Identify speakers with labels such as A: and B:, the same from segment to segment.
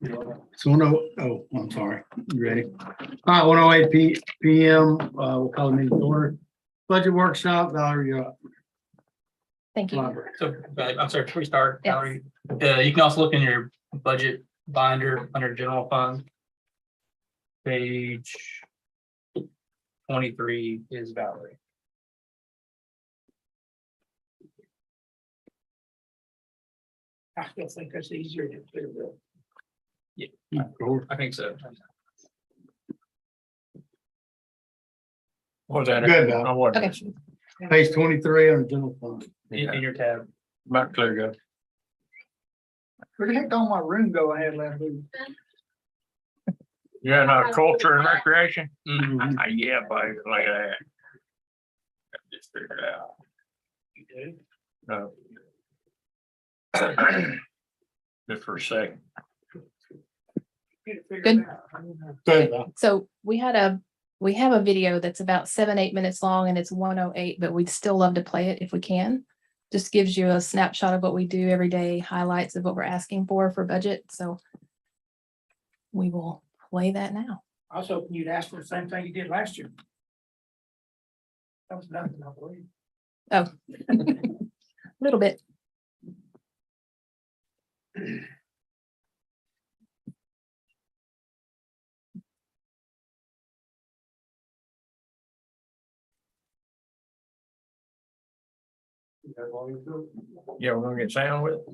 A: So I'm sorry. You ready? All right, 1:08 p.m. We'll call the meeting to order. Budget workshop, Valerie, you're up.
B: Thank you.
A: Library.
C: So, I'm sorry, before we start,
B: Yes.
C: Valerie, you can also look in your budget binder under general fund. Page 23 is Valerie.
D: I still think that's easier to clear with.
C: I think so.
E: What was that?
A: Good, Val.
E: I wasn't.
B: Okay.
A: Page 23 on the general fund.
C: In your tab.
E: About clear go.
D: Where the heck did all my room go I had last week?
E: Yeah, no, culture and recreation.
C: Mhm.
E: Yeah, buddy, like that. Just figured it out.
C: You do?
E: No. Just for a second.
B: Good.
A: Good, Val.
B: So we have a video that's about 7-8 minutes long and it's 1:08, but we'd still love to play it if we can. Just gives you a snapshot of what we do every day, highlights of what we're asking for budget. So we will play that now.
D: I was hoping you'd ask for the same thing you did last year. That was nothing, I believe.
B: Oh, a little bit.
E: Yeah, we're gonna get sound with it.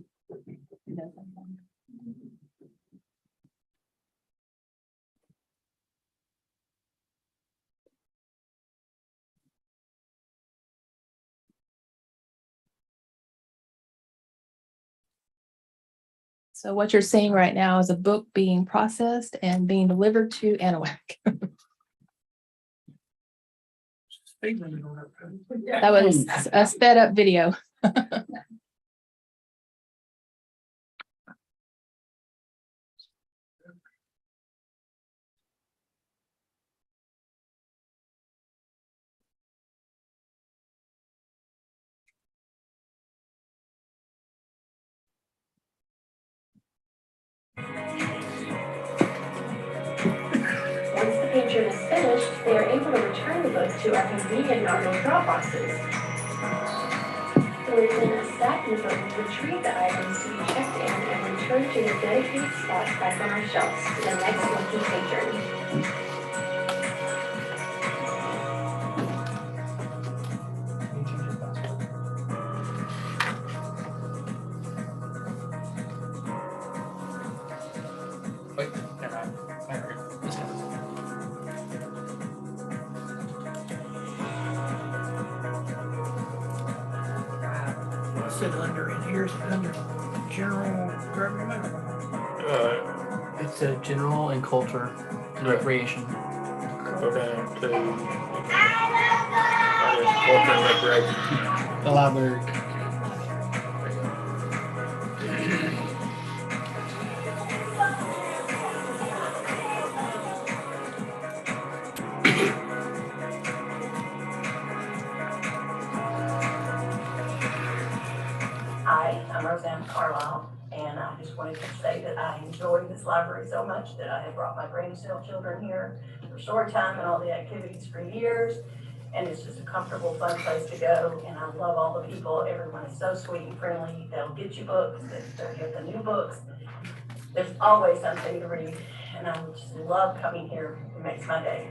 B: So what you're seeing right now is a book being processed and being delivered to Anahuac.
D: Speed limit on that.
B: That was a sped up video.
F: Once the patron is finished, they are able to return the book to our convenient manual drop boxes. Within a stack, the book will retrieve the items to be checked in and returned to the dedicated spots back on our shelves to the next lucky patron.
C: Wait, never mind. All right, this one.
D: Sit under in here, under general government.
C: It's a general and culture and recreation.
E: Go down to. Culture and recreation.
C: The library.
F: Hi, I'm Roseanne Carlisle, and I just wanted to say that I enjoy this library so much that I have brought my brain cell children here for story time and all the activities for years. And it's just a comfortable, fun place to go. And I love all the people. Everyone is so sweet and friendly. They'll get you books, they'll get the new books. There's always something to read, and I just love coming here. It makes my day.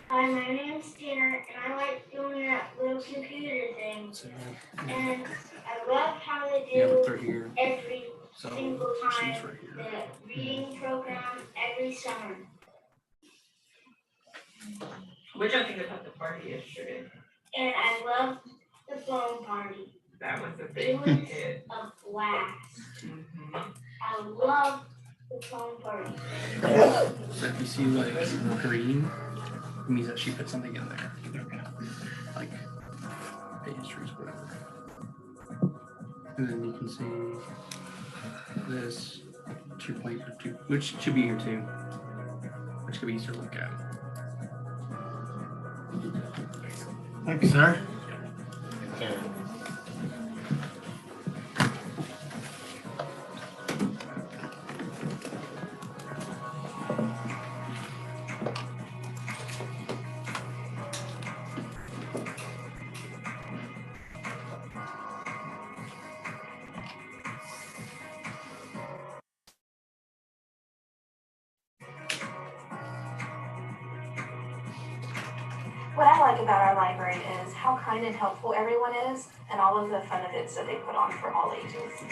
G: Hi, my name's Tanner, and I like doing that little computer thing. And I love how they do
C: Here.
G: every
C: So
G: single
C: she's
G: time
C: right here.
G: the reading program every summer.
H: Which I think about the party yesterday.
G: And I love the phone party.
H: That was a
G: It
H: big
G: was
H: hit.
G: a blast.
H: Mhm.
G: I love the phone party.
C: So if you see like green, it means that she put something in there. Okay. Like pastries, whatever. And then you can see this your plate, which should be here too. Which could be easier to look at.
A: Thank you, sir.
I: What I like about our library is how kind and helpful everyone is and all of the fun events that they put on for all ages.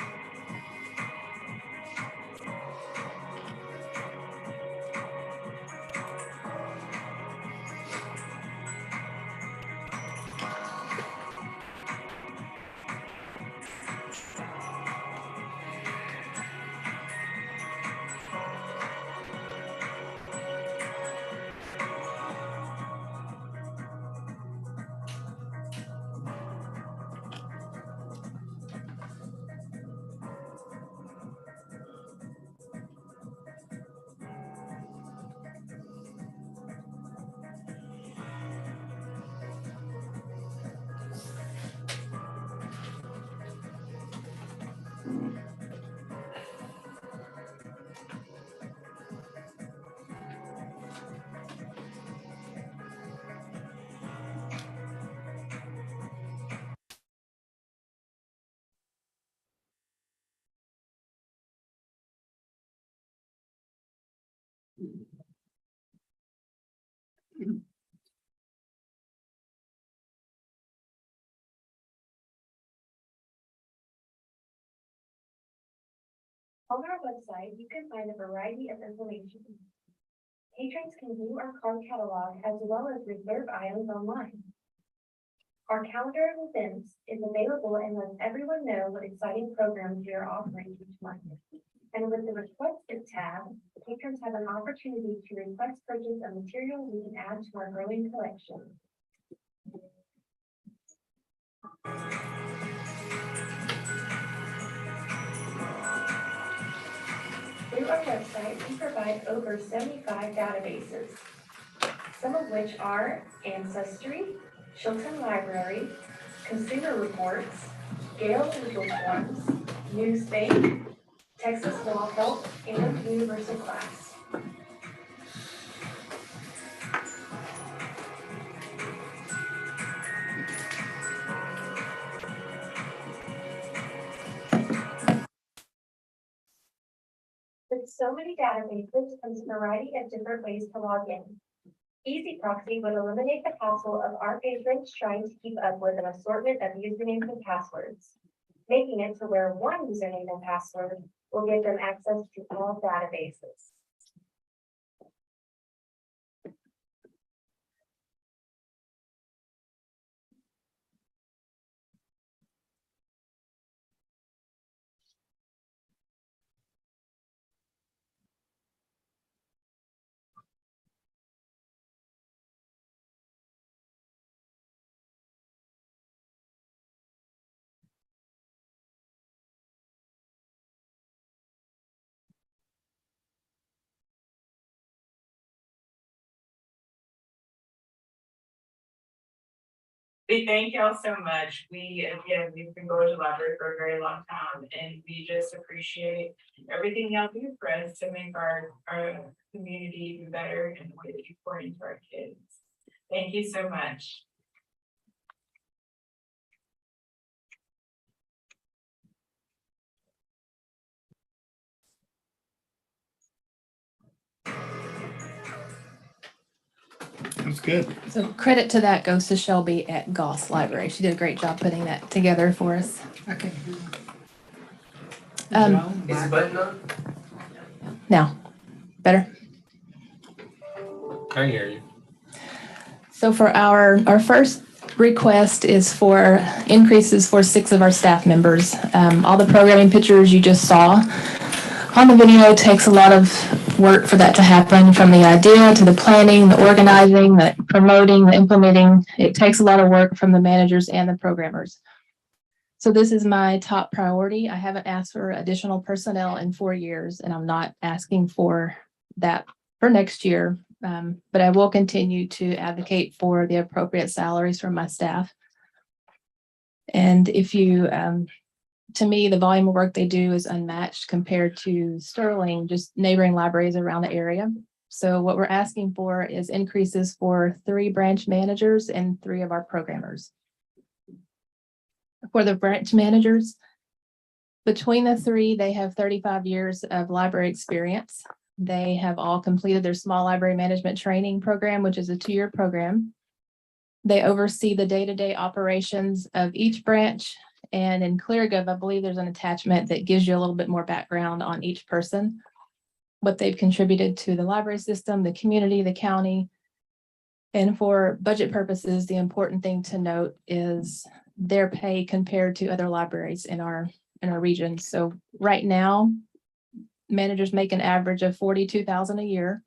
J: On our website, you can find a variety of information. Patrons can view our card catalog as well as reserve items online. Our calendar of events is available and lets everyone know what exciting programs we are offering each month. And with the Requested tab, patrons have an opportunity to request purchase of material we can add to our growing collection. Through our website, we provide over 75 databases, some of which are Ancestry, Chilton Library, Consumer Reports, Gale Legal Forms, Newsbank, Texas Law Help, and Universal Class. With so many databases comes a variety of different ways to log in. Easy Proxy would eliminate the hassle of our patrons trying to keep up with an assortment of usernames and passwords, making it to where one username and password will give them access to all databases.
H: We thank y'all so much. We've been going to the library for a very long time, and we just appreciate everything y'all do for us to make our community even better and the way that you pour into our kids. Thank you so much.
A: That's good.
B: So credit to that goes to Shelby at Goss Library. She did a great job putting that together for us.
C: Okay.
K: Is the button on?
B: Now, better?
K: I hear you.
B: So for our first request is for increases for 6 of our staff members. All the programming pictures you just saw on the video takes a lot of work for that to happen, from the idea to the planning, the organizing, the promoting, the implementing. It takes a lot of work from the managers and the programmers. So this is my top priority. I haven't asked for additional personnel in 4 years, and I'm not asking for that for next year. But I will continue to advocate for the appropriate salaries for my staff. And if you, to me, the volume of work they do is unmatched compared to Sterling, just neighboring libraries around the area. So what we're asking for is increases for 3 branch managers and 3 of our programmers. For the branch managers, between the 3, they have 35 years of library experience. They have all completed their small library management training program, which is a 2-year program. They oversee the day-to-day operations of each branch. And in ClearGov, I believe there's an attachment that gives you a little bit more background on each person, what they've contributed to the library system, the community, the county. And for budget purposes, the important thing to note is their pay compared to other libraries in our region. So right now, managers make an average of $42,000 a year.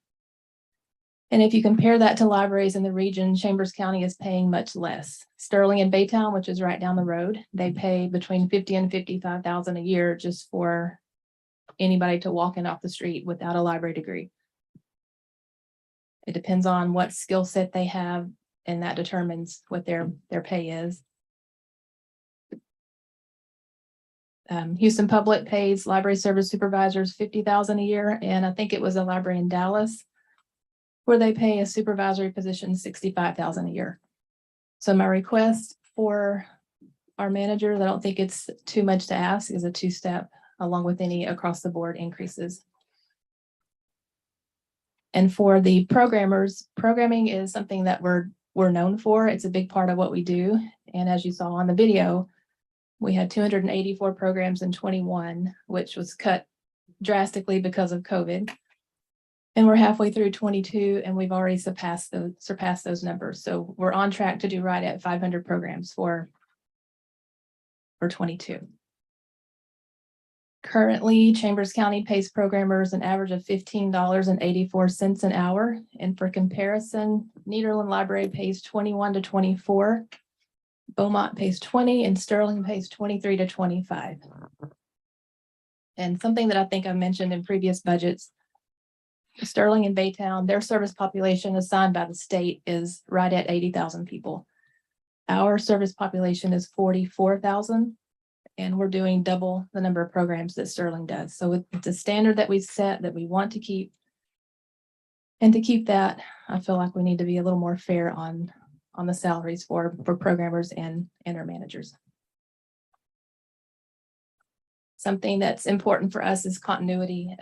B: And if you compare that to libraries in the region, Chambers County is paying much less. Sterling and Baytown, which is right down the road, they pay between $50,000 and $55,000 a year just for anybody to walk in off the street without a library degree. It depends on what skill set they have, and that determines what their pay is. Houston Public pays library service supervisors $50,000 a year, and I think it was a library in Dallas where they pay a supervisory position $65,000 a year. So my request for our managers, I don't think it's too much to ask, is a 2-step along with any across the board increases. And for the programmers, programming is something that we're known for. It's a big part of what we do. And as you saw on the video, we had 284 programs in 21, which was cut drastically because of COVID. And we're halfway through 22, and we've already surpassed those numbers. So we're on track to do right at 500 programs for 22. Currently, Chambers County pays programmers an average of $15.84 an hour. And for comparison, Nederland Library pays $21 to $24. Beaumont pays $20, and Sterling pays $23 to $25. And something that I think I mentioned in previous budgets, Sterling and Baytown, their service population assigned by the state is right at 80,000 people. Our service population is 44,000, and we're doing double the number of programs that Sterling does. So it's a standard that we set that we want to keep. And to keep that, I feel like we need to be a little more fair on the salaries for programmers and our managers. Something that's important for us is continuity.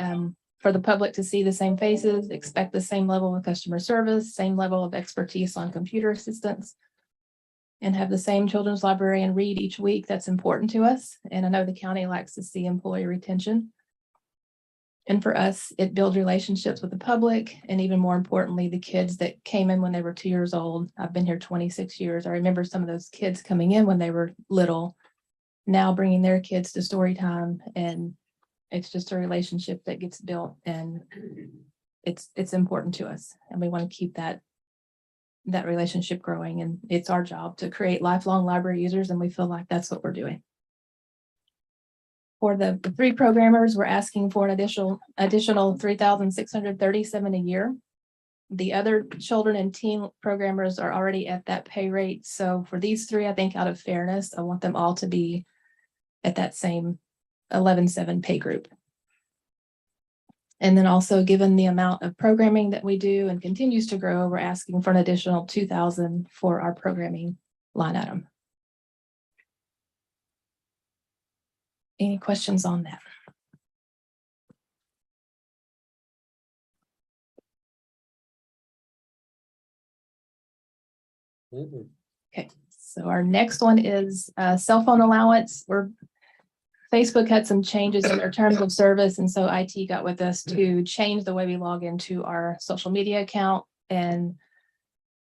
B: For the public to see the same faces, expect the same level of customer service, same level of expertise on computer assistance, and have the same children's librarian read each week. That's important to us. And I know the county likes to see employee retention. And for us, it builds relationships with the public, and even more importantly, the kids that came in when they were 2 years old. I've been here 26 years. I remember some of those kids coming in when they were little, now bringing their kids to story time, and it's just a relationship that gets built, and it's important to us, and we want to keep that relationship growing. And it's our job to create lifelong library users, and we feel like that's what we're doing. For the 3 programmers, we're asking for an additional $3,637 a year. The other children and teen programmers are already at that pay rate. So for these 3, I think out of fairness, I want them all to be at that same 11.7 pay group. And then also, given the amount of programming that we do and continues to grow, we're asking for an additional $2,000 for our programming line item. Any questions on that? Okay, so our next one is cell phone allowance. Facebook had some changes in their terms of service, and so IT got with us to change the way we log into our social media account. And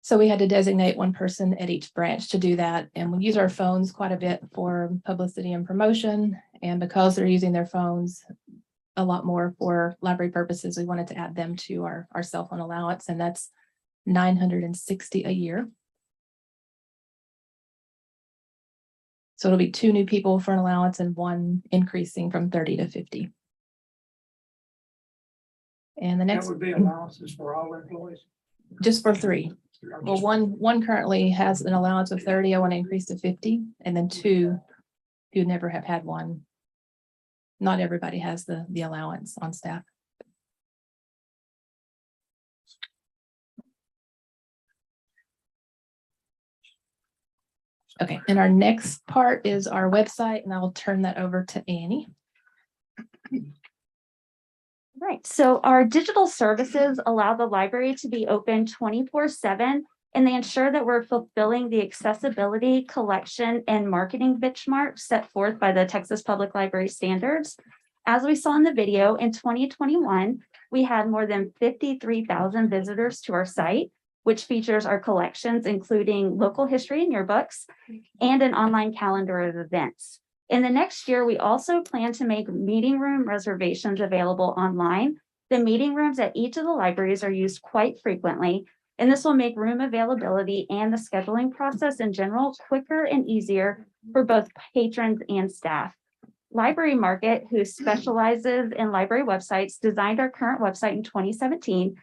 B: so we had to designate one person at each branch to do that. And we use our phones quite a bit for publicity and promotion. And because they're using their phones a lot more for library purposes, we wanted to add them to our cell phone allowance, and that's $960 a year. So it'll be 2 new people for an allowance and 1 increasing from 30 to 50. And the
D: That
B: next,
D: would be allowances for all employees.
B: just for 3. Well, one currently has an allowance of 30. I want to increase to 50, and then 2 who never have had one. Not everybody has the allowance on staff. Okay, and our next part is our website, and I will turn that over to Annie.
K: Right, so our digital services allow the library to be open 24/7, and they ensure that we're fulfilling the accessibility, collection, and marketing benchmarks set forth by the Texas Public Library Standards. As we saw in the video, in 2021, we had more than 53,000 visitors to our site, which features our collections, including local history and yearbooks, and an online calendar of events. In the next year, we also plan to make meeting room reservations available online. The meeting rooms at each of the libraries are used quite frequently, and this will make room availability and the scheduling process in general quicker and easier for both patrons and staff. Library Market, who specializes in library websites, designed our current website in 2017.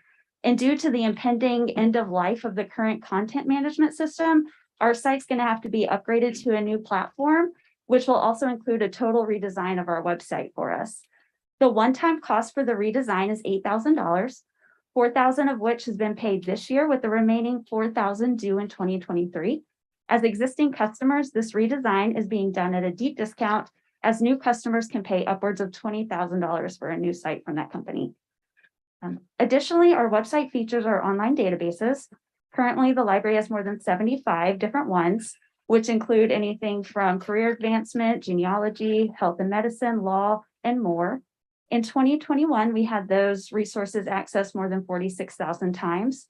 K: And due to the impending end of life of the current content management system, our site's going to have to be upgraded to a new platform, which will also include a total redesign of our website for us. The one-time cost for the redesign is $8,000, $4,000 of which has been paid this year, with the remaining $4,000 due in 2023. As existing customers, this redesign is being done at a deep discount, as new customers can pay upwards of $20,000 for a new site from that company. Additionally, our website features our online databases. Currently, the library has more than 75 different ones, which include anything from career advancement, genealogy, health and medicine, law, and more. In 2021, we had those resources accessed more than 46,000 times.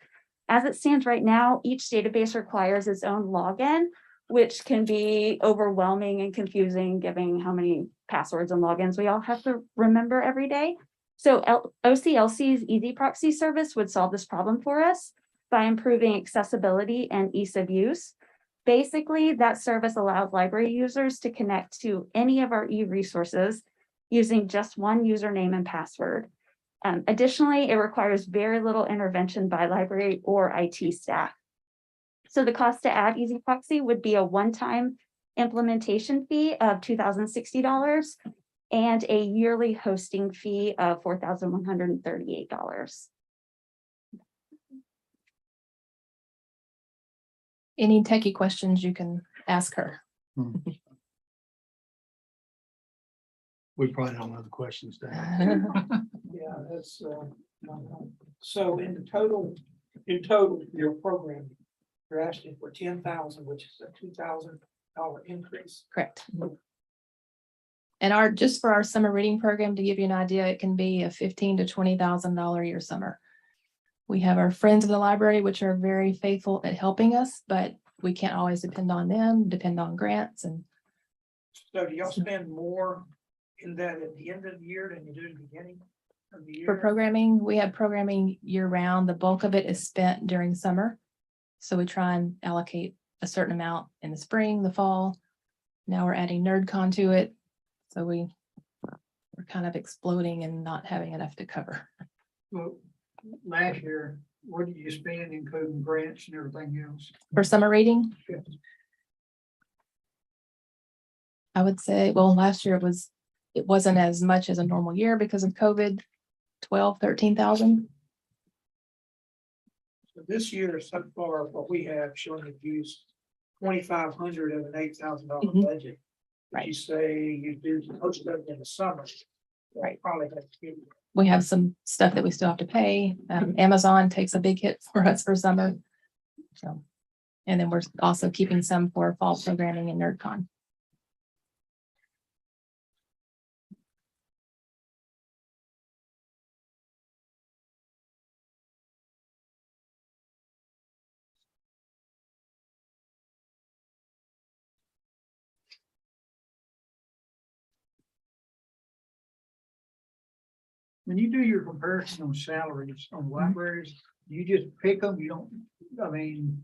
K: As it stands right now, each database requires its own login, which can be overwhelming and confusing, given how many passwords and logins we all have to remember every day. So OCLC's Easy Proxy service would solve this problem for us by improving accessibility and ease of use. Basically, that service allows library users to connect to any of our e-resources using just one username and password. Additionally, it requires very little intervention by library or IT staff. So the cost to add Easy Proxy would be a one-time implementation fee of $2,060 and a yearly hosting fee of $4,138.
B: Any techie questions you can ask her.
A: We probably don't know the questions.
D: Yeah, that's, so in total, your program, you're asking for 10,000, which is a $2,000 increase.
B: Correct. And just for our summer reading program, to give you an idea, it can be a $15,000 to $20,000 a year summer. We have our friends in the library, which are very faithful at helping us, but we can't always depend on them, depend on grants. And
D: So do y'all spend more in that at the end of the year than you do at the beginning of the year?
B: for programming, we have programming year round. The bulk of it is spent during summer. So we try and allocate a certain amount in the spring, the fall. Now we're adding NerdCon to it. So we're kind of exploding and not having enough to cover.
D: Well, last year, what did you spend including grants and everything else?
B: For summer reading, I would say, well, last year it wasn't as much as a normal year because of COVID, 12, 13,000.
D: So this year, so far, what we have showing you've used 2,500 of an $8,000 budget.
B: Right.
D: You say you do most of it in the summer.
B: Right.
D: Probably have to give you.
B: We have some stuff that we still have to pay. Amazon takes a big hit for us for summer. So, and then we're also keeping some for fall programming and NerdCon.
D: When you do your comparison on salaries on libraries, you just pick them, you don't, I mean.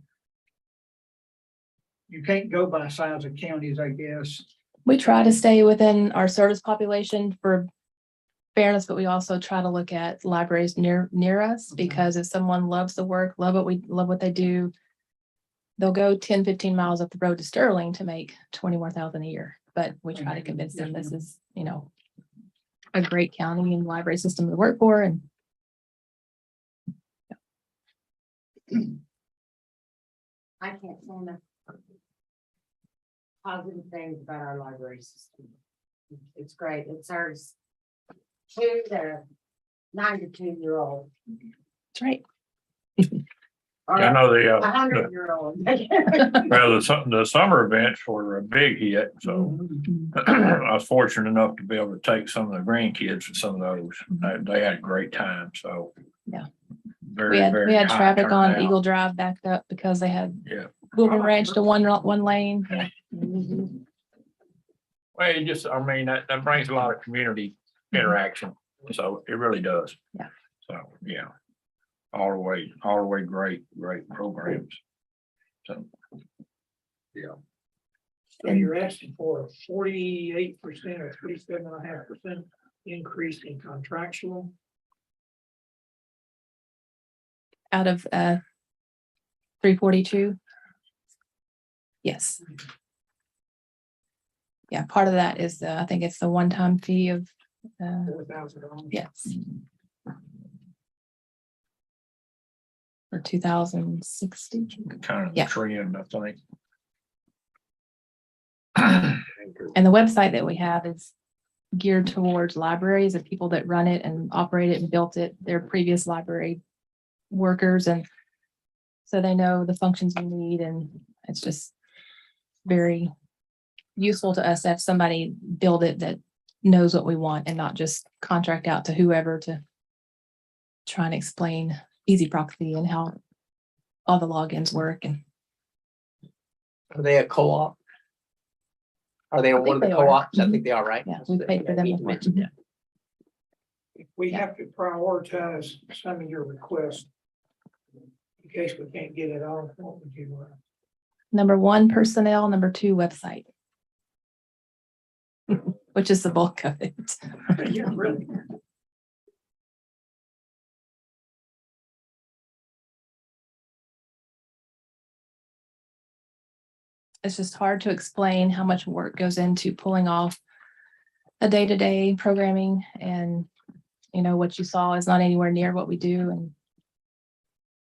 D: you can't go by size of counties, I guess.
B: We try to stay within our service population for fairness, but we also try to look at libraries near us, because if someone loves the work, love what they do, they'll go 10, 15 miles up the road to Sterling to make 20 more thousand a year. But we try to convince them this is, a great county and library system to work for. And
L: I can't say enough positive things about our library system. It's great. It serves 2 to 92-year-old.
B: that's right.
L: Or
E: I know
L: 100-year-old.
E: well, the summer events were a big hit, so I was fortunate enough to be able to take some of the grandkids to some of those. They had a great time, so.
B: Yeah.
E: Very,
B: We
E: very
B: had
E: high
B: traffic on
E: turnout.
B: Eagle Drive backed up because they had
E: Yeah.
B: Wilburn Ranch to one lane. Yeah.
E: Well, that brings a lot of community interaction, so it really does.
B: Yeah.
E: So, yeah. All the way, great programs. So, yeah.
D: So you're asking for a 48% or 37.5% increase in contractual.
B: Out of 342. Yes. Yeah, part of that is I think it's the one-time fee of
D: $4,000.
B: yes. For 2060.
E: Kind of the
B: Yeah.
E: trend, I think.
B: And the website that we have is geared towards libraries and people that run it and operate it and built it, their previous library workers, and so they know the functions we need, and it's just very useful to us to have somebody build it that knows what we want and not just contract out to whoever to try and explain easy proxy and how all the logins work. And
C: Are they a co-op? Are they
B: I
C: one
B: think
C: of the
B: they are.
C: co-ops? I
B: Mhm.
C: think they are, right?
B: yeah, we paid for them.
C: Yeah.
D: We have to prioritize some of your requests in case we can't get it all. What would you?
B: Number 1, personnel. Number 2, website. Which is the bulk of it.
D: Yeah, really.
B: It's just hard to explain how much work goes into pulling off a day-to-day programming, and what you saw is not anywhere near what we do, and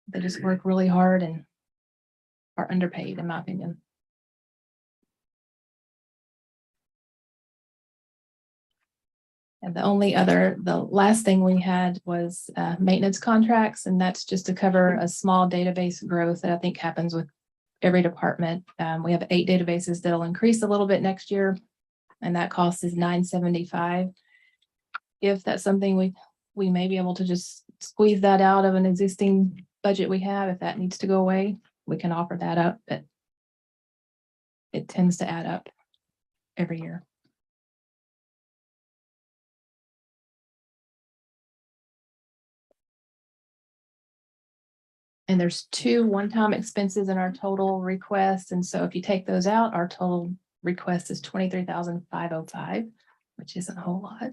B: they just work really hard and are underpaid, in my opinion. And the last thing we had was maintenance contracts, and that's just to cover a small database growth that I think happens with every department. We have 8 databases that'll increase a little bit next year, and that cost is $975. If that's something we may be able to just squeeze that out of an existing budget we have, if that needs to go away, we can offer that up, but it tends to add up every year. And there's 2 one-time expenses in our total request. And so if you take those out, our total request is $23,505, which isn't a whole lot, I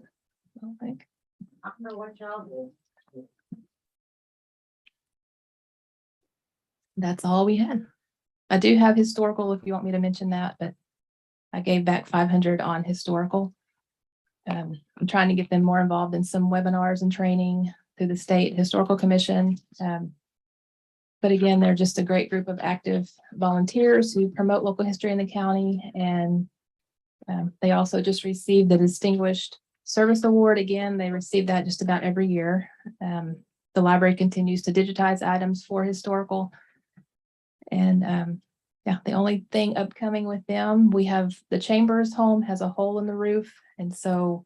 B: don't think.
L: I don't know what y'all do.
B: That's all we had. I do have historical if you want me to mention that, but I gave back 500 on historical. I'm trying to get them more involved in some webinars and training through the State Historical Commission. But again, they're just a great group of active volunteers who promote local history in the county. And they also just received the Distinguished Service Award. Again, they receive that just about every year. The library continues to digitize items for historical. And yeah, the only thing upcoming with them, we have the Chambers home has a hole in the roof. And so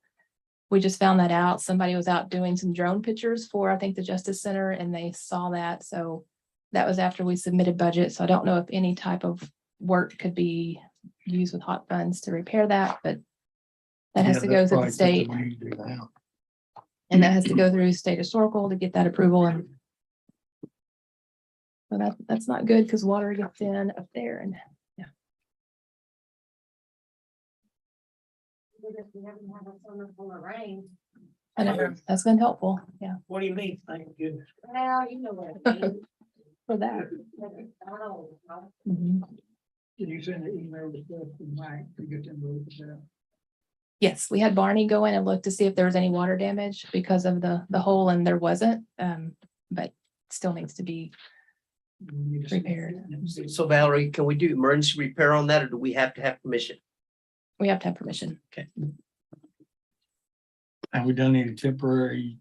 B: we just found that out. Somebody was out doing some drone pictures for, I think, the Justice Center, and they saw that. So that was after we submitted budget. So I don't know if any type of work could be used with hot funds to repair that, but that has to go through the state. And that has to go through state historical to get that approval. And so that's not good because water gets in up there, and yeah.
L: We haven't had a summer full of rain.
B: I know, that's been helpful, yeah,
D: What do you mean? Thank goodness.
L: Well, you know what I mean.
B: for that.
L: I don't know.
B: Mhm.
D: Did you send an email to Beth and Mike to get them to look at that?
B: Yes, we had Barney go in and look to see if there was any water damage because of the hole, and there wasn't, but still needs to be
D: We need to see-
B: repaired.
M: So Valerie, can we do emergency repair on that, or do we have to have permission?
B: We have to have permission.
A: Have we done any temporary?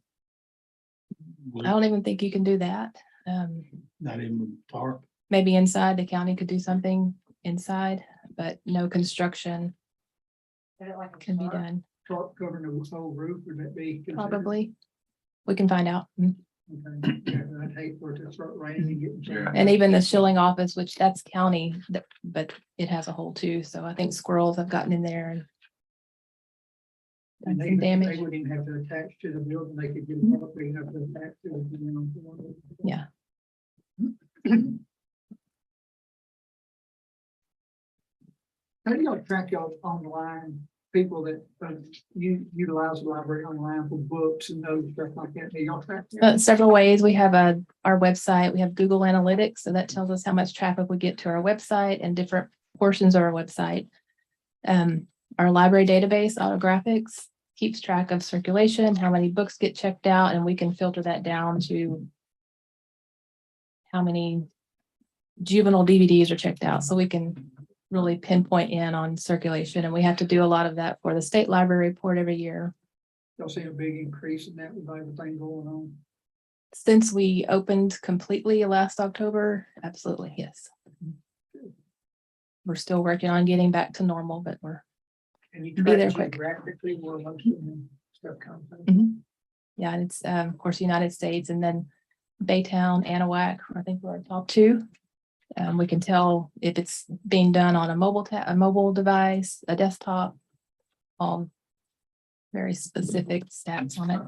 B: I don't even think you can do that.
A: Not even tarp.
B: Maybe inside, the county could do something inside, but no construction
L: Is it like a
B: can be
L: tarp?
B: done,
D: Tarp covering the whole roof, would that be? considered?
B: probably. We can find out. Mhm.
D: Okay. Yeah, I'd hate for it to start raining and getting.
A: Yeah.
B: And even the shilling office, which that's county, but it has a hole too, so I think squirrels have gotten in there and
D: And
B: done
D: they,
B: some
D: they
B: damage.
D: wouldn't even have to attach to the building, they could get a tarp big enough to attach to it. You know.
B: Yeah.
D: How do y'all track y'all online, people that utilize the library online for books and those stuff like that? Do y'all track that?
B: Several ways. We have our website, we have Google Analytics, so that tells us how much traffic we get to our website and different portions of our website. Our library database, Autographics, keeps track of circulation, how many books get checked out, and we can filter that down to how many juvenile DVDs are checked out, so we can really pinpoint in on circulation, and we have to do a lot of that for the state library report every year.
D: Y'all see a big increase in that with everything going on?
B: Since we opened completely last October, absolutely, yes. We're still working on getting back to normal, but we're,
D: And you
B: Be
D: track
B: there quick.
D: geographically where most of the stuff comes from?
B: Mhm. yeah, and it's, of course, United States, and then Baytown, Anahuac, I think we're top two. We can tell if it's being done on a mobile device, a desktop, all very specific stats on it.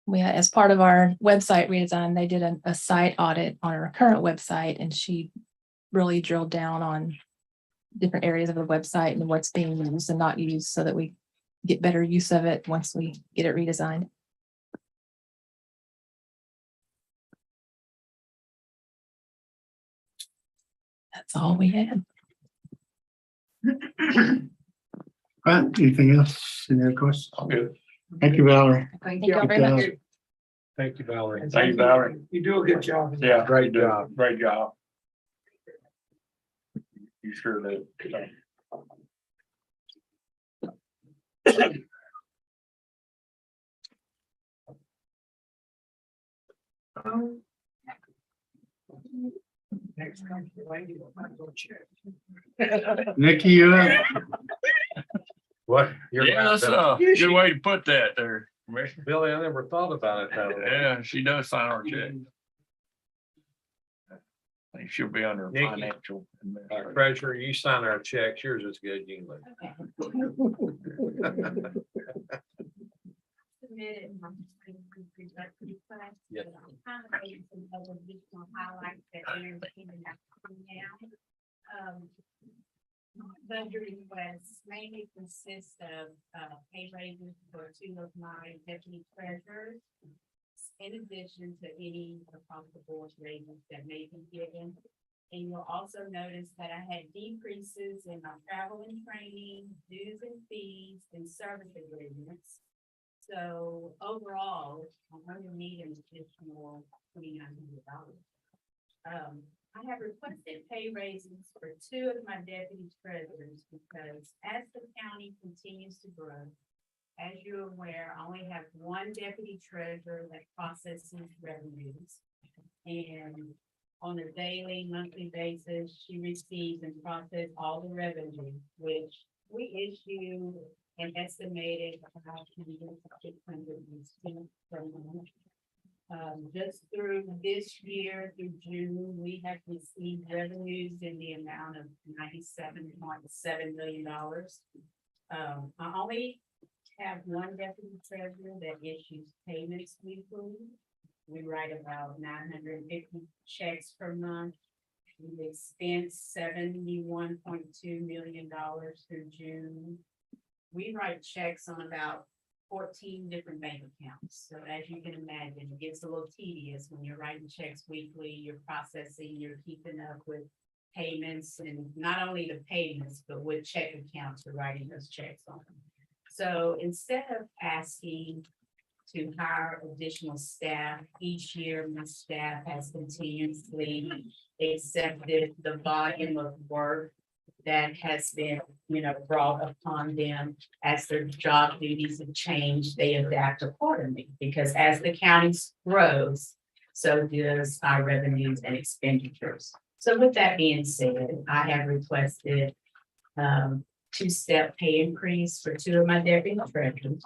B: We, as part of our website redesign, they did a site audit on our current website, and she really drilled down on different areas of the website and what's being used and not used, so that we get better use of it once we get it redesigned. That's all we had.
A: All right, anything else? Any other questions?
E: I'm good.
A: Thank you, Valerie.
D: Thank
B: Thank y'all
D: you.
B: very much.
E: Thank you, Valerie.
D: And
E: Thank you, Valerie.
D: You do a good job.
E: Yeah, great job, great job. You sure did.
D: Next comes the lady that might go check.
A: Nikki, you up?
E: What? Yeah, that's a good way to put that there, Commissioner.
N: Billy, I never thought about it that way.
E: Yeah, she does sign our check. I think she'll be under
N: Nikki.
E: financial.
N: Treasurer, you sign our checks, yours is good, you can leave.
L: Submitted.
N: Yes.
L: Kind of made some other additional highlights that are in now. Budget requests mainly consist of pay raises for 2 of my deputy treasurers, in addition to any across the board raises that may be given. And you'll also notice that I had decreases in my travel and training, dues and fees, and service agreements. So overall, I'm going to need an additional $2,900. I have requested pay raises for 2 of my deputy treasurers because as the county continues to grow, as you're aware, I only have 1 deputy treasurer that processes revenues. And on a daily, monthly basis, she receives and processes all the revenue, which we issue an estimated about 600 per month. Just through this year, through June, we have received revenues in the amount of $97.7 million. I only have 1 deputy treasurer that issues payments weekly. We write about 950 checks per month. We spent $71.2 million through June. We write checks on about 14 different bank accounts. So as you can imagine, it gets a little tedious when you're writing checks weekly, you're processing, you're keeping up with payments, and not only the payments, but with check accounts, you're writing those checks on. So instead of asking to hire additional staff, each year my staff has continuously accepted the volume of work that has been, brought upon them. As their job duties have changed, they adapt accordingly, because as the county grows, so does our revenues and expenditures. So with that being said, I have requested two-step pay increase for 2 of my deputy treasurers.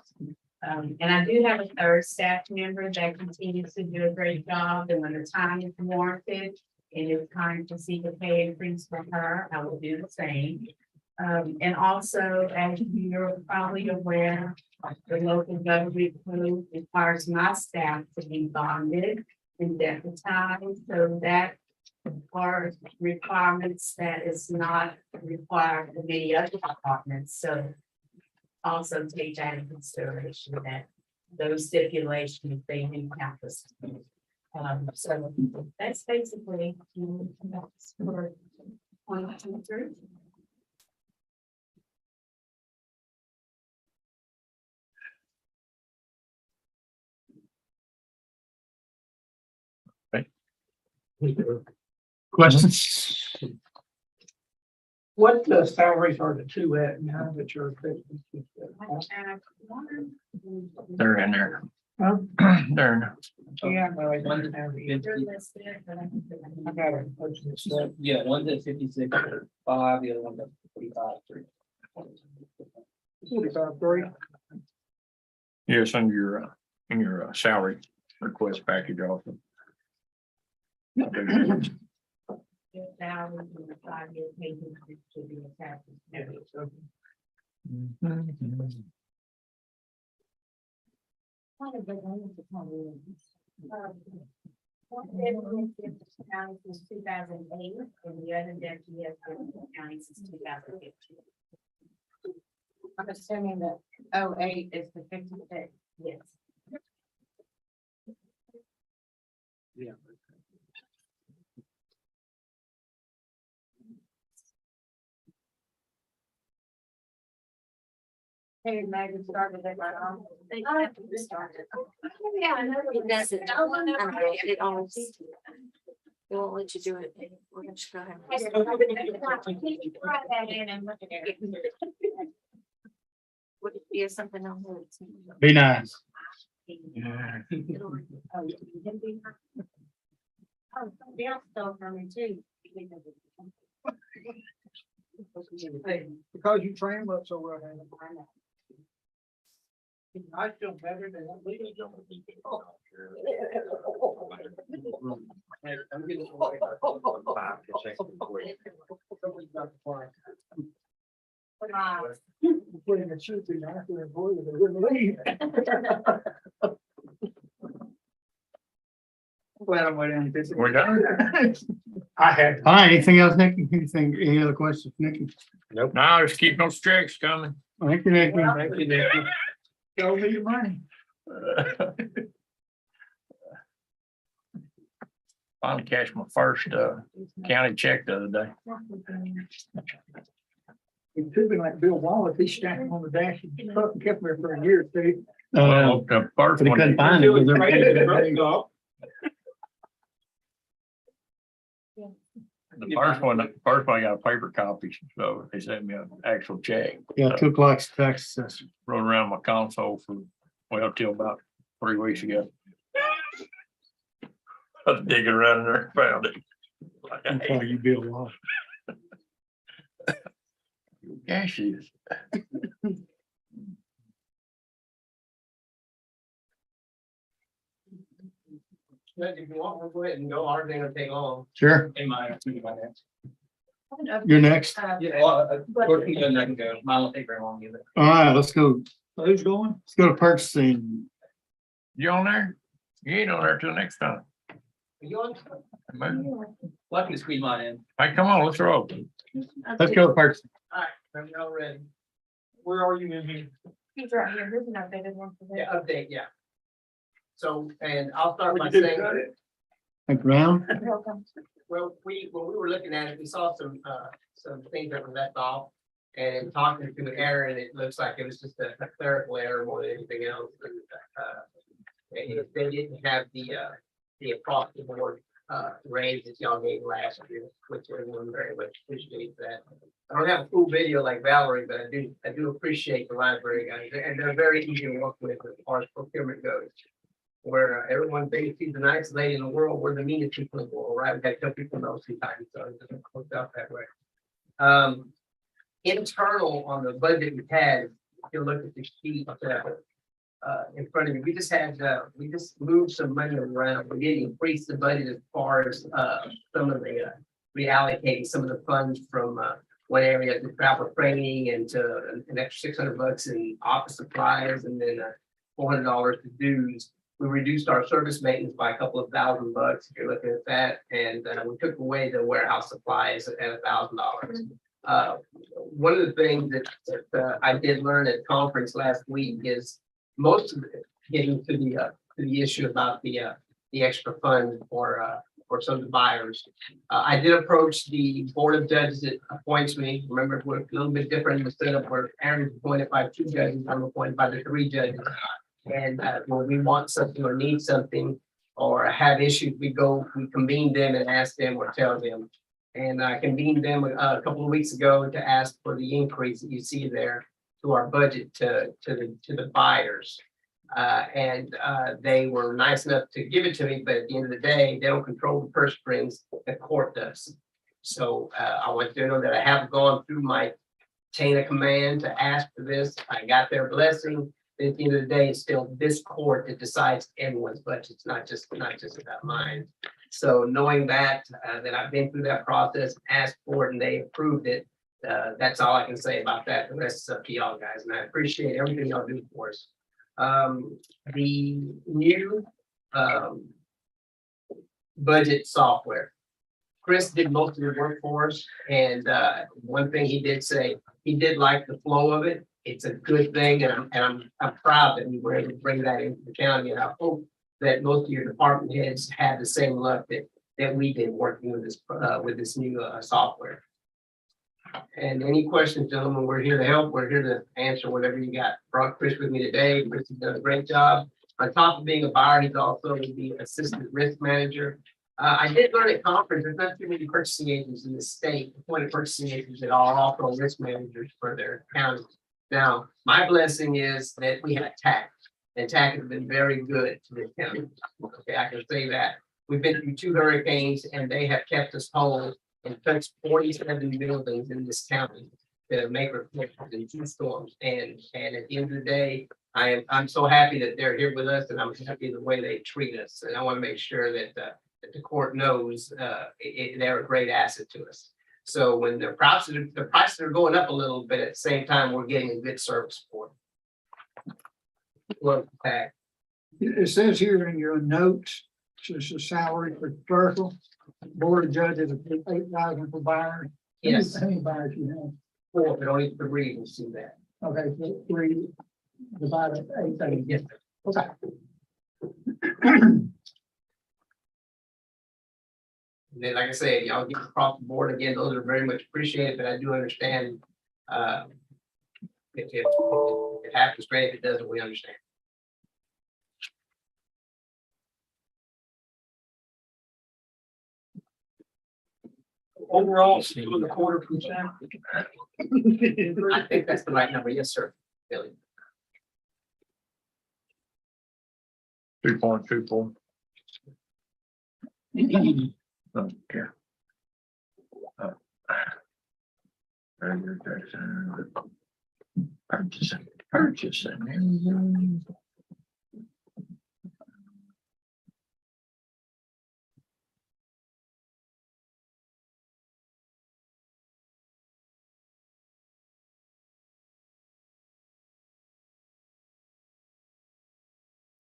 L: And I do have a third staff member that continues to do a great job, and when the time is warranted and it's time to seek a pay increase for her, I will do the same. And also, as you're probably aware, the local government code requires my staff to be bonded and deputized, so that are requirements that is not required for many other departments. So also take that into consideration, that those stipulations, they encompass. So that's basically that's for 2023.
A: Questions?
D: What salaries are the two at now that you're expecting?
E: They're in there.
D: Huh?
E: They're in there.
D: Yeah, no, I don't have it. I got it.
C: Yeah, one's at 56.5, the other one's at 45.3.
D: 45.3.
E: Yes, in your salary request package also.
L: Salaries and the 5-year pay increase to be attached. One of the ones that come in, one deputy has been with the county since 2008, and the other deputy has been with the county since 2015. I'm assuming that 08 is the 56. Yes.
C: Yeah.
L: Hey, Maggie started it right on.
K: They have to restart it. Yeah, I know it doesn't. It always. It won't let you do it. We're gonna just go ahead.
L: Try that in and look at it.
K: Would it be something else?
A: Be nice.
E: Yeah.
L: Oh, somebody else stole from me too.
D: Hey, because you train up so well. I feel better than that.
C: I'm getting
D: Putting a shoe through after a boy, they wouldn't leave. Glad I'm waiting.
E: We're done.
D: I had.
A: All right, anything else, Nikki? Any other questions, Nikki?
E: Nope. No, just keep those checks coming.
A: Thank you, Nikki.
D: Thank you, Nick. Show me your money.
E: Finally cashed my first county check the other day.
D: It could be like Bill Wallace, he stacked them on the dash of the truck and kept them there for a year or two.
E: Well, the first
A: But he
E: one,
A: couldn't find it. Was
E: the first one I got a paper copy, so they sent me an actual check.
A: Yeah, 2 o'clock Texas.
E: Rode around my console for, well, till about 3 weeks ago. I was digging around in there and found it. Like,
A: I'm
E: hey,
A: sorry, you Bill Wallace.
E: Cash is.
C: If you want, we'll go ahead and go. Our thing will take long.
A: Sure,
C: In my next.
A: you're next.
C: Yeah, well, or you can go. Mine won't take very long either.
A: All right, let's go.
D: Who's going?
A: Let's go to purchasing.
E: You on there? You ain't on there till next time.
C: You on?
E: Man.
C: Lucky to squeeze mine in.
E: Hey, come on, let's roll.
A: Let's go first.
M: All right, are y'all ready? Where are you in here?
J: He's right here. Here's an updated one for
M: Yeah,
J: this.
M: update, yeah. So, and I'll start by saying,
A: Like round.
M: well, when we were looking at it, we saw some things that were left off. And talking to Aaron, it looks like it was just a clerical error more than anything else. They didn't have the approximate range that y'all gave last year, which everyone very much appreciates that. I don't have a full video like Valerie, but I do appreciate the library guys, and they're very easy to work with as far as procurement goes. Where everyone thinks he's the nicest lady in the world, we're the meanest people in the world, right? We got to tell people no sometimes, so it doesn't work out that way. Internal on the budget we had, if you look at the sheet in front of you, we just moved some money around. We didn't increase the budget as far as some of the reallocating some of the funds from one area to travel training and to an extra $600 in office supplies, and then $400 to dues. We reduced our service maintenance by a couple of $1,000 if you're looking at that, and we took away the warehouse supplies at $1,000. One of the things that I did learn at conference last week is most of it getting to the issue about the extra fund for some of the buyers. I did approach the board of judges that appoints me. Remember, we're a little bit different in the setup where Aaron's appointed by 2 judges, I'm appointed by the 3 judges. And when we want something or need something or have issues, we convene them and ask them or tell them. And I convened them a couple of weeks ago to ask for the increase that you see there to our budget to the buyers. They were nice enough to give it to me, but at the end of the day, they don't control the purse strings, the court does. So I want you to know that I have gone through my chain of command to ask for this. I got their blessing. At the end of the day, it's still this court that decides everyone's budget. It's not just about mine. So knowing that I've been through that process, asked for it, and they approved it, that's all I can say about that. The rest is up to y'all guys, and I appreciate everything y'all do for us. The new budget software. Chris did most of the work for us, and one thing he did say, he did like the flow of it. It's a good thing, and I'm proud that we were able to bring that into the county, and I hope that most of your department heads had the same luck that we did working with this new software. And any questions, gentlemen, we're here to help. We're here to answer whatever you got. Brought Chris with me today. Chris has done a great job. On top of being a buyer, he's also the assistant risk manager. I did learn at conference, there's not too many purchasing agents in the state, appointed purchasing agents that are also risk managers for their counties. Now, my blessing is that we have TAC, and TAC has been very good to the county. Okay, I can say that. We've been through 2 hurricanes, and they have kept us whole and touched 47 buildings in this county to make repairs in 2 storms. And at the end of the day, I'm so happy that they're here with us, and I'm happy the way they treat us. And I want to make sure that the court knows they're a great asset to us. So when the prices are going up a little bit, at the same time, we're getting a good service for them. Well,
D: It says here in your notes, it's a salary for clerical, board of judges, 8,000 for buyers.
M: Yes.
D: How many buyers you have?
M: 4, but only 3 will see that.
D: Okay, so 3 divided 8,000.
M: Yes.
D: Okay.
M: And then, like I said, y'all get across the board again, those are very much appreciated, but I do understand if it happens, great. If it doesn't, we understand.
C: Overall, for the quarter from Sam.
M: I think that's the right number. Yes, sir. Billy.
E: 2.24. Okay. Purchasing.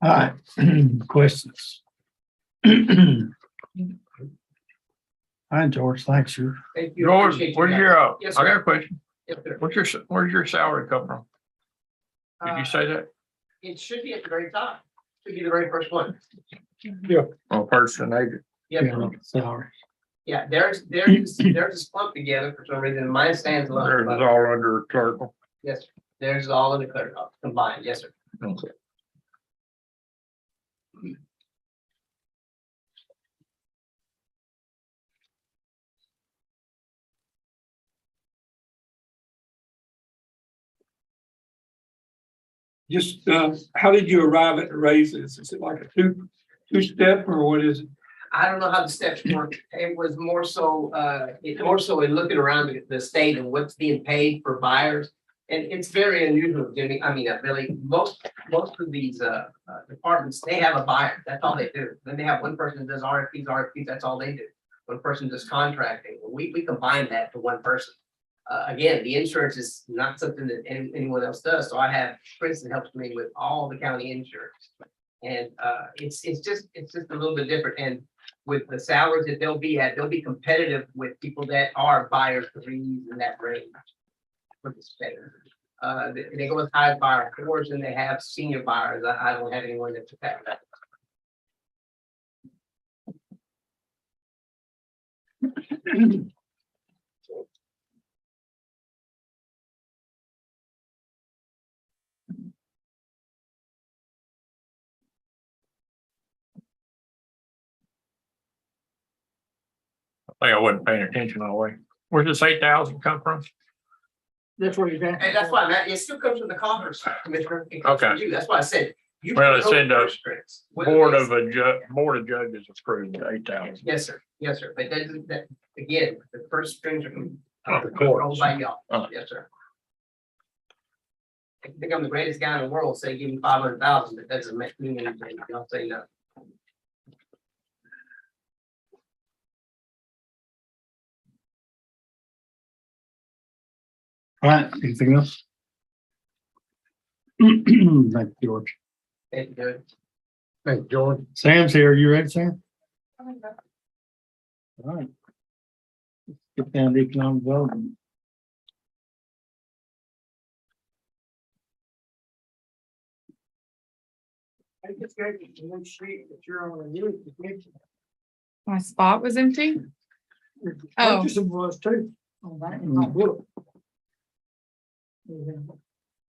A: All right, questions? Hi, George, thanks you.
M: Thank you.
E: George,
M: Appreciate you
E: where's
M: guys.
E: your,
M: Yes,
E: I got
M: sir.
E: a question.
M: Yes, sir.
E: Where's your salary come from? Did
M: Uh,
E: you say that?
M: It should be at the very top. Should be the very first one.
E: Oh, person agent.
M: Yes,
A: Yeah,
M: sir.
A: salary.
M: Yeah, there's is clumped together for some reason. Mine stands alone.
E: There's
M: but
E: all under clerical.
M: Yes, sir. There's all in the clear combined. Yes, sir.
E: Okay.
O: Just, how did you arrive at the raises? Is it like a two-step or what is it?
M: I don't know how the steps work. It was more so, in looking around the state and what's being paid for buyers. And it's very unusual, Jimmy. I mean, really, most of these, departments, they have a buyer. That's all they do. Then they have one person that does RFPs, that's all they do. One person does contracting. We combine that to one person. Again, the insurance is not something that anyone else does. So I have Chris that helps me with all the county insurance. And it's just a little bit different. And with the salaries that they'll be competitive with people that are buyers threes in that range. For the state. They go as high as buyer fours and they have senior buyers. I don't have anyone that's that.
E: I think I wasn't paying attention all the way. Where's this 8,000 come from?
D: That's where you're at.
M: And that's why I'm at. It still comes from the coffers, Commissioner. It comes from
E: Okay.
M: you. That's why I said. You
E: Well, it
M: control
E: said,
M: the purse strings.
E: Board of Judges approved 8,000.
M: Yes, sir. Yes, sir. But that, again, the first strings are
E: Of course.
M: controlled by y'all.
E: Oh.
M: Yes, sir. I think I'm the greatest guy in the world, say give me 500,000, but that doesn't make me anything. Y'all say no.
A: All right, anything else? Thank you, George.
M: Thank you, Judge.
A: Thank George. Sam's here. You ready, Sam? All right. Let's get down to economic development.
D: I just gave you one sheet that you're on a new.
P: My spot was empty. Oh.
D: Purchasing was too. On that, in my book. Yeah.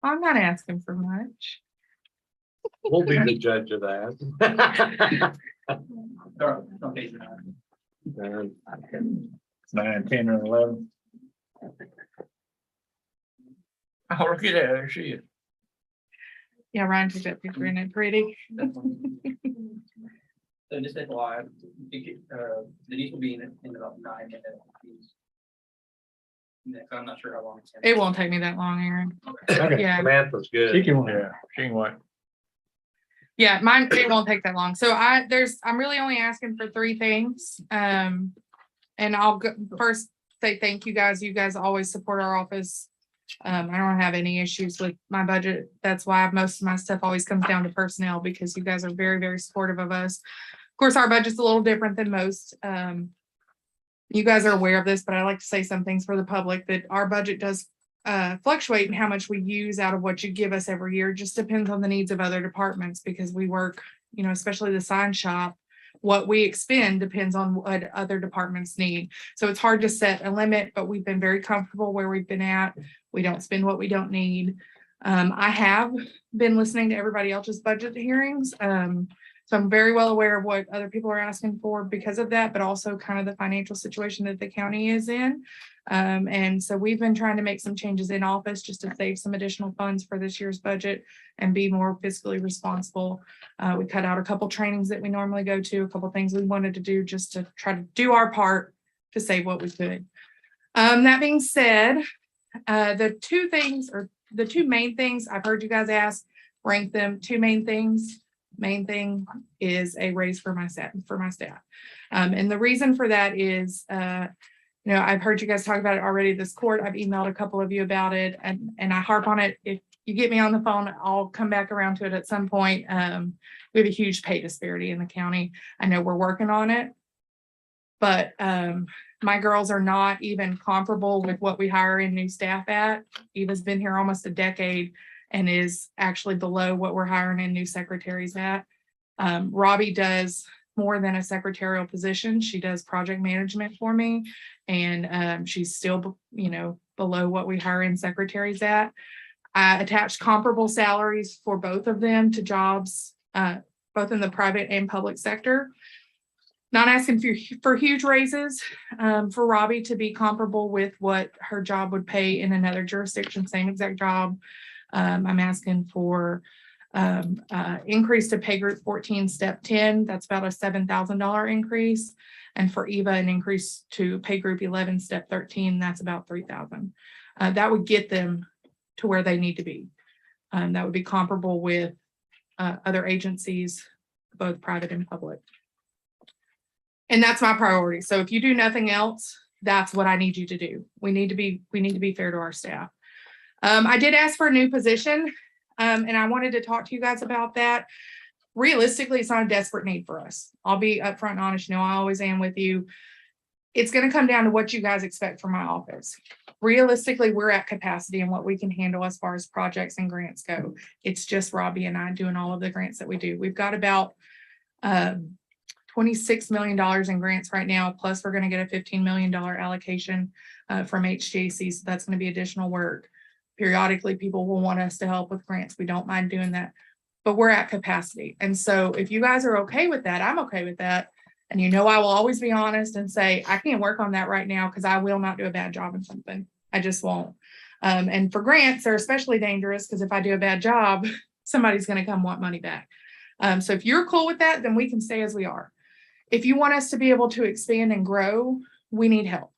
P: I'm not asking for much.
N: We'll be the judge of that.
E: 9, 10, or 11. Oh, look at that. There she is.
P: Yeah, Ryan took that picture in it pretty.
C: So just FYI, Denise will be in about 9 minutes. Next, I'm not sure how long it's gonna
P: It won't take me that long, Aaron.
E: Okay.
P: Yeah.
N: Samantha's good.
A: She can,
E: Yeah, she can wait.
P: Yeah, mine, it won't take that long. So I'm really only asking for 3 things. And I'll go first say thank you guys. You guys always support our office. I don't have any issues with my budget. That's why most of my stuff always comes down to personnel because you guys are very, very supportive of us. Of course, our budget's a little different than most. You guys are aware of this, but I like to say some things for the public that our budget does fluctuate in how much we use out of what you give us every year. It just depends on the needs of other departments because we work, especially the sign shop. What we expend depends on what other departments need. So it's hard to set a limit, but we've been very comfortable where we've been at. We don't spend what we don't need. I have been listening to everybody else's budget hearings. So I'm very well aware of what other people are asking for because of that, but also kind of the financial situation that the county is in. And so we've been trying to make some changes in office just to save some additional funds for this year's budget and be more fiscally responsible. We cut out a couple trainings that we normally go to, a couple things we wanted to do just to try to do our part to save what we could. That being said, the 2 main things I've heard you guys ask, rank them. 2 main things. Main thing is a raise for my staff. And the reason for that is, I've heard you guys talk about it already this court. I've emailed a couple of you about it and I harp on it. If you get me on the phone, I'll come back around to it at some point. We have a huge pay disparity in the county. I know we're working on it. But my girls are not even comparable with what we hire in new staff at. Eva's been here almost a decade and is actually below what we're hiring in new secretaries at. Robbie does more than a secretarial position. She does project management for me, and she's still, below what we hire in secretaries at. I attached comparable salaries for both of them to jobs, both in the private and public sector. Not asking for huge raises, for Robbie to be comparable with what her job would pay in another jurisdiction, same exact job. I'm asking for increase to pay group 14, step 10. That's about a $7,000 increase. And for Eva, an increase to pay group 11, step 13. That's about $3,000. That would get them to where they need to be. That would be comparable with other agencies, both private and public. And that's my priority. So if you do nothing else, that's what I need you to do. We need to be fair to our staff. I did ask for a new position, and I wanted to talk to you guys about that. Realistically, it's not a desperate need for us. I'll be upfront and honest. I always am with you. It's going to come down to what you guys expect from my office. Realistically, we're at capacity and what we can handle as far as projects and grants go. It's just Robbie and I doing all of the grants that we do. We've got about $26 million in grants right now, plus we're going to get a $15 million allocation from HJC. So that's going to be additional work. Periodically, people will want us to help with grants. We don't mind doing that, but we're at capacity. And so if you guys are okay with that, I'm okay with that. And I will always be honest and say, I can't work on that right now because I will not do a bad job in something. I just won't. And for grants, they're especially dangerous because if I do a bad job, somebody's going to come want money back. So if you're cool with that, then we can stay as we are. If you want us to be able to expand and grow, we need help.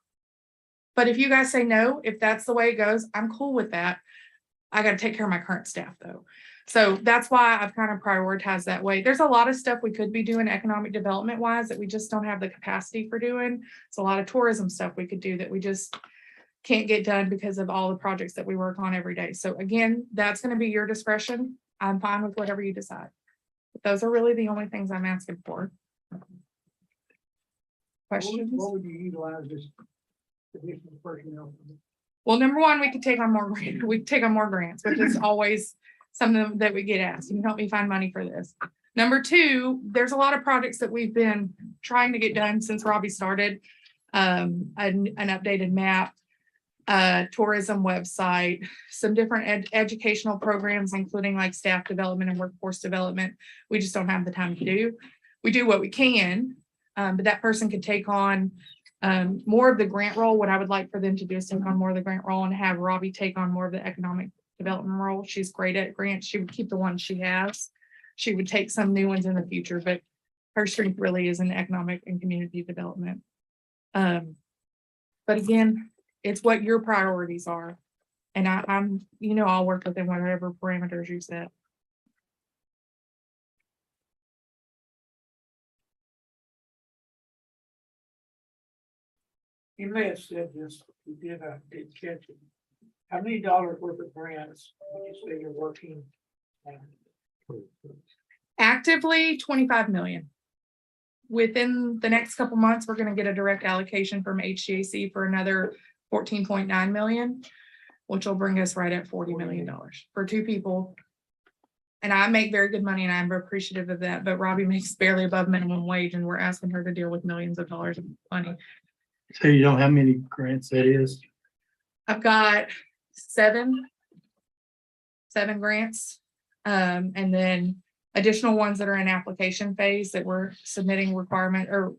P: But if you guys say no, if that's the way it goes, I'm cool with that. I got to take care of my current staff though. So that's why I've kind of prioritized that way. There's a lot of stuff we could be doing economic development wise that we just don't have the capacity for doing. It's a lot of tourism stuff we could do that we just can't get done because of all the projects that we work on every day. So again, that's going to be your discretion. I'm fine with whatever you decide. But those are really the only things I'm asking for. Questions?
D: What would you utilize this additional personnel for?
P: Well, number one, we could take on more grants. We could take on more grants, which is always something that we get asked. You can help me find money for this. Number two, there's a lot of projects that we've been trying to get done since Robbie started. An updated map, tourism website, some different educational programs, including like staff development and workforce development. We just don't have the time to do. We do what we can, but that person could take on more of the grant role. What I would like for them to do is take on more of the grant role and have Robbie take on more of the economic development role. She's great at grants. She would keep the ones she has. She would take some new ones in the future, but her strength really is in economic and community development. But again, it's what your priorities are. And I'm, I'll work within whatever parameters you set.
O: You may have said this, you did, I did catch it. How many dollars worth of grants would you say you're working on?
P: Actively, 25 million. Within the next couple months, we're going to get a direct allocation from HGAC for another 14.9 million, which will bring us right at $40 million for two people. And I make very good money and I'm appreciative of that, but Robbie makes barely above minimum wage and we're asking her to deal with millions of dollars of money.
A: So you know how many grants that is?
P: I've got seven grants, and then additional ones that are in application phase that we're submitting requirement or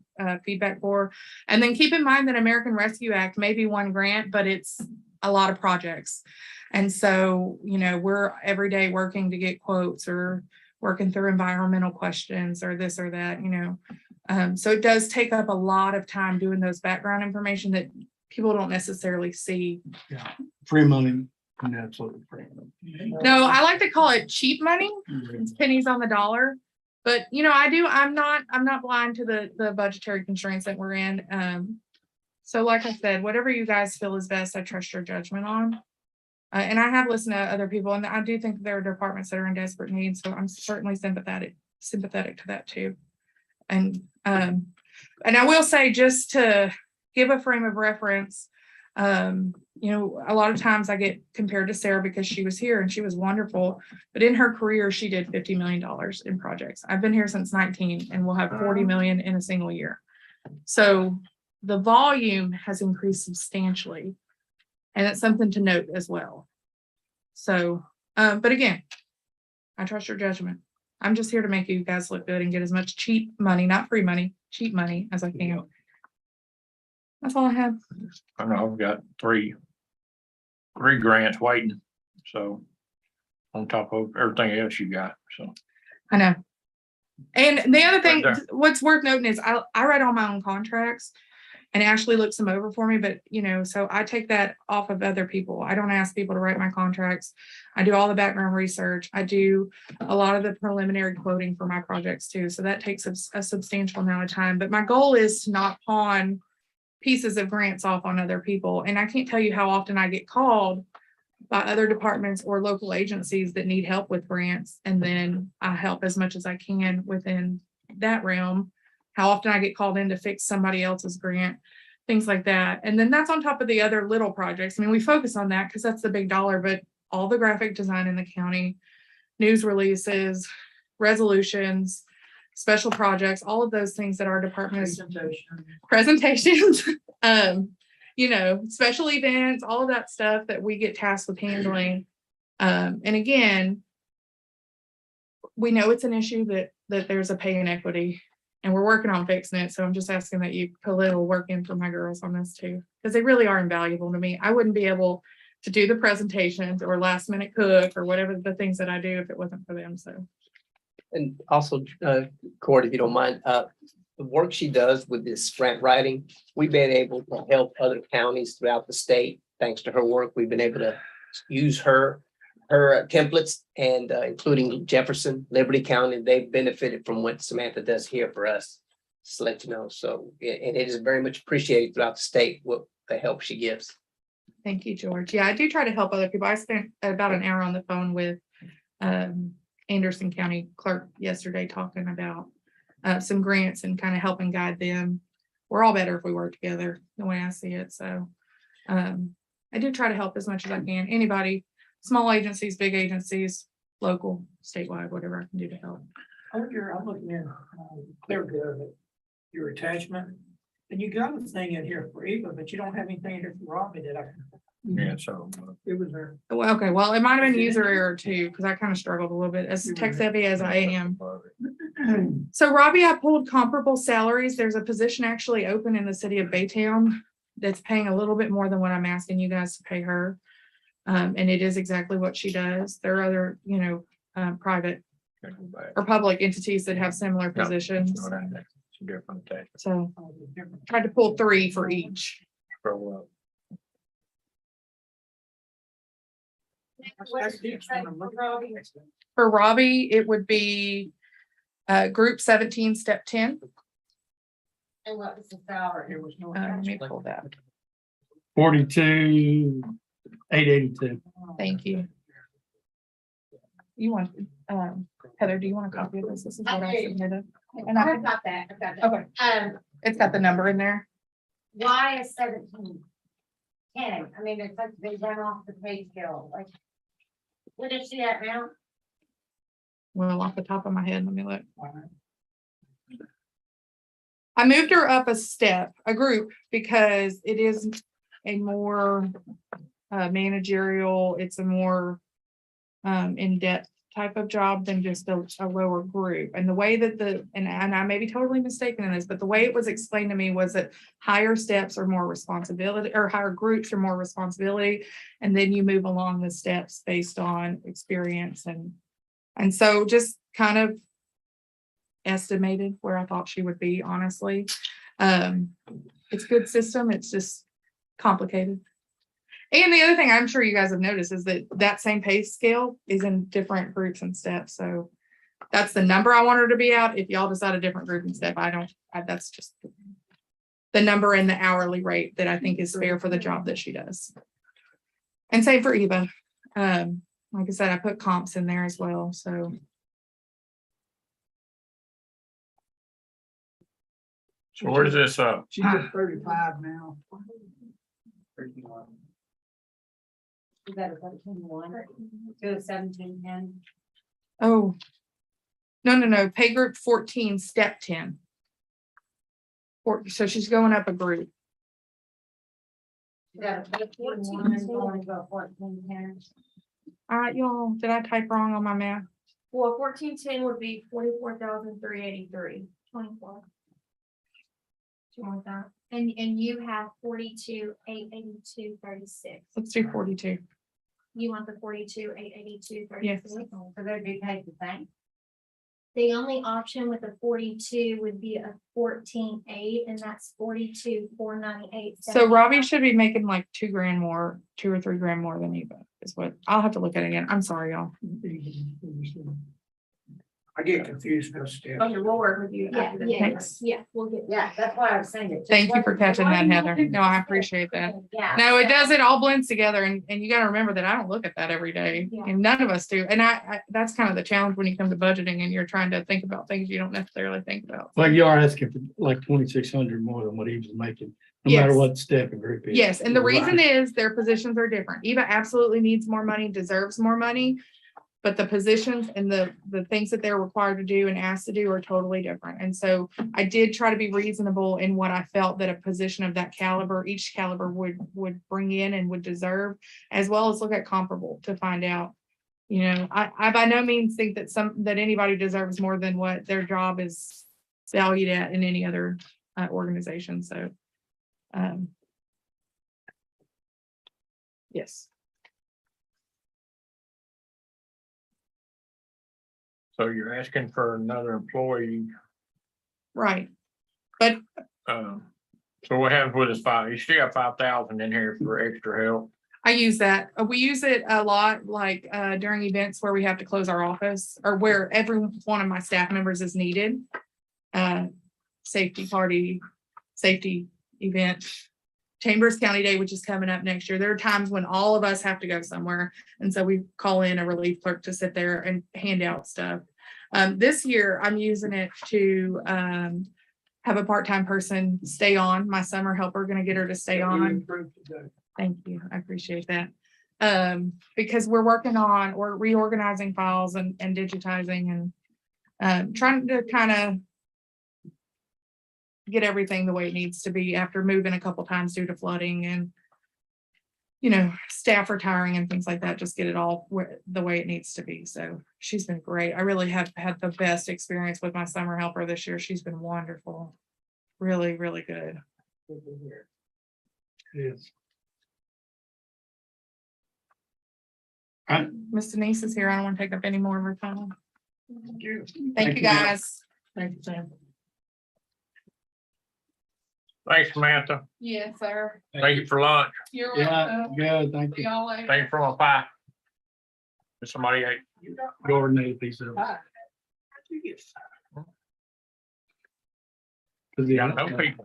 P: feedback for. And then keep in mind that American Rescue Act may be one grant, but it's a lot of projects. And so, we're every day working to get quotes or working through environmental questions or this or that, so it does take up a lot of time doing those background information that people don't necessarily see.
A: Yeah, free money. Absolutely free money.
P: No, I like to call it cheap money. It's pennies on the dollar. But I'm not blind to the budgetary constraints that we're in. So like I said, whatever you guys feel is best, I trust your judgment on. And I have listened to other people, and I do think there are departments that are in desperate need. So I'm certainly sympathetic to that too. And And I will say, just to give a frame of reference, you know, a lot of times I get compared to Sarah because she was here and she was wonderful, but in her career, she did $50 million in projects. I've been here since 19 and we'll have 40 million in a single year. So the volume has increased substantially, and it's something to note as well. So, but again, I trust your judgment. I'm just here to make you guys look good and get as much cheap money, not free money, cheap money as I can. That's all I have.
E: I know I've got three grants waiting, so on top of everything else you got, so.
P: I know. And the other thing,
E: Right there.
P: what's worth noting is I write all my own contracts, and Ashley looks them over for me, but you know, so I take that off of other people. I don't ask people to write my contracts. I do all the background research. I do a lot of the preliminary quoting for my projects too. So that takes a substantial amount of time, but my goal is to not pawn pieces of grants off on other people. And I can't tell you how often I get called by other departments or local agencies that need help with grants. And then I help as much as I can within that realm. How often I get called in to fix somebody else's grant, things like that. And then that's on top of the other little projects. I mean, we focus on that because that's the big dollar, but all the graphic design in the county, news releases, resolutions, special projects, all of those things that our department is presentations, you know, special events, all of that stuff that we get tasked with handling. And again, we know it's an issue that there's a pay inequity, and we're working on fixing it. So I'm just asking that you put a little work in for my girls on this too, because they really are invaluable to me. I wouldn't be able to do the presentations or last minute cook or whatever the things that I do if it wasn't for them. So.
M: And also, Court, if you don't mind, the work she does with this grant writing, we've been able to help other counties throughout the state. Thanks to her work, we've been able to use her templates, and including Jefferson, Liberty County. They've benefited from what Samantha does here for us. Just to let you know. So, and it is very much appreciated throughout the state, what the help she gives.
P: Thank you, George. Yeah, I do try to help other people. I spent about an hour on the phone with Anderson County Clerk yesterday talking about some grants and kind of helping guide them. We're all better if we work together, the way I see it. So I do try to help as much as I can. Anybody, small agencies, big agencies, local, statewide, whatever I can do to help.
O: I'm looking at ClearGov, your attachment, and you got a thing in here for Eva, but you don't have anything in here for Robbie that I can.
E: Yeah, so.
O: It was there.
P: Well, okay, well, it might have been user error too, because I kind of struggled a little bit as tech savvy as I am. So Robbie, I pulled comparable salaries. There's a position actually open in the city of Baytown that's paying a little bit more than what I'm asking you guys to pay her. And it is exactly what she does. There are other, you know, private or public entities that have similar positions. So tried to pull 3 for each. For Robbie, it would be group 17, step 10.
L: And what was the salary?
P: Let me pull that.
A: 42,882.
P: Thank you. You want, Heather, do you want a copy of this? This is what I submitted. And I
L: I've got that, I've got that.
P: Okay. It's got the number in there.
L: Why is 17? 10, I mean, it's like they run off the pay scale, like. What is she at now?
P: Well, off the top of my head, let me look. I moved her up a step, a group, because it is a more managerial, it's a more in-depth type of job than just a lower group. And the way that and I may be totally mistaken in this, but the way it was explained to me was that higher steps are more responsibility, or higher groups are more responsibility. And then you move along the steps based on experience. And so just kind of estimated where I thought she would be, honestly. It's a good system. It's just complicated. And the other thing I'm sure you guys have noticed is that same pay scale is in different groups and steps. So that's the number I want her to be at. If y'all decide a different group and step, that's just the number and the hourly rate that I think is fair for the job that she does. And same for Eva. Like I said, I put comps in there as well. So
E: So where's this,
D: She's at 35 now.
L: You got a 13-1, to a 17-10.
P: Oh. No, pay group 14, step 10. So she's going up a group.
L: You got a 13-1, going to a 14-10.
P: All right, y'all, did I type wrong on my math?
J: Well, 1410 would be 44,383. 24. Do you want that? And you have 42,882.36.
P: Let's do 42.
J: You want the 42,882.36?
P: Yes.
L: So they'd be paid the same.
J: The only option with a 42 would be a 14.8, and that's 42,498.
P: So Robbie should be making like $2 grand more, $2 or $3 grand more than Eva is what, I'll have to look at it again. I'm sorry, y'all.
O: I get confused with steps.
J: Okay, we'll work with you.
L: Yeah,
J: after
L: yeah,
J: this. Yeah, we'll get.
L: Yeah, that's why I was saying it.
P: Thank you for catching that, Heather. No, I appreciate that.
L: Yeah.
P: No, it does, it all blends together and you gotta remember that I don't look at that every day
J: Yeah.
P: and none of us do. And I that's kind of the challenge when you come to budgeting and you're trying to think about things you don't necessarily think about.
A: Like you are asking for like 2,600 more than what he was making, no matter
P: Yes.
A: what step and group is.
P: Yes, and the reason is their positions are different. Eva absolutely needs more money, deserves more money. But the positions and the things that they're required to do and asked to do are totally different. And so I did try to be reasonable in what I felt that a position of that caliber, each caliber would bring in and would deserve, as well as look at comparable to find out. You know, I by no means think that anybody deserves more than what their job is valued at in any other organization. So yes.
E: so you're asking for another employee,
P: Right. But
E: so what happens with this you still got 5,000 in here for extra help?
P: I use that. We use it a lot, like during events where we have to close our office or where every one of my staff members is needed. Safety party, safety event, Chambers County Day, which is coming up next year. There are times when all of us have to go somewhere. And so we call in a relief clerk to sit there and hand out stuff. This year I'm using it to have a part-time person stay on. My summer helper, going to get her to stay on. Thank you. I appreciate that. Because we're reorganizing files and digitizing and trying to kind of get everything the way it needs to be after moving a couple times due to flooding and, you know, staff retiring and things like that, just get it all the way it needs to be. So she's been great. I really have had the best experience with my summer helper this year. She's been wonderful. Really, really good.
A: Yes.
P: Miss Denise is here. I don't want to take up any more of her time. Thank you guys.
A: Thank you, Sam.
E: Thanks, Samantha.
P: Yes, sir.
E: Thank you for lunch.
P: You're
A: Yeah,
P: welcome.
A: good, thank you.
P: Y'all later.
E: Thank you for my pie. Did somebody ate?
A: Gordon ate a piece of it. Cause
E: You gotta know people.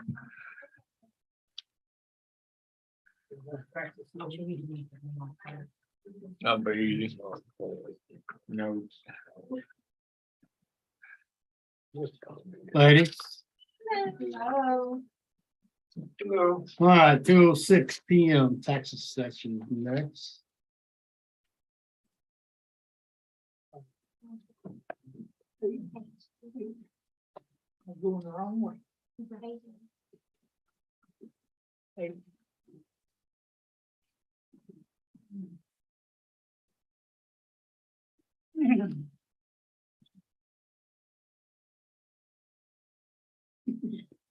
E: That'll be easy. No.
A: Lady,
J: Hello.
A: all right, 2:06 PM, Texas session next.
D: I'm going the wrong way.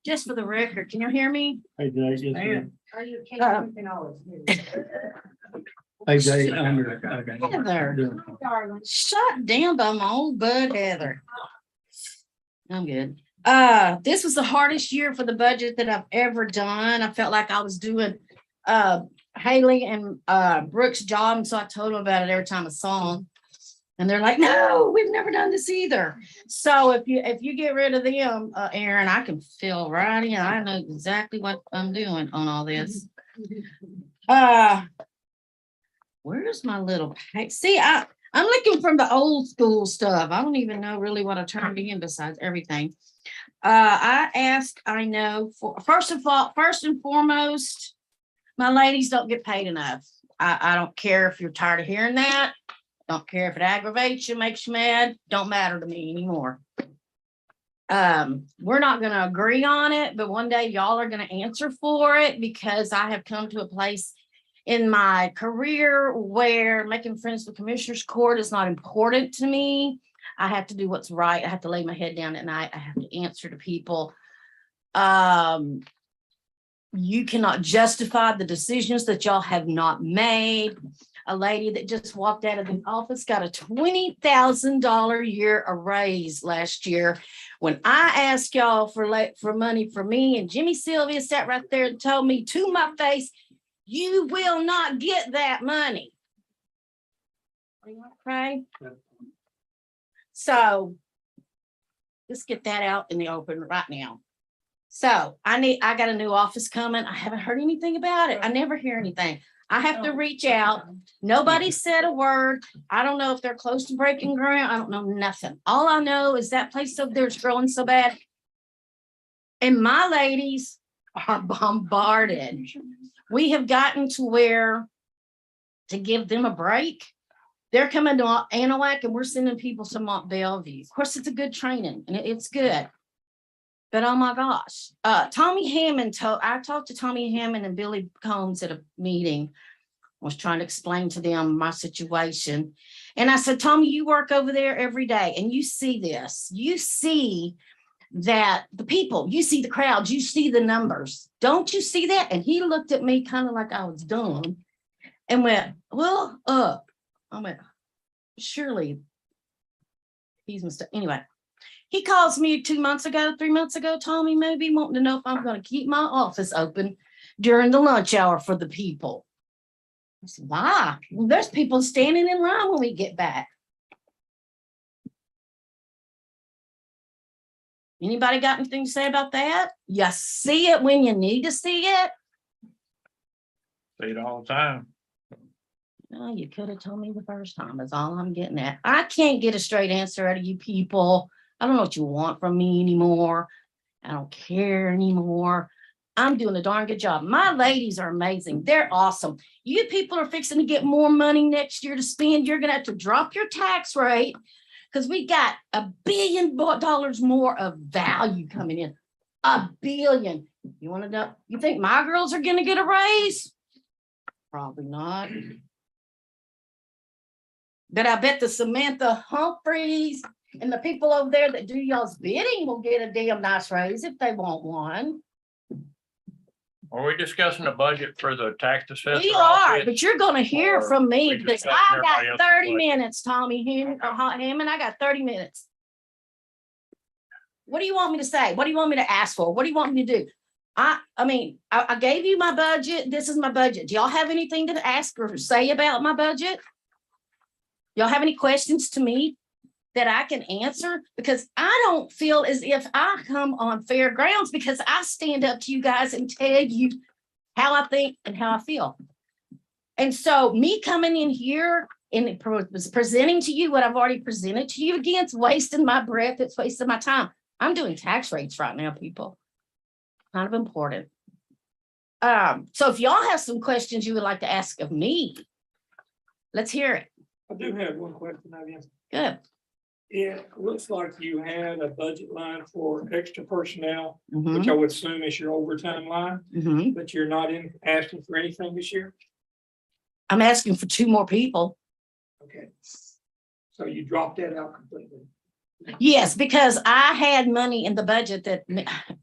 Q: Just for the record, can you hear me?
A: Hey, Jay, yes, ma'am.
L: Are you kidding? You can always hear.
A: Hey, Jay, okay.
Q: Heather. Shut down by my old bud Heather. I'm good. This was the hardest year for the budget that I've ever done. I felt like I was doing Haley and Brooks' job, and so I told them about it every time I saw them. And they're like, no, we've never done this either. So if you get rid of them, Aaron, I can fill right in. I know exactly what I'm doing on all this. Where's my little see? I'm looking from the old school stuff. I don't even know really what I turned in besides everything. I ask, I know, for, first and foremost, my ladies don't get paid enough. I don't care if you're tired of hearing that. Don't care if it aggravates you, makes you mad, don't matter to me anymore. We're not gonna agree on it, but one day y'all are gonna answer for it, because I have come to a place in my career where making friends with Commissioners Court is not important to me. I have to do what's right. I have to lay my head down at night. I have to answer to people. You cannot justify the decisions that y'all have not made. A lady that just walked out of the office got a $20,000 a year a raise last year. When I asked y'all for money for me, and Jimmy Sylvia sat right there and told me to my face, you will not get that money. Okay. So let's get that out in the open right now. So I got a new office coming. I haven't heard anything about it. I never hear anything. I have to reach out. Nobody said a word. I don't know if they're close to breaking ground. I don't know nothing. All I know is that place up there is growing so bad. And my ladies are bombarded. We have gotten to where, to give them a break, they're coming to Anahuac and we're sending people to Mont Bellevue. Of course, it's a good training and it's good. But oh my gosh, Tommy Hammond I talked to Tommy Hammond and Billy Combs at a meeting. I was trying to explain to them my situation. And I said, Tommy, you work over there every day and you see this. You see that the people, you see the crowds, you see the numbers. Don't you see that? And he looked at me kind of like I was dumb and went, well, I went, surely he's mistaken. Anyway. He calls me 3 months ago, Tommy, maybe wanting to know if I'm going to keep my office open during the lunch hour for the people. I said, why? Well, there's people standing in line when we get back. Anybody got anything to say about that? You see it when you need to see it.
E: See it all the time.
Q: Oh, you could have told me the first time, is all I'm getting at. I can't get a straight answer out of you people. I don't know what you want from me anymore. I don't care anymore. I'm doing a darn good job. My ladies are amazing. They're awesome. You people are fixing to get more money next year to spend. You're going to have to drop your tax rate because we got $1 billion more of value coming in. $1 billion. You want to know? You think my girls are going to get a raise? Probably not. But I bet the Samantha Humphreys and the people over there that do y'all's bidding will get a damn nice raise if they want one.
E: Are we discussing the budget for the tax assessor?
Q: We are,
E: office?
Q: but you're going to hear
E: Or
Q: from me
E: we
Q: because
E: discussing
Q: I got
E: everybody else's
Q: 30
E: budget?
Q: minutes, Tommy Hammond. I got 30 minutes. What do you want me to say? What do you want me to ask for? What do you want me to do? I mean, I gave you my budget. This is my budget. Do y'all have anything to ask or say about my budget? Y'all have any questions to me that I can answer? Because I don't feel as if I come on fair grounds because I stand up to you guys and tell you how I think and how I feel. And so me coming in here and presenting to you what I've already presented to you again, it's wasting my breath. It's wasting my time. I'm doing tax rates right now, people. Kind of important. So if y'all have some questions you would like to ask of me, let's hear it.
O: I do have one question, I guess.
Q: Good.
O: It looks like you had a budget line for extra personnel,
Q: Mhm.
O: which I would assume is your overtime line,
Q: Mhm.
O: but you're not asking for anything this year?
Q: I'm asking for 2 more people.
O: Okay. So you dropped that out completely.
Q: Yes, because I had money in the budget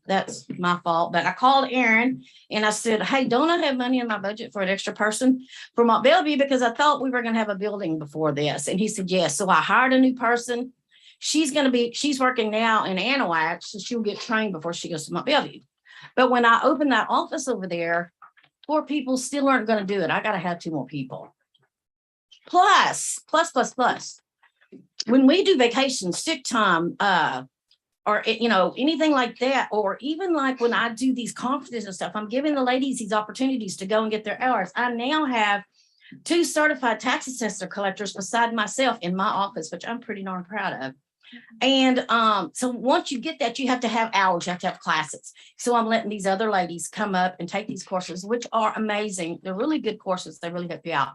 Q: that's my fault, but I called Aaron and I said, hey, don't I have money in my budget for an extra person for Mont Bellevue? Because I thought we were going to have a building before this. And he said, yes. So I hired a new person. She's working now in Anahuac, so she'll get trained before she goes to Mont Bellevue. But when I opened that office over there, 4 people still aren't going to do it. I got to have 2 more people. Plus. When we do vacation, sick time, or anything like that, or even like when I do these conferences and stuff, I'm giving the ladies these opportunities to go and get their hours. I now have 2 certified tax assessor collectors beside myself in my office, which I'm pretty darn proud of. And so once you get that, you have to have hours, you have to have classes. So I'm letting these other ladies come up and take these courses, which are amazing. They're really good courses. They really help you out.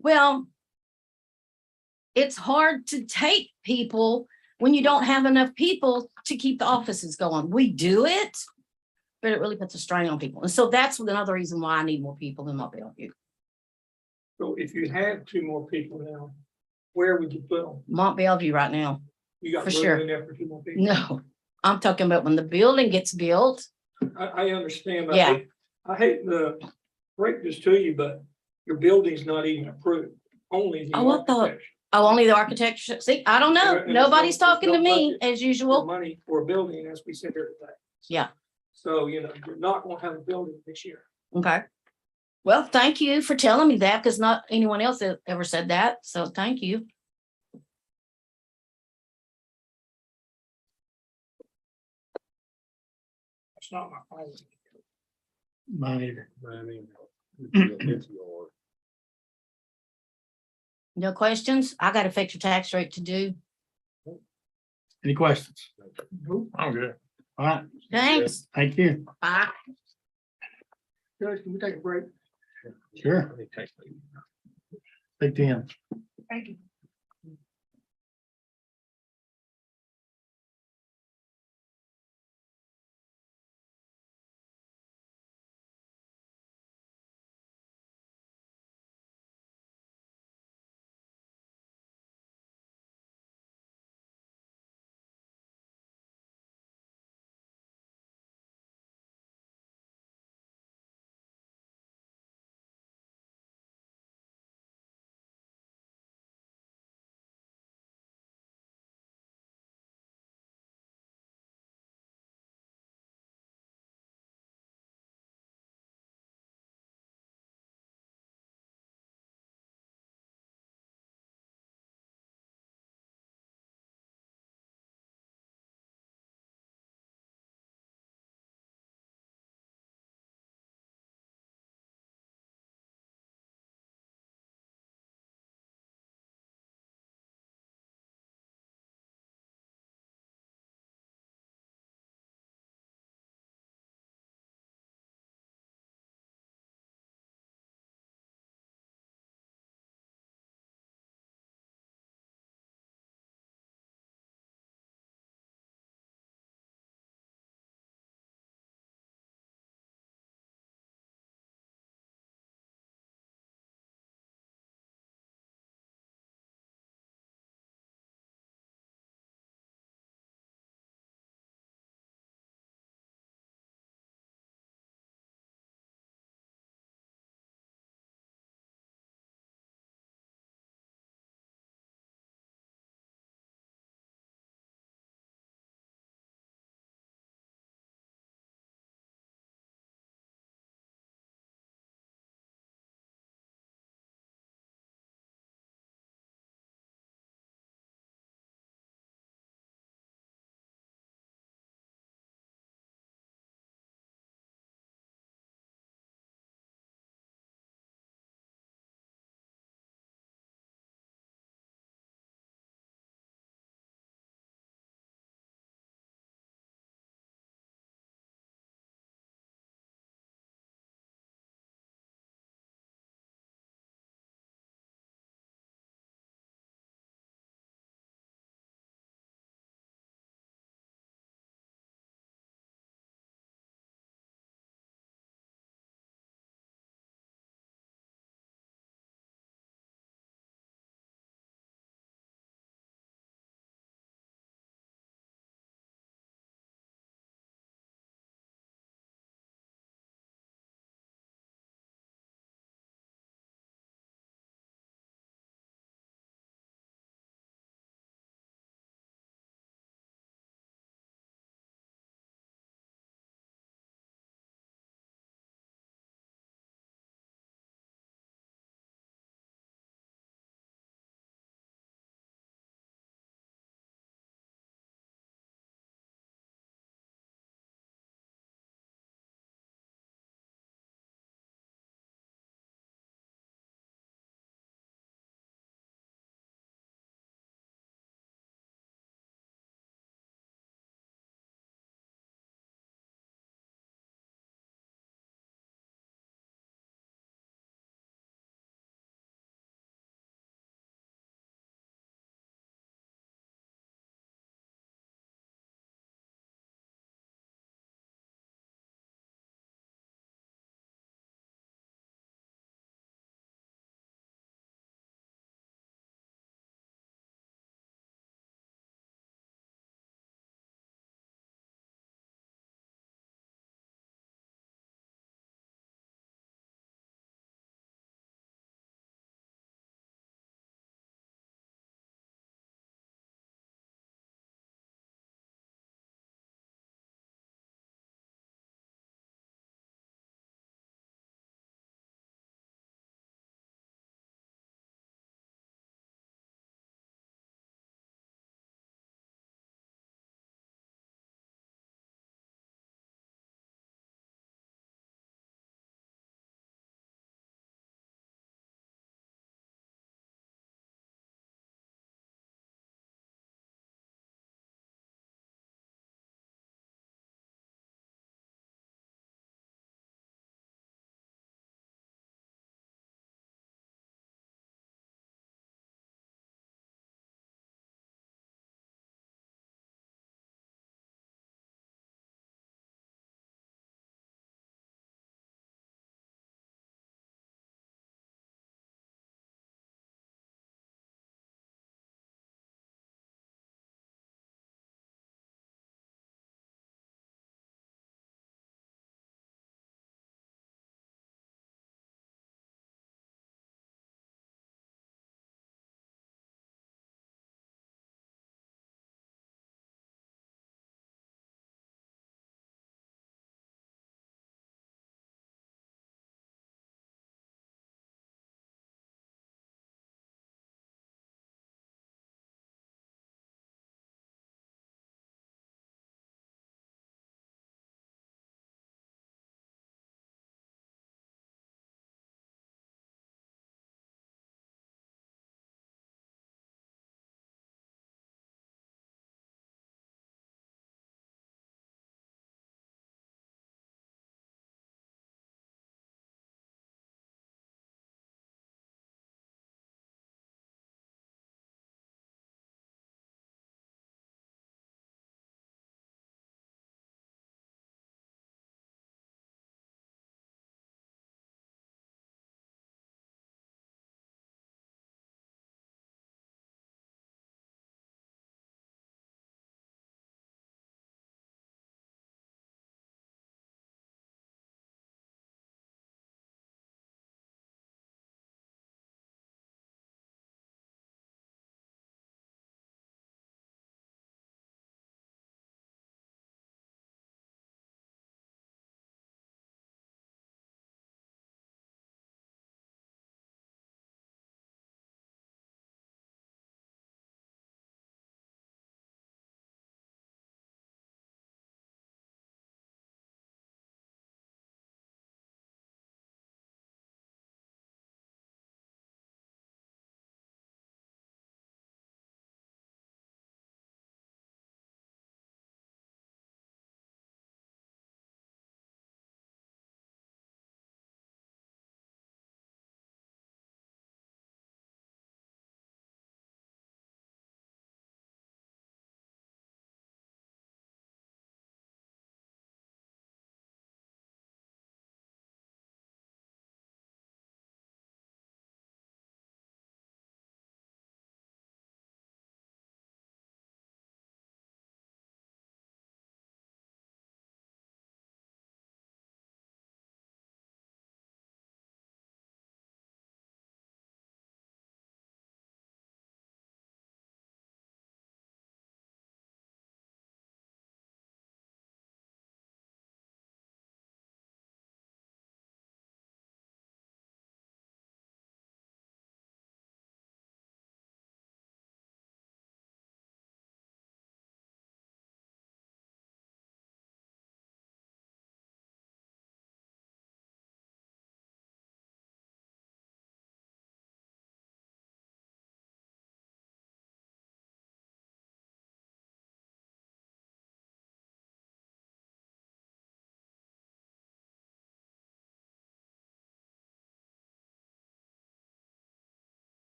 Q: Well, it's hard to take people when you don't have enough people to keep the offices going. We do it, but it really puts a strain on people. And so that's another reason why I need more people in my Bellevue.
O: So if you had two more people now, where would you put them?
Q: Mont Bellevue right now.
O: You got
Q: For
O: room
Q: sure.
O: in there for two more people?
Q: No, I'm talking about when the building gets built.
O: I understand, but
Q: Yeah.
O: I hate to break this to you, but your building's not even approved, only. the
Q: Oh, I thought,
O: architecture.
Q: oh, only the architecture. See, I don't know.
O: And
Q: Nobody's
O: there's no
Q: talking to me
O: budget
Q: as
O: for
Q: usual.
O: Money for a building, as we said here today.
Q: Yeah.
O: So, you're not gonna have a building this year.
Q: Okay. Well, thank you for telling me that because not anyone else has ever said that. So thank you.
O: That's not my problem.
A: Mine either.
N: It's yours.
Q: No questions? I got a fixed tax rate to do.
A: Any questions?
E: I'm good.
A: All right,
Q: Thanks.
A: thank you.
Q: Bye.
O: Judge, can we take a break?
A: Sure. Big 10.
O: Thank you.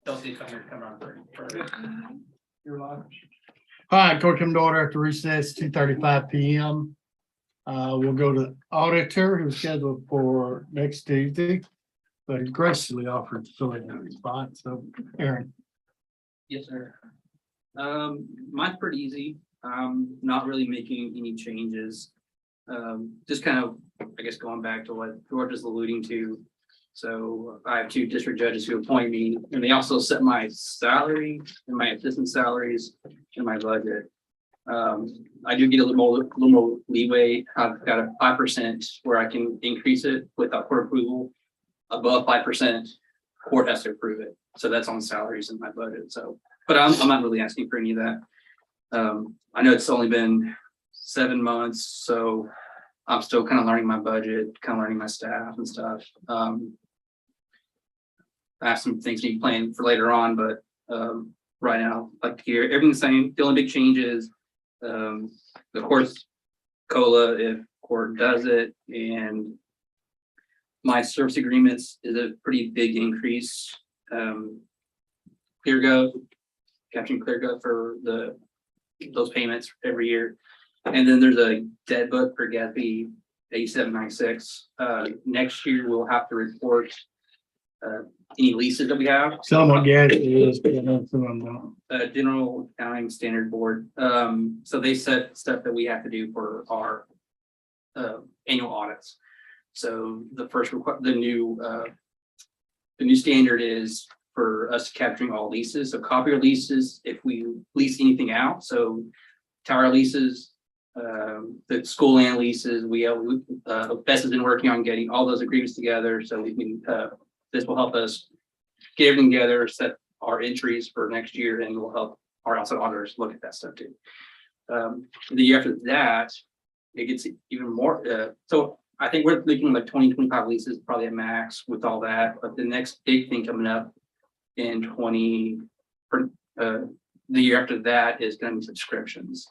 C: Chelsea, come here, come on for your live.
A: All right, court come to order after recess, 2:35 PM. We'll go to auditor who's scheduled for next Tuesday, but he graciously offered to fill in that spot. So Aaron.
C: Yes, sir. Mine's pretty easy. Not really making any changes. Just kind of, I guess, going back to what George is alluding to. So I have 2 district judges who appoint me, and they also set my salary and my assistant salaries in my budget. I do get a little more leeway. I've got a 5% where I can increase it without court approval. Above 5%, court has to approve it. So that's on salaries in my budget. So, but I'm not really asking for any of that. I know it's only been 7 months, so I'm still kind of learning my budget, kind of learning my staff and stuff. I have some things to be planned for later on, but right now, like to hear everything's the same. The only big change is of course, COLA if court does it, and my service agreements is a pretty big increase. ClearGov, capturing ClearGov for those payments every year. And then there's a dead book for GASB 8796. Next year, we'll have to report any leases that we have.
A: Someone get it is, but I know some of them don't.
C: General Accounting Standard Board. So they set stuff that we have to do for our annual audits. So the new standard is for us capturing all leases. So copier leases, if we lease anything out, so tower leases, the school land leases, Bess has been working on getting all those agreements together, so we can, this will help us get everything together, set our entries for next year, and will help our outside auditors look at that stuff too. The year after that, it gets even more, so I think we're thinking like 20-25 leases, probably at max with all that, but the next big thing coming up in the year after that is going to be subscriptions.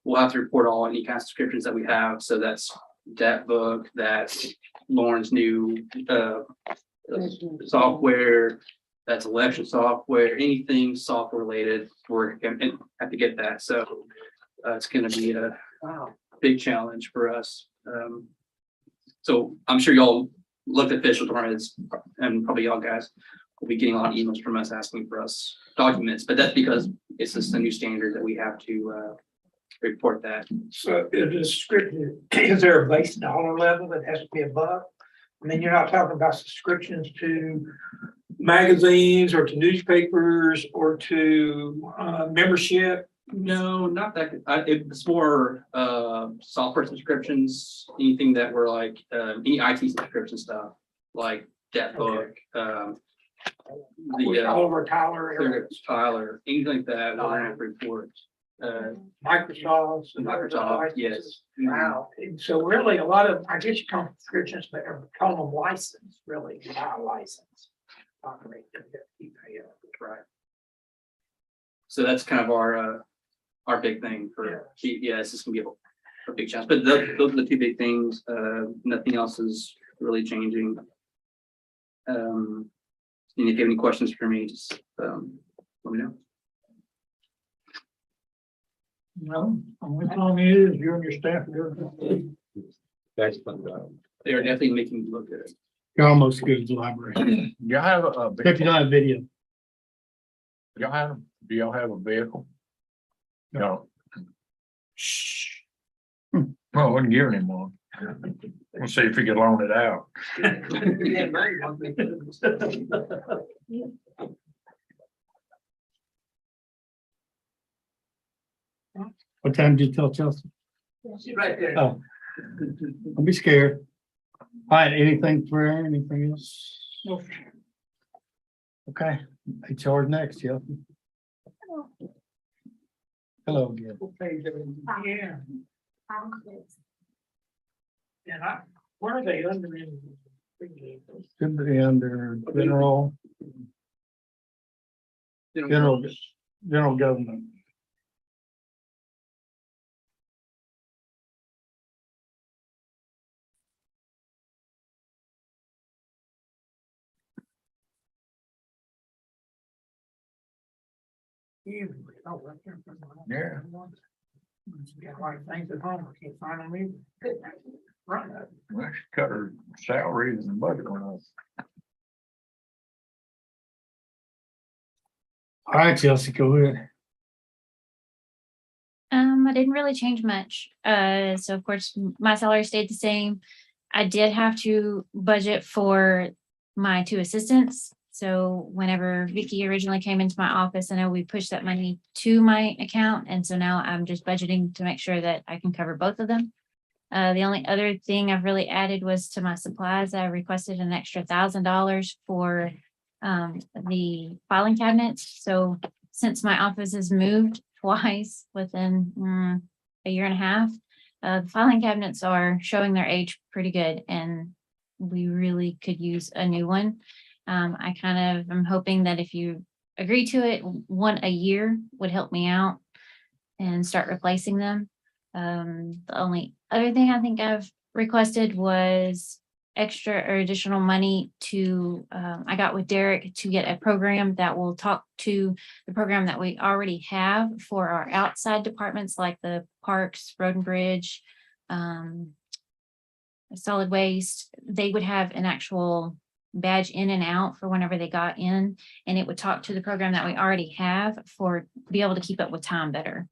C: We'll have to report all any kind of subscriptions that we have. So that's that book, that's Lauren's new software, that's election software, anything software related. We're going to have to get that. So it's going to be a big challenge for us. So I'm sure y'all looked at official departments, and probably y'all guys will be getting a lot of emails from us asking for us documents, but that's because it's just a new standard that we have to report that.
O: So is there a base dollar level that has to be above? I mean, you're not talking about subscriptions to magazines or to newspapers or to membership.
C: No, not that. It's more software subscriptions, anything that were like any IT subscription stuff, like that book,
O: Oliver
C: Tyler, anything like that. We're gonna have reports.
O: Microsoft,
C: yes.
O: Wow. And so really a lot of, I guess you call them subscriptions, but they're calling them license, really, not a license. Operate.
C: Right. So that's kind of our big thing for, it's just gonna be a big challenge, but those are the 2 big things. Nothing else is really changing. And if you have any questions for me, just let me know.
O: No, only problem is you and your staff are doing.
N: Excellent.
C: They are definitely making me look at it.
A: You're almost good as the library.
E: Y'all have
A: If you don't have video.
E: do y'all have a vehicle? No. Shh. Well, I wasn't giving him one. We'll see if we can loan it out.
A: What time did you tell Chelsea?
O: She's right there.
A: Oh, don't be scared. All right, anything for Aaron? Anything else?
O: No.
A: Okay, HR next, Chelsea. Hello again.
O: Okay, yeah. And where are they under in?
A: Should be under general government.
O: Usually, oh, right there.
E: Yeah.
O: Got a lot of things at home, I can't find them either. Right.
E: Well, she cut her salary and the budget went up.
A: All right, Chelsea, go ahead.
K: I didn't really change much. So of course, my salary stayed the same. I did have to budget for my 2 assistants. So whenever Vicky originally came into my office, I know we pushed that money to my account. And so now I'm just budgeting to make sure that I can cover both of them. The only other thing I've really added was to my supplies. I requested an extra $1,000 for the filing cabinets. So since my office has moved twice within a year and a half, the filing cabinets are showing their age pretty good, and we really could use a new one. I kind of am hoping that if you agree to it, 1 a year would help me out and start replacing them. The only other thing I think I've requested was extra or additional money to, I got with Derek to get a program that will talk to the program that we already have for our outside departments like the parks, road and bridge, solid waste. They would have an actual badge in and out for whenever they got in, and it would talk to the program that we already have for be able to keep up with time better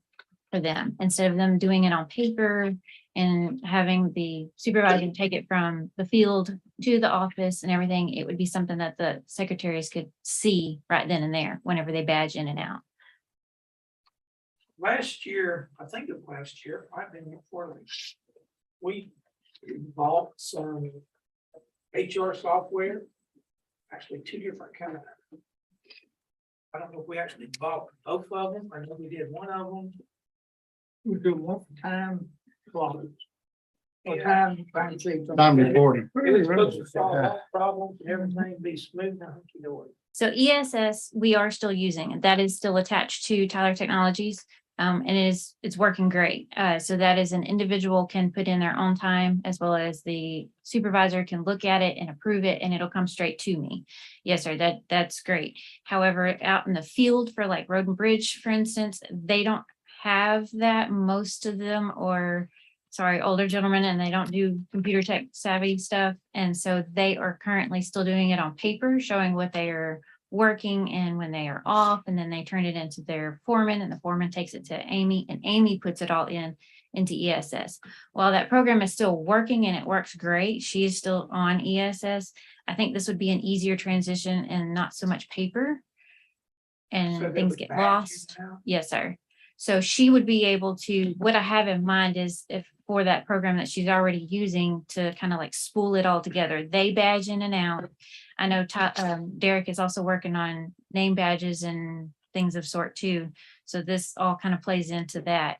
K: for them, instead of them doing it on paper and having the supervisor take it from the field to the office and everything. It would be something that the secretaries could see right then and there whenever they badge in and out.
O: Last year, I think of last year, I've been before, we bought some HR software, actually 2 different kinds. I don't know if we actually bought both of them. I know we did one of them. We do one for time clocks. Or time.
A: Time reporting.
O: It was supposed to solve all problems and everything be smooth and hunky dory.
K: So ESS, we are still using, that is still attached to Tyler Technologies. And it's working great. So that is an individual can put in their own time, as well as the supervisor can look at it and approve it, and it'll come straight to me. Yes, sir, that's great. However, out in the field for like road and bridge, for instance, they don't have that. Most of them or older gentlemen, and they don't do computer tech savvy stuff. And so they are currently still doing it on paper, showing what they are working and when they are off, and then they turn it into their foreman, and the foreman takes it to Amy, and Amy puts it all into ESS. While that program is still working and it works great, she is still on ESS. I think this would be an easier transition and not so much paper and
O: So they
K: things
O: would
K: get
O: badge you
K: lost.
O: now?
K: Yes, sir. So she would be able to, what I have in mind is if for that program that she's already using to kind of like spool it all together, they badge in and out. I know Derek is also working on name badges and things of sort too. So this all kind of plays into that.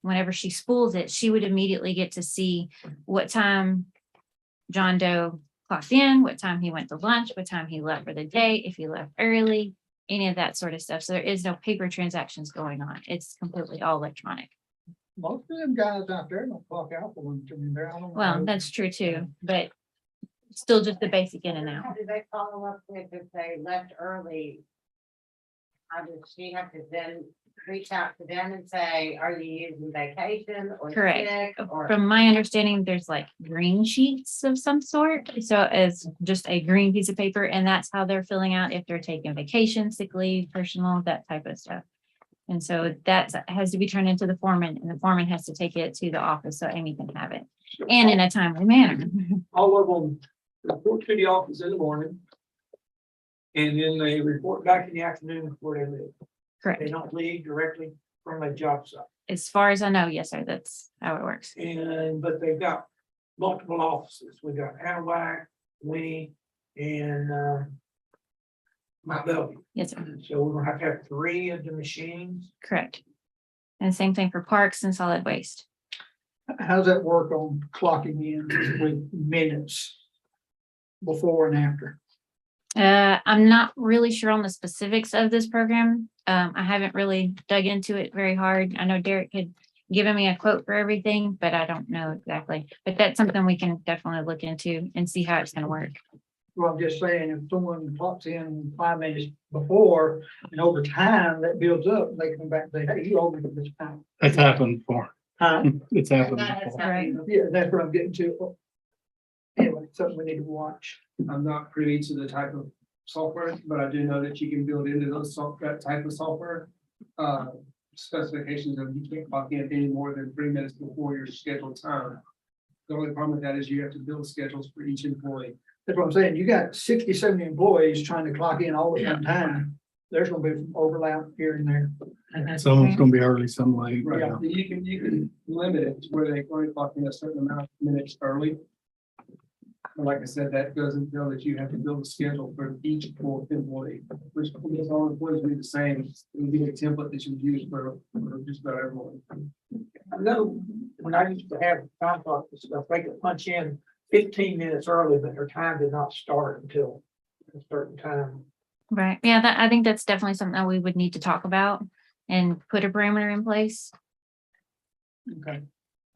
K: Whenever she spools it, she would immediately get to see what time John Doe clocked in, what time he went to lunch, what time he left for the day, if he left early, any of that sort of stuff. So there is no paper transactions going on. It's completely all electronic.
D: Most of them guys out there don't clock out for lunch. I mean, they're. I don't know.
K: Well, that's true too, but still just the basic in and out.
L: How do they follow up with if they left early? How does she have to then reach out to them and say, are you using vacation or
K: Correct.
L: sick? Or
K: From my understanding, there's like green sheets of some sort. So it's just a green piece of paper, and that's how they're filling out if they're taking vacation, sick leave, personal, that type of stuff. And so that has to be turned into the foreman, and the foreman has to take it to the office so Amy can have it, and in a timely manner.
O: All of them report to the office in the morning. And then they report back in the afternoon before they leave.
K: Correct.
O: They don't leave directly from a job site.
K: As far as I know, yes, sir, that's how it works.
O: But they've got multiple offices. We got Anahuac, Winnie, and Mount Bellevue.
K: Yes, sir.
O: So we're gonna have 3 of the machines.
K: Correct. And same thing for parks and solid waste.
D: How's that work on clocking in with minutes before and after?
K: I'm not really sure on the specifics of this program. I haven't really dug into it very hard. I know Derek had given me a quote for everything, but I don't know exactly. But that's something we can definitely look into and see how it's going to work.
D: Well, I'm just saying, if someone pops in 5 minutes before, and over time, that builds up, and they come back and say, hey, you owe me this time.
A: That's happened before.
D: Huh?
A: It's happened
D: That has
A: before.
D: happened. Yeah, that's what I'm getting to. Anyway, something we need to watch.
C: I'm not privy to the type of software, but I do know that you can build into that type of software. Specifications of you can't clock in any more than 3 minutes before your scheduled time. The only problem with that is you have to build schedules for each employee.
D: That's what I'm saying. You got 60, 70 employees trying to clock in all at one time. There's gonna be some overlap here and there.
A: Someone's gonna be early, some late.
C: Right,
A: Yeah.
C: you can limit it to where they only clock in a certain amount of minutes early. But like I said, that doesn't feel that you have to build a schedule for each employee, which means all employees will be the same. It would be a template that you would use for just about everyone.
O: I know when I used to have contracts and stuff, they could punch in 15 minutes early, but their time did not start until a certain time.
K: Right, yeah, that, I think that's definitely something that we would need to talk about and put a parameter in place.
D: Okay.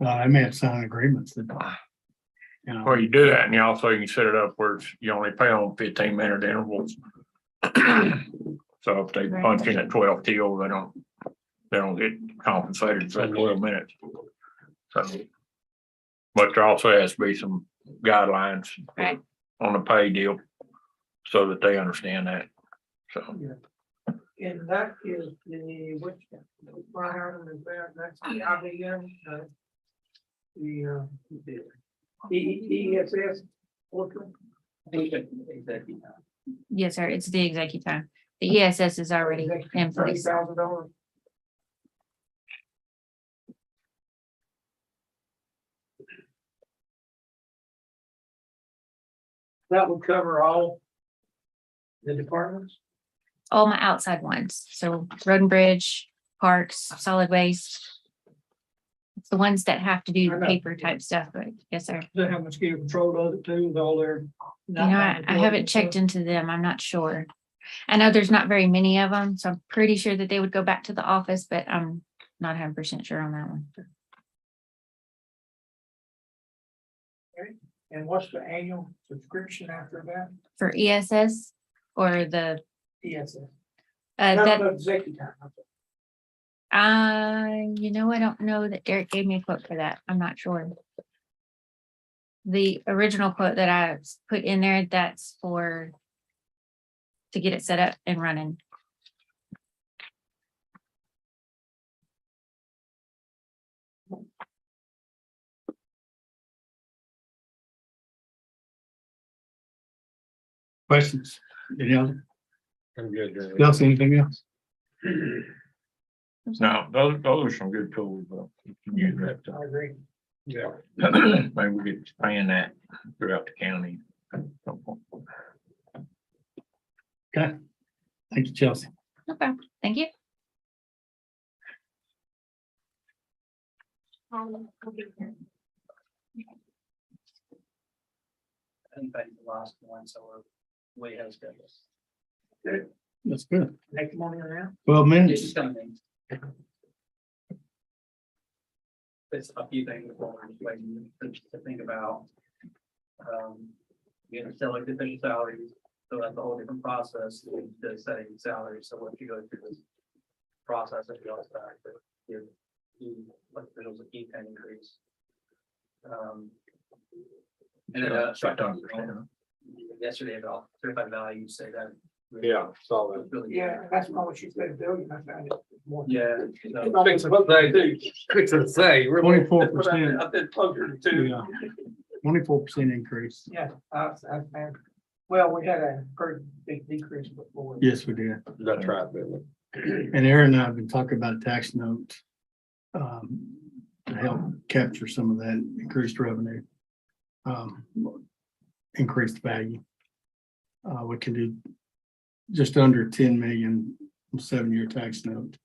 A: I may have signed agreements that. You know,
E: Well, you do that and you also can set it up where you only pay on 15-minute intervals. So if they punch in at 12 till, they don't get compensated for 12 minutes. So. But there also has to be some guidelines
K: Right.
E: on the pay deal so that they understand that. So.
O: And that is the, which, fire and that, that's the IBM, ESS.
K: Yes, sir, it's the executive time. The ESS is already in place.
O: $30,000. That would cover all the departments?
K: All my outside ones, so road and bridge, parks, solid waste. It's the ones that have to do the paper type stuff, but yes, sir.
D: They have mosquito control does it too, with all their.
K: You know, I haven't checked into them. I'm not sure. I know there's not very many of them, so I'm pretty sure that they would go back to the office, but I'm not 100% sure on that one.
O: And what's the annual subscription after that?
K: For ESS or the
O: ESS.
K: that
O: Not the executive time.
K: you know, I don't know that Derek gave me a quote for that. I'm not sure. The original quote that I put in there, that's for to get it set up and running.
A: Questions? Any other?
N: I'm good.
A: Else, anything else?
E: No, those are some good tools, though. You can use that.
O: I agree.
N: Yeah.
E: Maybe we could expand that throughout the county.
A: Okay. Thank you, Chelsea.
K: Okay, thank you.
C: And that's the last one, so we're way ahead of schedule.
A: That's good.
O: Next morning around.
A: 12
C: It's
A: minutes.
C: just coming. It's a few things that we're just waiting to think about. You know, still like the official salaries, so that's a whole different process to setting salaries. So once you go through this process, if you also have to give like officials a key pen increase. And then yesterday about certified value, say that.
N: Yeah, saw that.
C: Really,
O: Yeah, that's not what she said, billion. I found it more.
C: yeah.
N: Fix what they do. Fix what they say.
A: 24%.
N: I've been closer to.
A: Yeah. 24% increase.
O: Yeah, well, we had a pretty big decrease before.
A: Yes, we did.
N: That's right, Billy.
A: And Aaron and I have been talking about a tax note to help capture some of that increased revenue, increased value. We can do just under 10 million 7-year tax note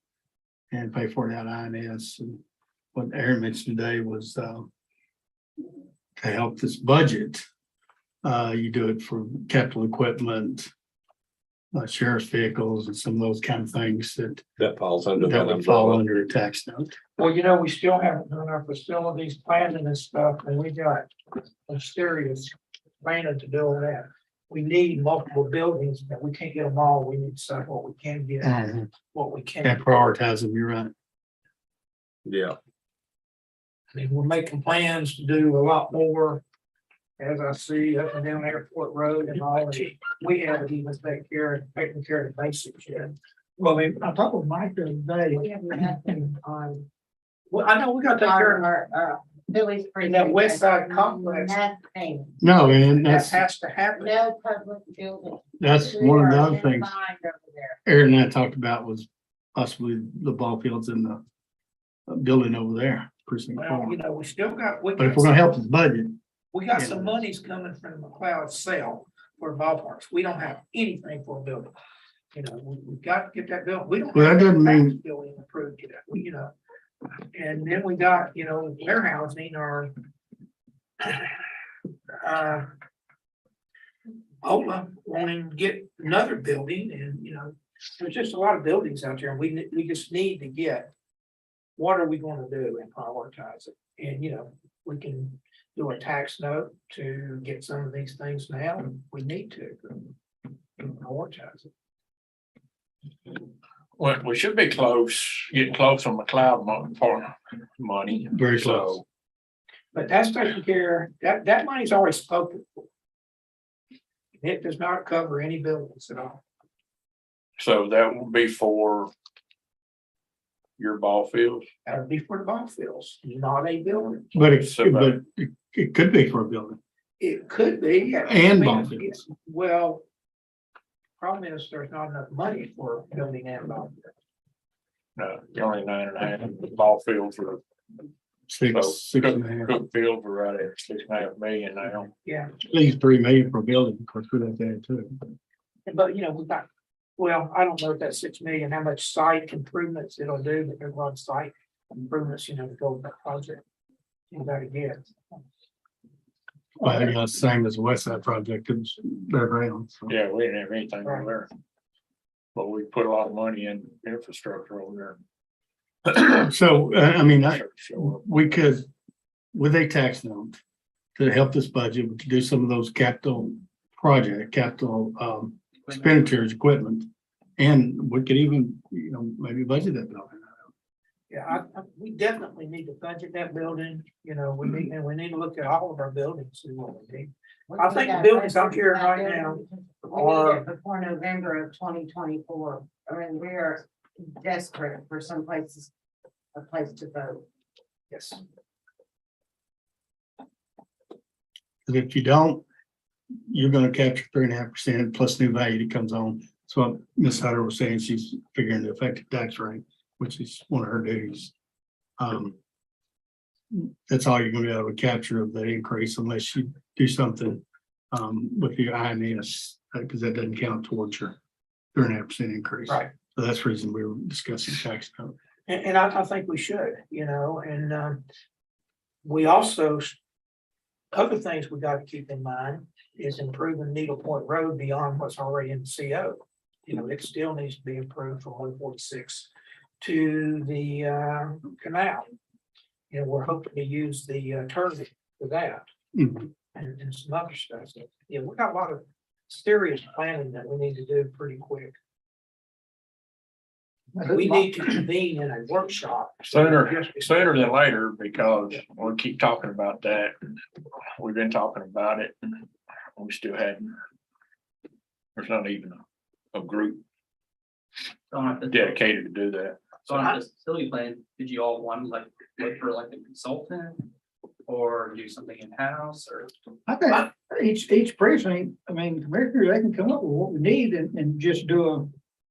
A: and pay for it out of INS. And what Aaron mentioned today was to help this budget. You do it for capital equipment, sheriff's vehicles, and some of those kind of things
N: That falls under
A: that would fall under a tax note.
O: Well, you know, we still haven't done our facilities planning and stuff, and we got a serious planning to do all that. we need multiple buildings, but we can't get them all. We need to decide what we can get,
A: Mhm.
O: what we can't.
A: Can't prioritize them, you're right.
E: Yeah.
O: I mean, we're making plans to do a lot more. As I see up and down Airport Road and all, we haven't even taken care of the basics yet. Well, I mean, I talked with Mike the other day. Well, I know we gotta take care of
L: Billy's.
O: in that west side complex.
L: Nothing.
A: No, and
O: That
A: that's,
O: has to happen.
L: No public building.
A: that's
L: We
A: one of the
L: are
A: other
L: in
A: things
L: bind over there.
A: Aaron and I talked about was possibly the ball fields in the building over there, precinct
O: Well,
A: four.
O: you know, we still got.
A: But if we're gonna help his budget,
O: We got some monies coming from the McLeod sale for ballparks. We don't have anything for a building. You know, we got to get that built. We don't.
A: Well, that
O: have
A: doesn't
O: tax
A: mean-
O: Building approved yet, you know. And then we got, you know, warehousing or Ola wanting to get another building and, you know, there's just a lot of buildings out there and we just need to get. What are we gonna do and prioritize it? And, you know, we can do a tax note to get some of these things now, if we need to. Prioritize it.
E: Well, we should be close, getting close on McLeod money.
A: Very
E: So,
A: close.
O: But that's taken care, that money's already spoken for. It does not cover any buildings at all.
E: So that will be for your ball fields.
O: That would be for the ball fields, not a building.
A: but it,
E: So,
A: but it could be for a building.
O: It could be. Yeah.
A: And
O: I mean,
A: ball fields.
O: Well. Problem is, there's not enough money for building and ball field.
E: No, only 9.5 ball fields are. So,
A: Six and a half.
E: Cook fields are right at 6.5 million now.
O: Yeah,
A: At least 3 million per building, of course, we'd have to add to it.
O: but you know, we got, well, I don't know if that's 6 million, how much site improvements it'll do, but there's a lot of site improvements, you know, to go with that project. You gotta get.
A: Well, I think that's the same as the West Side project, it's their ground. So.
E: Yeah, we didn't have anything over there. But we put a lot of money in infrastructure over
A: So, I mean,
E: there.
A: we could, with a tax note, to help this budget, we could do some of those capital expenditures, equipment. And we could even, you know, maybe budget that building.
O: Yeah, we definitely need to budget that building, you know, we need to look at all of our buildings, see what we need. I think the buildings I'm hearing right now
L: We need it before November of 2024. I mean, we are desperate for some places, a place to vote.
O: Yes.
A: 'Cause if you don't, you're gonna capture 3.5% plus new value that comes on. So what Ms. Hutter was saying, she's figuring the effective tax rate, which is one of her duties. That's all you're gonna be able to capture of that increase unless you do something with your INS, because that doesn't count towards your 3.5% increase.
O: Right.
A: So that's the reason we were discussing tax note.
O: And I think we should, you know, and we also, other things we got to keep in mind is improving Needlepoint Road beyond what's already in the CO. You know, it still needs to be improved from 146 to the canal. You know, we're hoping to use the turbine for that
A: Mhm.
O: and some other stuff. So, yeah, we got a lot of serious planning that we need to do pretty quick. We need to convene in a workshop.
E: Sooner than later, because we keep talking about that. We've been talking about it. And we still hadn't. There's not even a group dedicated to do that.
C: So on the facility plan, did you all want like, look for like a consultant? Or do something in-house or?
D: I think each precinct, I mean, commissioner, they can come up with what we need and just do a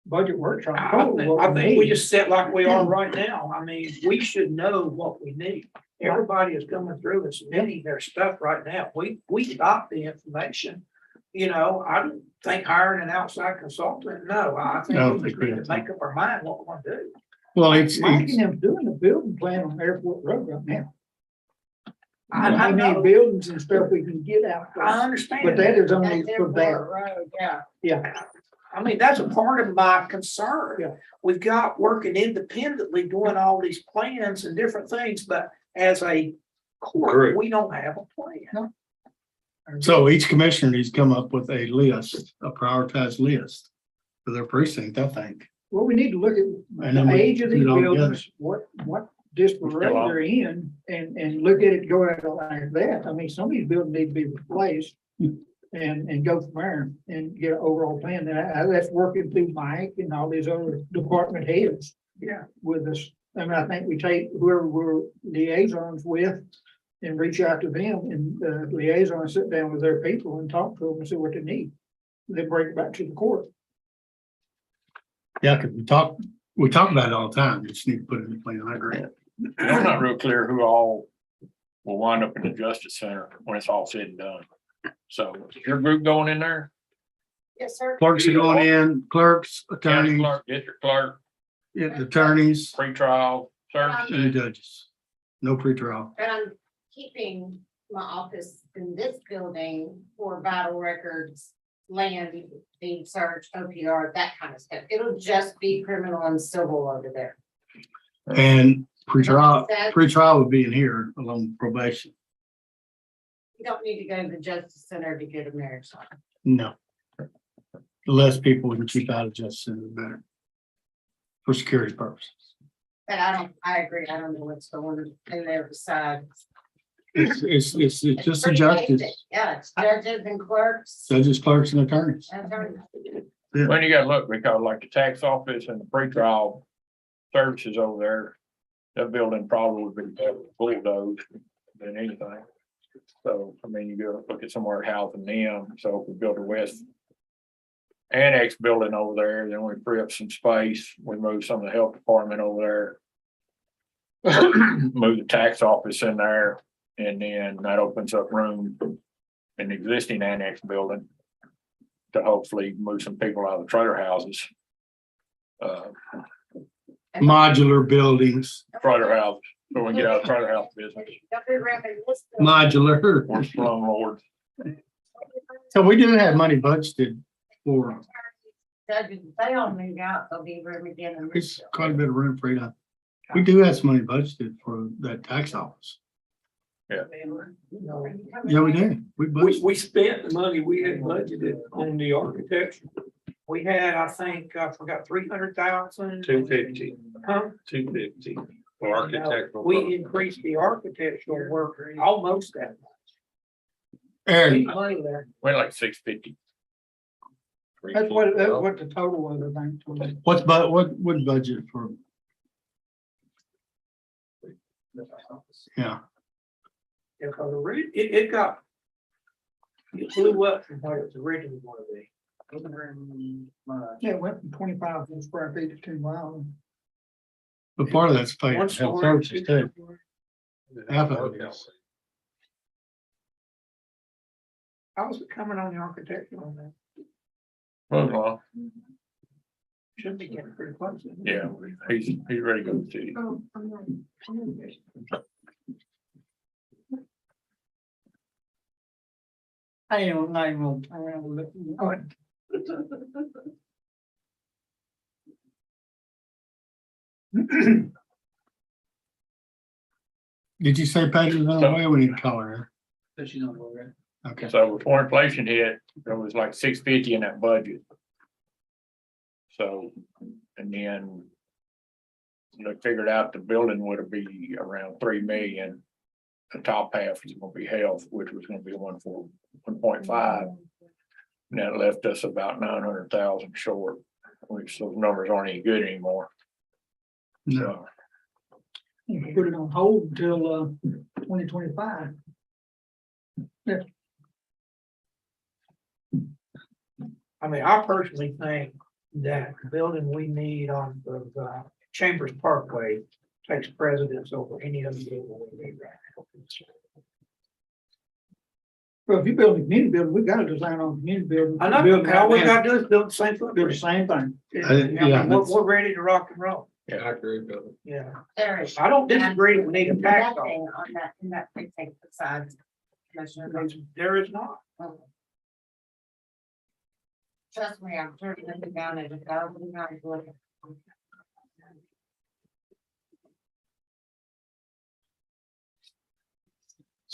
D: budget workshop.
O: I think we just sit like we are right now. I mean, we should know what we need. Everybody is coming through and submitting their stuff right now. We got the information. You know, I don't think hiring an outside consultant, no, I think we just need to make up our mind what we're gonna do.
A: Well, it's
D: Mike and them doing a building plan on Airport Road right now.
O: I
D: need
O: know.
D: buildings and stuff we can get out there.
O: I understand.
D: But that is only
L: That's
D: for that.
L: Airport Road, yeah.
D: Yeah.
O: I mean, that's a part of my concern.
D: Yeah.
O: We've got working independently, doing all these plans and different things, but as a court,
E: Group.
O: we don't have a plan.
A: So each commissioner needs to come up with a list, a prioritized list for their precinct, I think.
D: Well, we need to look
A: And
D: at
A: then
D: the
A: we
D: age of
A: put
D: these
A: it all together.
D: buildings, what disarray they're in, and look at it, go at it like that. I mean, some of these buildings need to be replaced. And go from there and get an overall plan. And that's working through Mike and all these other department heads. Yeah. With us. I mean, I think we take whoever we're liaisons with and reach out to them, and liaison sit down with their people and talk to them and see what they need. Then bring it back to the court.
A: Yeah, because we talk about it all the time. You just need to put it in the plan. I agree.
E: I'm not real clear who all will wind up in the Justice Center when it's all said and done. So is your group going in there?
F: Yes, sir.
A: Clerks are going in, clerks,
E: County
A: attorneys,
E: clerk, district clerk,
A: attorneys,
E: pretrial,
A: and
E: services.
A: judges. No pretrial.
L: And I'm keeping my office in this building for vital records, land, deed search, OPR, that kind of stuff. It'll just be criminal and civil over there.
A: And pretrial would be in here along with probation.
L: You don't need to go to the Justice Center to get a marriage license.
A: No. The less people we can keep out of justice, center, the better. For security purposes.
L: But I agree, I don't know what's going in there besides.
A: It's just a
L: pretty
A: justice,
L: basic. Yeah, it's judges and clerks.
A: judges, clerks and attorneys.
E: When you gotta look, because like the tax office and the pretrial services over there, that building probably would be better bulldozed than anything. So, I mean, you go look at somewhere housing them, so if we build a west annex building over there, then we free up some space, we move some of the health department over there. Move the tax office in there, and then that opens up room in the existing annex building to hopefully move some people out of the trailer houses.
A: Modular buildings,
E: Trailer house, so we can get out of trailer house business.
A: modular.
E: We're slum lords.
A: So we do have money budgeted for,
L: Judges, they all move out, they'll be room again. in this
A: it's quite a bit of room for it. We do have some money budgeted for that tax office. Yeah, we do.
O: We spent the money we had budgeted on the architecture. We had, I think, I forgot, 300,000.
N: 250.
O: Huh?
N: 250 for architectural.
O: We increased the architectural work almost that much.
A: Aaron,
O: Money there.
E: We're like 650.
D: That's what the total was, I think.
A: what budget for? Yeah,
O: Yeah, because it got. It blew up from what it was originally going to be.
D: Yeah, it went from 25 square feet to 2 miles.
A: but part of that's paid
O: One
A: for health
O: story,
A: services too. Half of it is.
O: I was coming on the architecture on that.
E: Well,
O: Should be getting pretty close. isn't it?
E: yeah, he's ready to go to the city.
D: I am not even.
A: Did you say Patty was on the way? We need to call her.
C: But she's on board, right?
A: Okay.
E: So before inflation hit, there was like 650 in that budget. So, and then they figured out the building would be around 3 million. The top half is gonna be health, which was gonna be 1.5. And that left us about 900,000 short, which those numbers aren't any good anymore.
A: No.
D: Put it on hold until 2025. Yeah.
O: I mean, I personally think that the building we need on the Chambers Parkway takes precedence over any other building we need right now.
D: Well, if you build a community building, we got to design on community building.
O: I know, all we gotta do is build the same
D: Do the
O: footprint.
D: same thing.
A: Yeah,
O: We're ready to rock and roll.
E: Yeah, I agree with that.
O: Yeah.
L: There is.
O: I don't disagree that we need a tax
L: Nothing
O: on.
L: on that, in that precinct besides. Commissioner.
O: There is not.
L: Trust me, I'm turning it down at 1,000 times.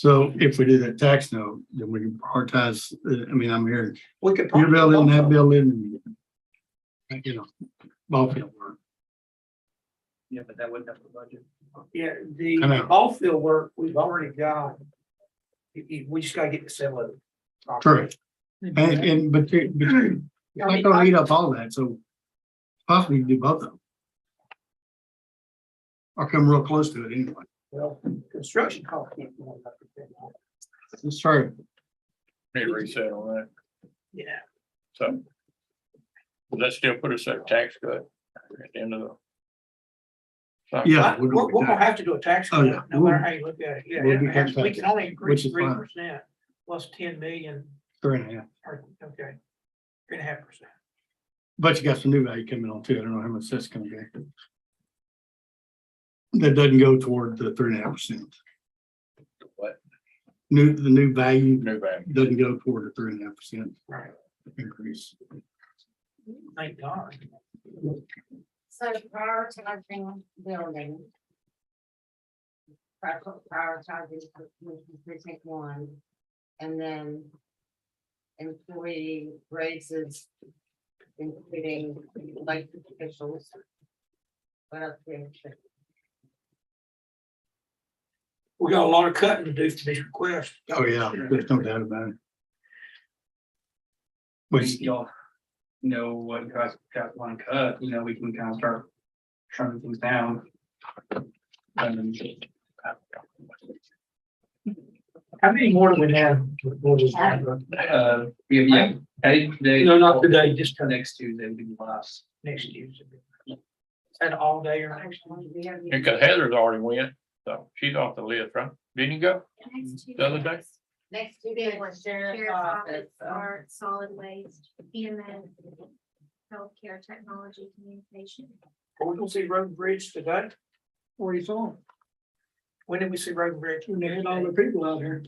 A: So if we do that tax note, then we can prioritize, I mean, I'm hearing
O: We could.
A: your
O: probably
A: building, that
O: also-
A: building, and, you know, ball field work.
C: Yeah, but that wouldn't have the budget.
O: Yeah,
A: I
O: the
A: know.
O: ball field work, we've already got. We just gotta get the sale of it.
A: Correct. And, but you're not gonna eat up all that, so possibly you can do both of them. Or come real close to it anyway.
O: Well, construction cost.
A: Let's try it.
E: Need to reset on that.
O: Yeah.
E: So. Does that still put us at tax cut at the end of the?
A: Yeah.
O: We're gonna have to do a tax
A: Oh,
O: cut,
A: yeah.
O: no matter how you look at it. Yeah,
A: We'll be
O: it has- we
A: taxed,
O: can only increase
A: which is fine.
O: 3% plus 10 million.
A: 3.5.
O: Or, okay. 3.5%.
A: But you got some new value coming on too. I don't know how much that's gonna be. That doesn't go toward the 3.5%.
E: What?
A: The new value
E: New value.
A: doesn't go toward the 3.5%
O: Right.
A: increase.
O: Thank God.
L: So prioritizing building. Prioritizing precinct one, and then employee raises, including elected officials. What else do you think?
O: We got a lot of cutting to do for these requests.
A: Oh, yeah, there's no doubt about it. Which,
C: Y'all know what you guys want to cut, you know, we can kind of start trimming things down.
O: How many more do we have?
C: Yeah, today.
O: No, not today, just
C: Next Tuesday would be the last.
O: next Tuesday. Is that all day or next one?
E: Because Heather's already went, so she's off the list, right? Didn't you go the other day?
L: Next two days was sheriff's office,
J: Art, solid waste, EMS, healthcare, technology, communication.
O: Are we gonna see Road and Bridge today? Where you saw? When did we see Road and Bridge? When they had all the people out here.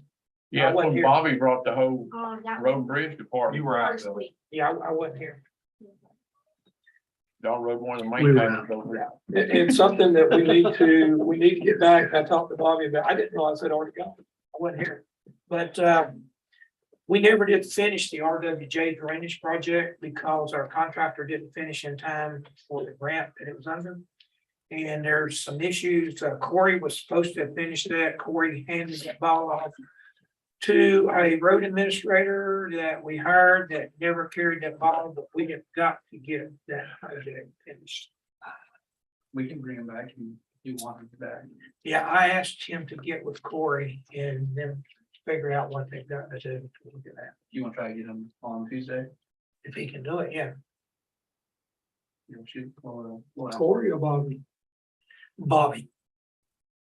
E: Yeah,
O: I wasn't
E: when
O: here.
E: Bobby brought the whole
J: Oh, that
E: road and bridge department.
N: You were out
J: first
N: there.
J: week.
O: Yeah, I wasn't here.
E: Y'all rode one of the
A: We
E: main
A: were
E: pages over there.
O: It's something that we need to get back. I talked to Bobby about, I didn't realize I'd already gone. I wasn't here. But, we never did finish the RWJ Drainage Project because our contractor didn't finish in time for the grant that it was under. And there's some issues. Corey was supposed to have finished that. Corey handed that ball off to a road administrator that we hired that never carried that ball, but we have got to get that project finished.
C: We can bring them back if you want them back.
O: Yeah, I asked him to get with Corey and then figure out what they've got to do. Look at that.
C: You want to try to get them on Tuesday?
O: If he can do it, yeah.
C: You know, shoot, or.
O: Corey or Bobby? Bobby.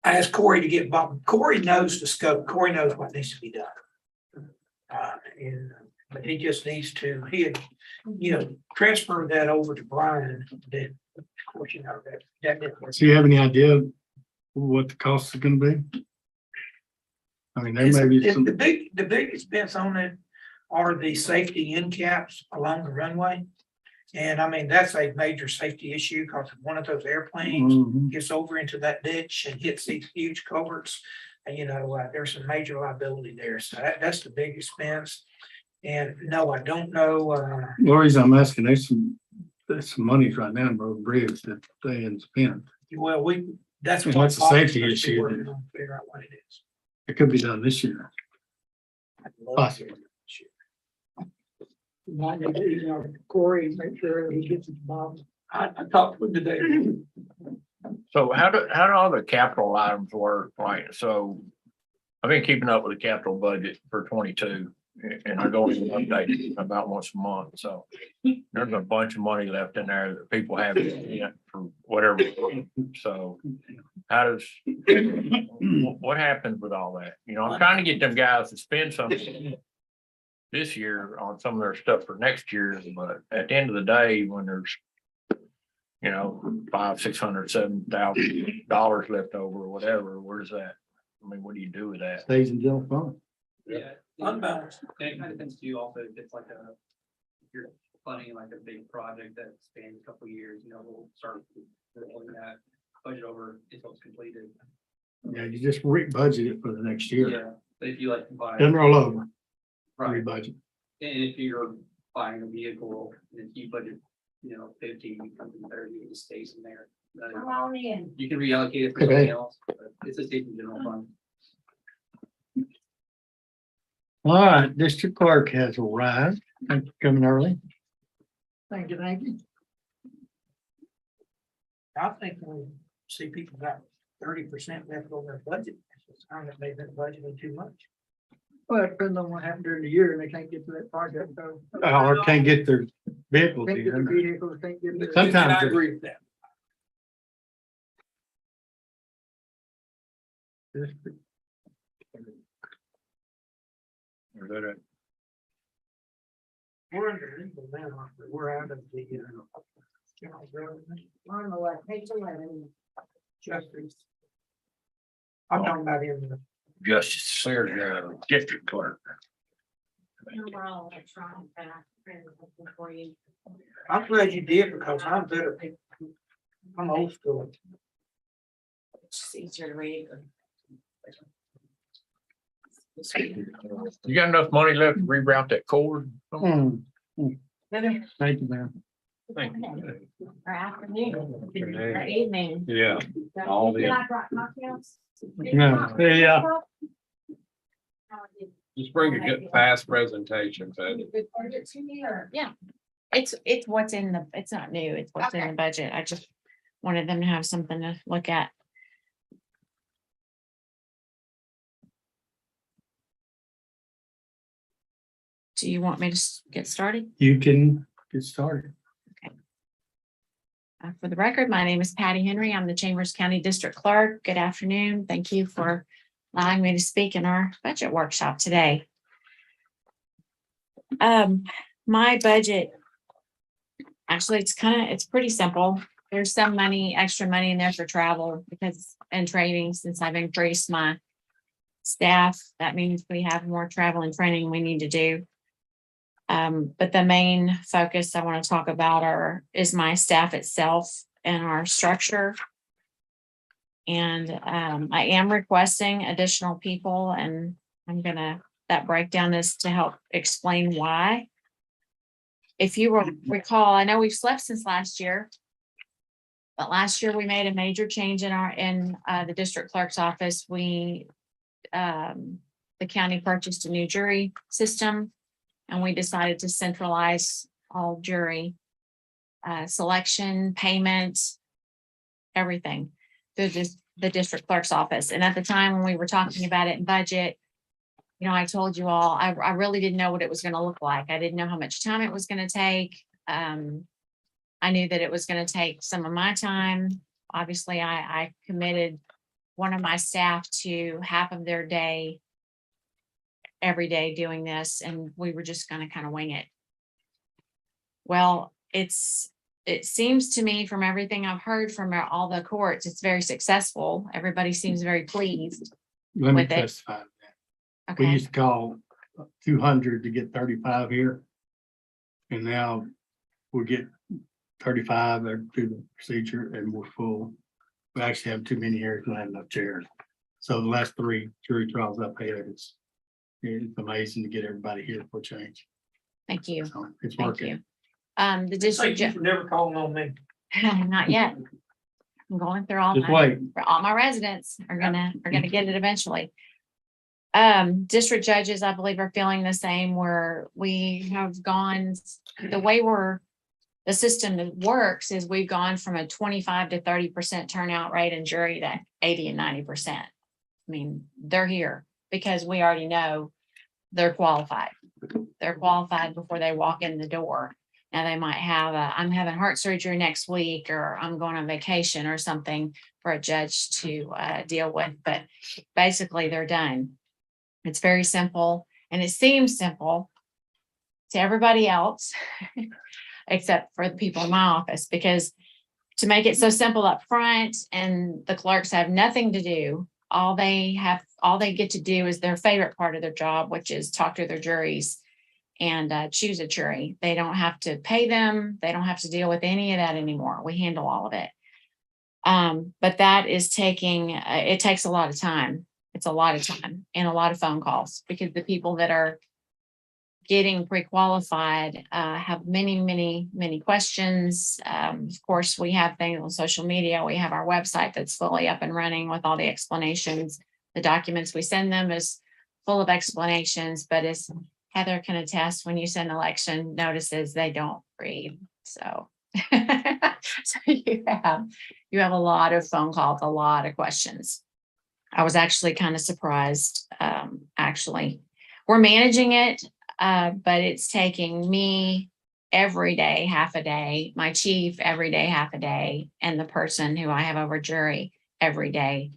O: I asked Corey to get Bob. Corey knows the scope. Corey knows what needs to be done. But he just needs to, he had, transfer that over to Brian. Then, of course, that didn't work.
A: so you have any idea what the cost is gonna be? I mean, there may be some,
O: The big expense on it are the safety end caps along the runway. And I mean, that's a major safety issue because if one of those airplanes
A: Mhm.
O: gets over into that ditch and hits these huge culverts. And there's some major liability there. So that's the big expense. And no, I don't know,
A: the reason I'm asking, there's some monies right now in Road and Bridge that they hadn't spent.
O: well, that's.
A: And
O: what
A: that's a
O: Bobby's
A: safety
O: supposed to be
A: issue.
O: working on, Figure out what it is.
A: It could be done this year,
O: I'd love to.
A: possibly.
O: Might need to email Corey, make sure he gets it to Bob. I talked to him today.
E: So how do all the capital items work? Like, so I've been keeping up with the capital budget for 22 and I go and update about once a month. So there's a bunch of money left in there that people haven't yet for whatever. So what happens with all that? I'm trying to get them guys to spend something this year on some of their stuff for next year, but at the end of the day, when there's $500, $600, $7,000 left over or whatever, where's that? I mean, what do you do with that?
A: Stays in general fund.
C: Yeah.
O: Unbalanced.
C: And it kind of depends too, also, if it's like if you're funding like a big project that spans a couple of years, we'll start looking at budget over until it's completed.
A: Yeah, you just budget it for the next year.
C: Yeah, But if you like to buy.
A: Doesn't roll over.
C: Right.
A: Budget.
C: And if you're buying a vehicle, if you budget, 50, something 30, it stays in there.
J: Come on in.
C: You can reallocate it for
A: Okay.
C: something else, but it's a state and general fund.
A: All right, district clerk has arrived. Thank you for coming early.
D: Thank you, thank you. I think we see people got 30% left over their budget. It's time that they've been budgeting too much. Well, it depends on what happened during the year and they can't get to that project, so.
A: Or can't get their vehicles
D: Can't get the
A: in.
D: vehicles, can't get. the-
A: Sometimes
O: And I
A: they're-
O: agree with that.
D: We're under legal now, but we're out of the, general government.
J: We're on the left, page 11.
D: Justice. I'm talking about in the.
E: Justice Slater, district clerk.
L: We're all electronic, but I printed it for you.
D: I'm glad you did because I'm better. I'm old school.
L: It's easier to read.
E: You got enough money left to reroute that cord?
A: Hmm. Thank you, ma'am.
E: Thank you.
L: Or afternoon, or
N: Hey,
L: evening.
N: yeah, all the,
J: I brought cocktails.
A: No, yeah.
N: just bring a good fast presentation, Patty.
Q: Yeah, it's what's in the, it's not new, it's what's in the budget. I just wanted them to have something to look at. Do you want me to get started?
A: You can get started.
Q: For the record, my name is Patty Henry. I'm the Chambers County District Clerk. Good afternoon. Thank you for allowing me to speak in our budget workshop today. My budget, actually, it's pretty simple. There's some extra money in there for travel and training, since I've increased my staff. That means we have more travel and training we need to do. But the main focus I want to talk about is my staff itself and our structure. And I am requesting additional people, and that breakdown is to help explain why. If you will recall, I know we've slept since last year, but last year we made a major change in the district clerk's office. The county purchased a new jury system, and we decided to centralize all jury selection, payment, everything through the district clerk's office. And at the time when we were talking about it in budget, I told you all, I really didn't know what it was going to look like. I didn't know how much time it was going to take. I knew that it was going to take some of my time. Obviously, I committed one of my staff to half of their day every day doing this, and we were just going to kind of wing it. Well, it seems to me, from everything I've heard from all the courts, it's very successful. Everybody seems very pleased.
A: Let me
Q: with it.
A: testify to that. We
Q: Okay,
A: used to call 200 to get 35 here. And now we get 35 through the procedure and we're full. We actually have too many here, we don't have enough chairs. So the last 3 jury trials I've had, it's amazing to get everybody here for change.
Q: thank you.
A: So it's
Q: Thank
A: working.
Q: you. The district,
O: Thank you for never calling on me.
Q: not yet. I'm going through all
A: Just wait.
Q: all my residents are gonna get it eventually. District judges, I believe, are feeling the same, where we have gone, the way the system works is we've gone from a 25 to 30% turnout rate in jury to 80 and 90%. I mean, they're here because we already know they're qualified. They're qualified before they walk in the door. Now they might have I'm having heart surgery next week, or I'm going on vacation or something for a judge to deal with, but basically they're done. It's very simple, and it seems simple to everybody else, except for the people in my office, because to make it so simple up front and the clerks have nothing to do, all they get to do is their favorite part of their job, which is talk to their juries and choose a jury. They don't have to pay them. They don't have to deal with any of that anymore. We handle all of it. But that is it takes a lot of time.
R: It's a lot of time and a lot of phone calls because the people that are getting pre-qualified have many questions. Of course, we have things on social media. We have our website that's fully up and running with all the explanations. The documents we send them is full of explanations, but as Heather can attest, when you send election notices, they don't read. So, so you have a lot of phone calls, a lot of questions. I was actually kind of surprised. Actually, we're managing it, but it's taking me every day, half a day, my chief every day, half a day, and the person who I have over jury every day,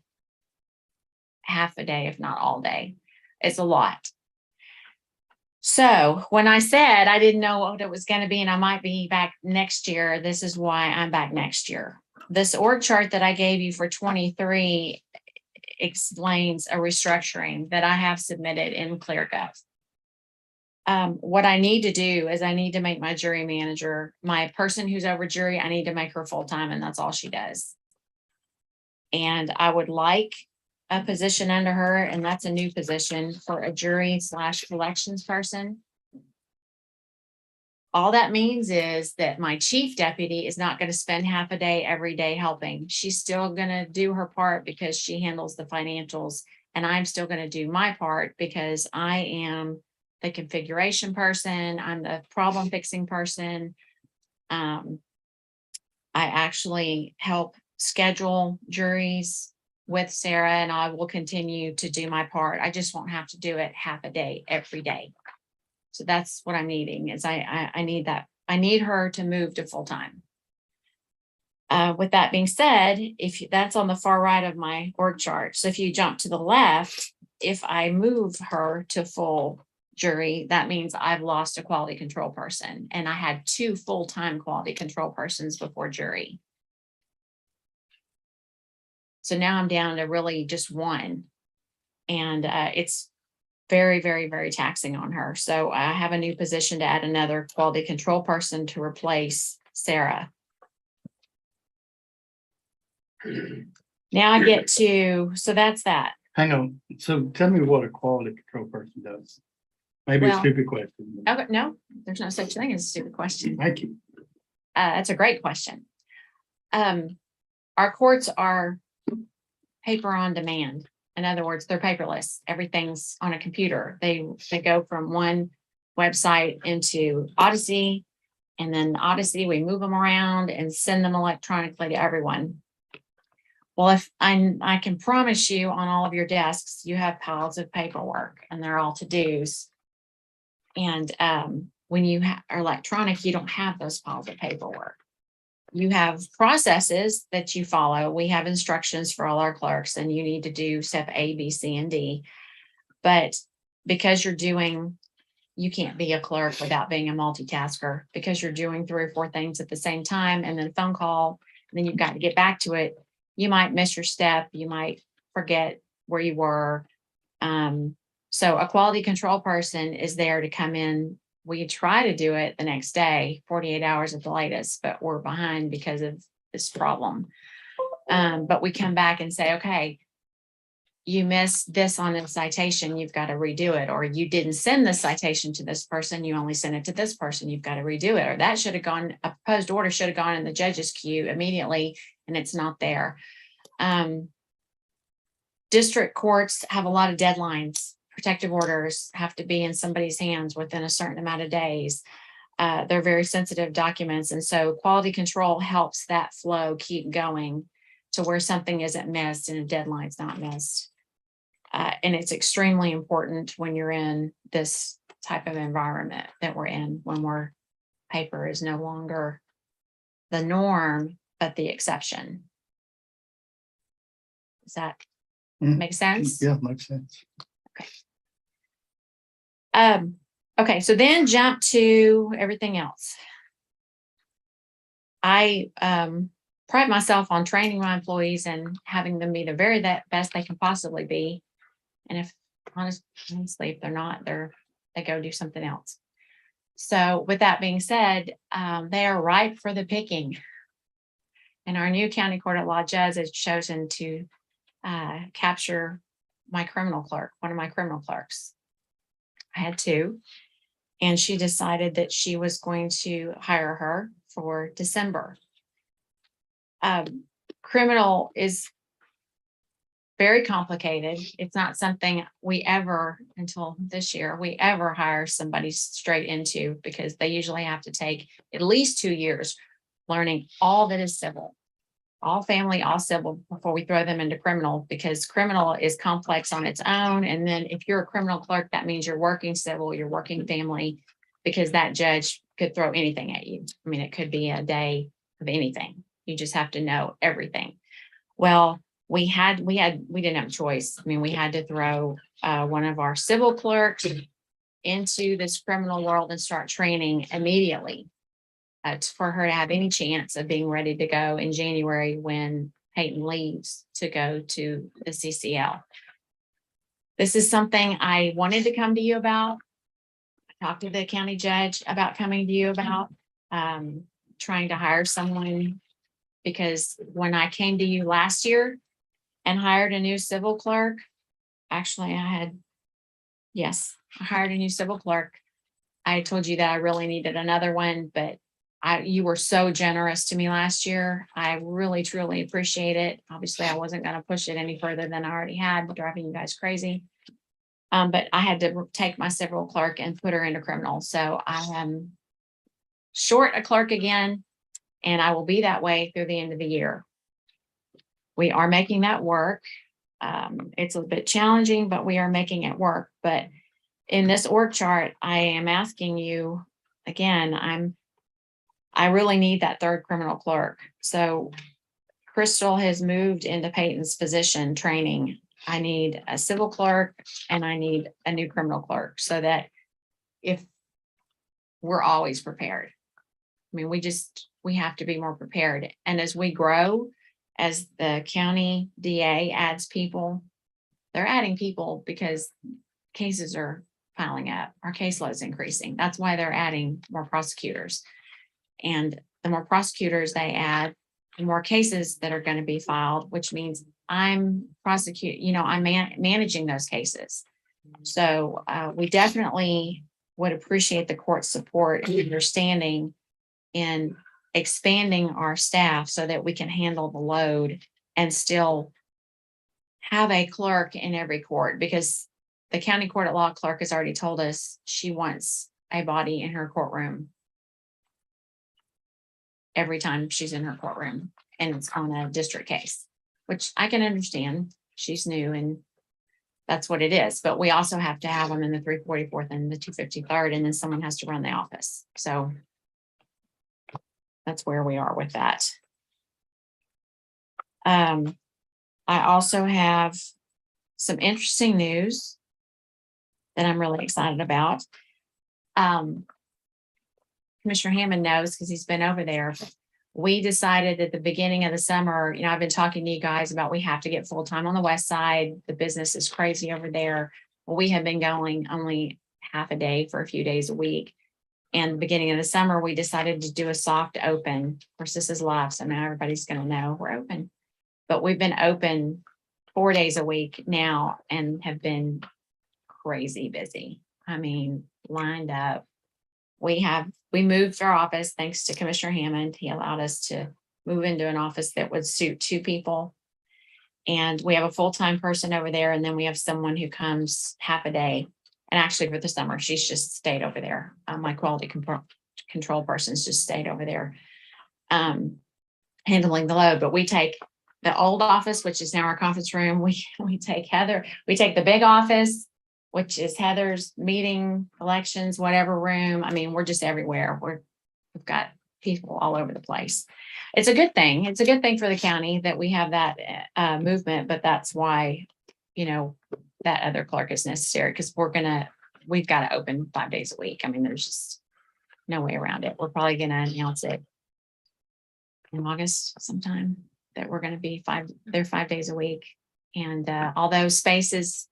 R: half a day, if not all day. It's a lot. So when I said I didn't know what it was going to be and I might be back next year, this is why I'm back next year. This org chart that I gave you for 23 explains a restructuring that I have submitted in ClearGov. What I need to do is I need to make my jury manager, my person who's over jury, I need to make her full-time, and that's all she does. And I would like a position under her, and that's a new position for a jury / collections person. All that means is that my chief deputy is not going to spend half a day every day helping. She's still going to do her part because she handles the financials, and I'm still going to do my part because I am the configuration person. I'm the problem fixing person. I actually help schedule juries with Sarah, and I will continue to do my part. I just won't have to do it half a day every day. So that's what I'm needing is I need that. I need her to move to full time. With that being said, that's on the far right of my org chart. So if you jump to the left, if I move her to full jury, that means I've lost a quality control person, and I had 2 full-time quality control persons before jury. So now I'm down to really just 1, and it's very taxing on her. So I have a new position to add another quality control person to replace Sarah. Now I get to, so that's that.
A: Hang on. So tell me what a quality control person does. Maybe a stupid question.
R: Okay, no, there's no such thing as a stupid question.
A: Thank you.
R: That's a great question. Our courts are paper on demand. In other words, they're paperless. Everything's on a computer. They go from one website into Odyssey, and then Odyssey, we move them around and send them electronically to everyone. Well, if I can promise you on all of your desks, you have piles of paperwork, and they're all to-dos. And when you are electronic, you don't have those piles of paperwork. You have processes that you follow. We have instructions for all our clerks, and you need to do step A, B, C, and D. But because you can't be a clerk without being a multitasker, because you're doing 3 or 4 things at the same time, and then a phone call, and then you've got to get back to it. You might miss your step. You might forget where you were. So a quality control person is there to come in. We try to do it the next day, 48 hours at the latest, but we're behind because of this problem. But we come back and say, okay, you missed this on a citation, you've got to redo it. Or you didn't send the citation to this person, you only sent it to this person, you've got to redo it. Or that should have gone, a proposed order should have gone in the judge's queue immediately, and it's not there. District courts have a lot of deadlines. Protective orders have to be in somebody's hands within a certain amount of days. They're very sensitive documents. And so quality control helps that flow keep going to where something isn't missed and a deadline's not missed. And it's extremely important when you're in this type of environment that we're in, when paper is no longer the norm, but the exception. Does that make sense?
A: Yeah, makes sense.
R: Okay, so then jump to everything else. I pride myself on training my employees and having them be the very best they can possibly be. And if honestly, if they're not, they go do something else. So with that being said, they are ripe for the picking. And our new county court at law judge has chosen to capture my criminal clerk, one of my criminal clerks. I had two. And she decided that she was going to hire her for December. Criminal is very complicated. It's not something we ever, until this year, we ever hire somebody straight into, because they usually have to take at least 2 years learning all that is civil, all family, all civil, before we throw them into criminal, because criminal is complex on its own. And then if you're a criminal clerk, that means you're working civil, you're working family, because that judge could throw anything at you. I mean, it could be a day of anything. You just have to know everything. Well, we didn't have a choice. I mean, we had to throw one of our civil clerks into this criminal world and start training immediately for her to have any chance of being ready to go in January when Peyton leaves to go to the CCL. This is something I wanted to come to you about. I talked to the county judge about coming to you about trying to hire someone, because when I came to you last year and hired a new civil clerk, actually I hired a new civil clerk. I told you that I really needed another one, but you were so generous to me last year. I really, truly appreciate it. Obviously, I wasn't going to push it any further than I already had, driving you guys crazy. But I had to take my civil clerk and put her into criminal. So I am short a clerk again, and I will be that way through the end of the year. We are making that work. It's a bit challenging, but we are making it work. But in this org chart, I am asking you again, I really need that third criminal clerk. So Crystal has moved into Peyton's position training. I need a civil clerk and I need a new criminal clerk, so that if we're always prepared. I mean, we have to be more prepared. And as we grow, as the county DA adds people, they're adding people because cases are piling up. Our caseload is increasing. That's why they're adding more prosecutors. And the more prosecutors they add, the more cases that are going to be filed, which means I'm managing those cases. So we definitely would appreciate the court's support and understanding in expanding our staff so that we can handle the load and still have a clerk in every court, because the county court at law clerk has already told us she wants a body in her courtroom every time she's in her courtroom, and it's on a district case, which I can understand. She's new and that's what it is. But we also have to have them in the 344th and the 253rd, and then someone has to run the office. So that's where we are with that. I also have some interesting news that I'm really excited about. Commissioner Hammond knows because he's been over there. We decided at the beginning of the summer, I've been talking to you guys about we have to get full-time on the west side. The business is crazy over there. Well, we have been going only half a day for a few days a week. And the beginning of the summer, we decided to do a soft open. Of course, this is live, so now everybody's going to know we're open. But we've been open 4 days a week now and have been crazy busy. I mean, lined up. We moved our office thanks to Commissioner Hammond. He allowed us to move into an office that would suit 2 people. And we have a full-time person over there. And then we have someone who comes half a day. And actually for the summer, she's just stayed over there. My quality control person's just stayed over there handling the load. But we take the old office, which is now our conference room. We take Heather, we take the big office, which is Heather's meeting, elections, whatever room. I mean, we're just everywhere. We've got people all over the place. It's a good thing. It's a good thing for the county that we have that movement, but that's why, that other clerk is necessary, because we've got to open 5 days a week. I mean, there's just no way around it. We're probably going to announce it in August sometime that we're going to be 5 days a week. And although space is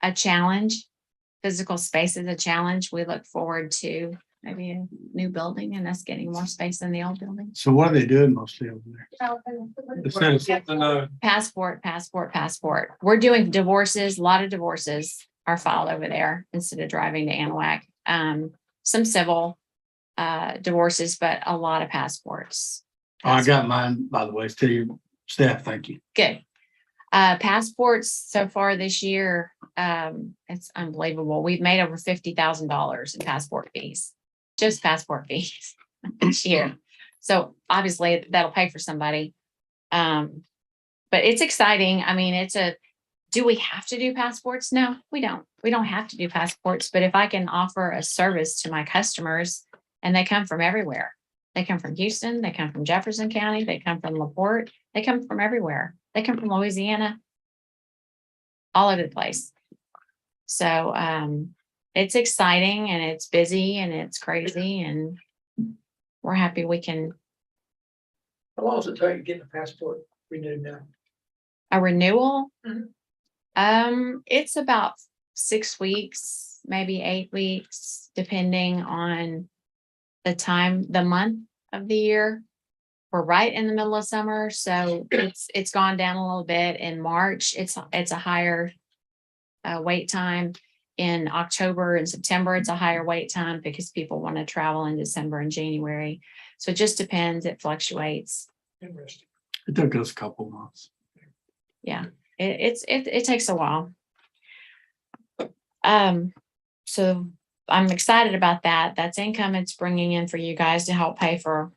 R: a challenge, physical space is a challenge, we look forward to maybe a new building and us getting more space in the old building.
A: So what are they doing mostly over there?
R: Passport. We're doing divorces, a lot of divorces are filed over there instead of driving to Anahuac. Some civil divorces, but a lot of passports.
A: Oh, I got mine, by the way. Tell your staff, thank you.
R: Good. Passports so far this year, it's unbelievable. We've made over $50,000 in passport fees, just passport fees this year. So obviously that'll pay for somebody. But it's exciting. I mean, do we have to do passports? No, we don't. We don't have to do passports, but if I can offer a service to my customers and they come from everywhere, they come from Houston, they come from Jefferson County, they come from LaPorte, they come from everywhere. They come from Louisiana, all over the place. So it's exciting and it's busy and it's crazy and we're happy we can.
O: How long does it take to get the passport renewed now?
R: A renewal?
O: Mhm.
R: It's about 6 weeks, maybe 8 weeks, depending on the month of the year. We're right in the middle of summer, so it's gone down a little bit. In March, it's a higher wait time. In October and September, it's a higher wait time because people want to travel in December and January. So it just depends. It fluctuates.
O: Interesting.
A: It took us a couple months.
R: Yeah, it takes a while. So I'm excited about that. That's income it's bringing in for you guys to help pay for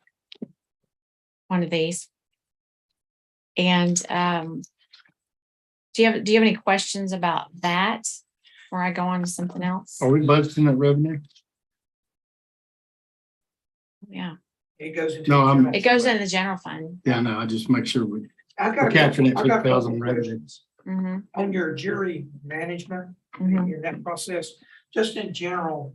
R: one of these. And do you have any questions about that before I go on to something else?
A: Are we budgeting that revenue?
R: Yeah,
O: It goes into.
A: No, I'm-
R: it goes into the general fund.
A: Yeah, no, I just make sure we're
O: I got a
A: capturing
O: couple-
A: that
O: I got a couple
A: 50,000 revenue.
O: questions.
R: Mm-hmm.
O: On your jury management,
R: Mhm.
O: in that process, just in general,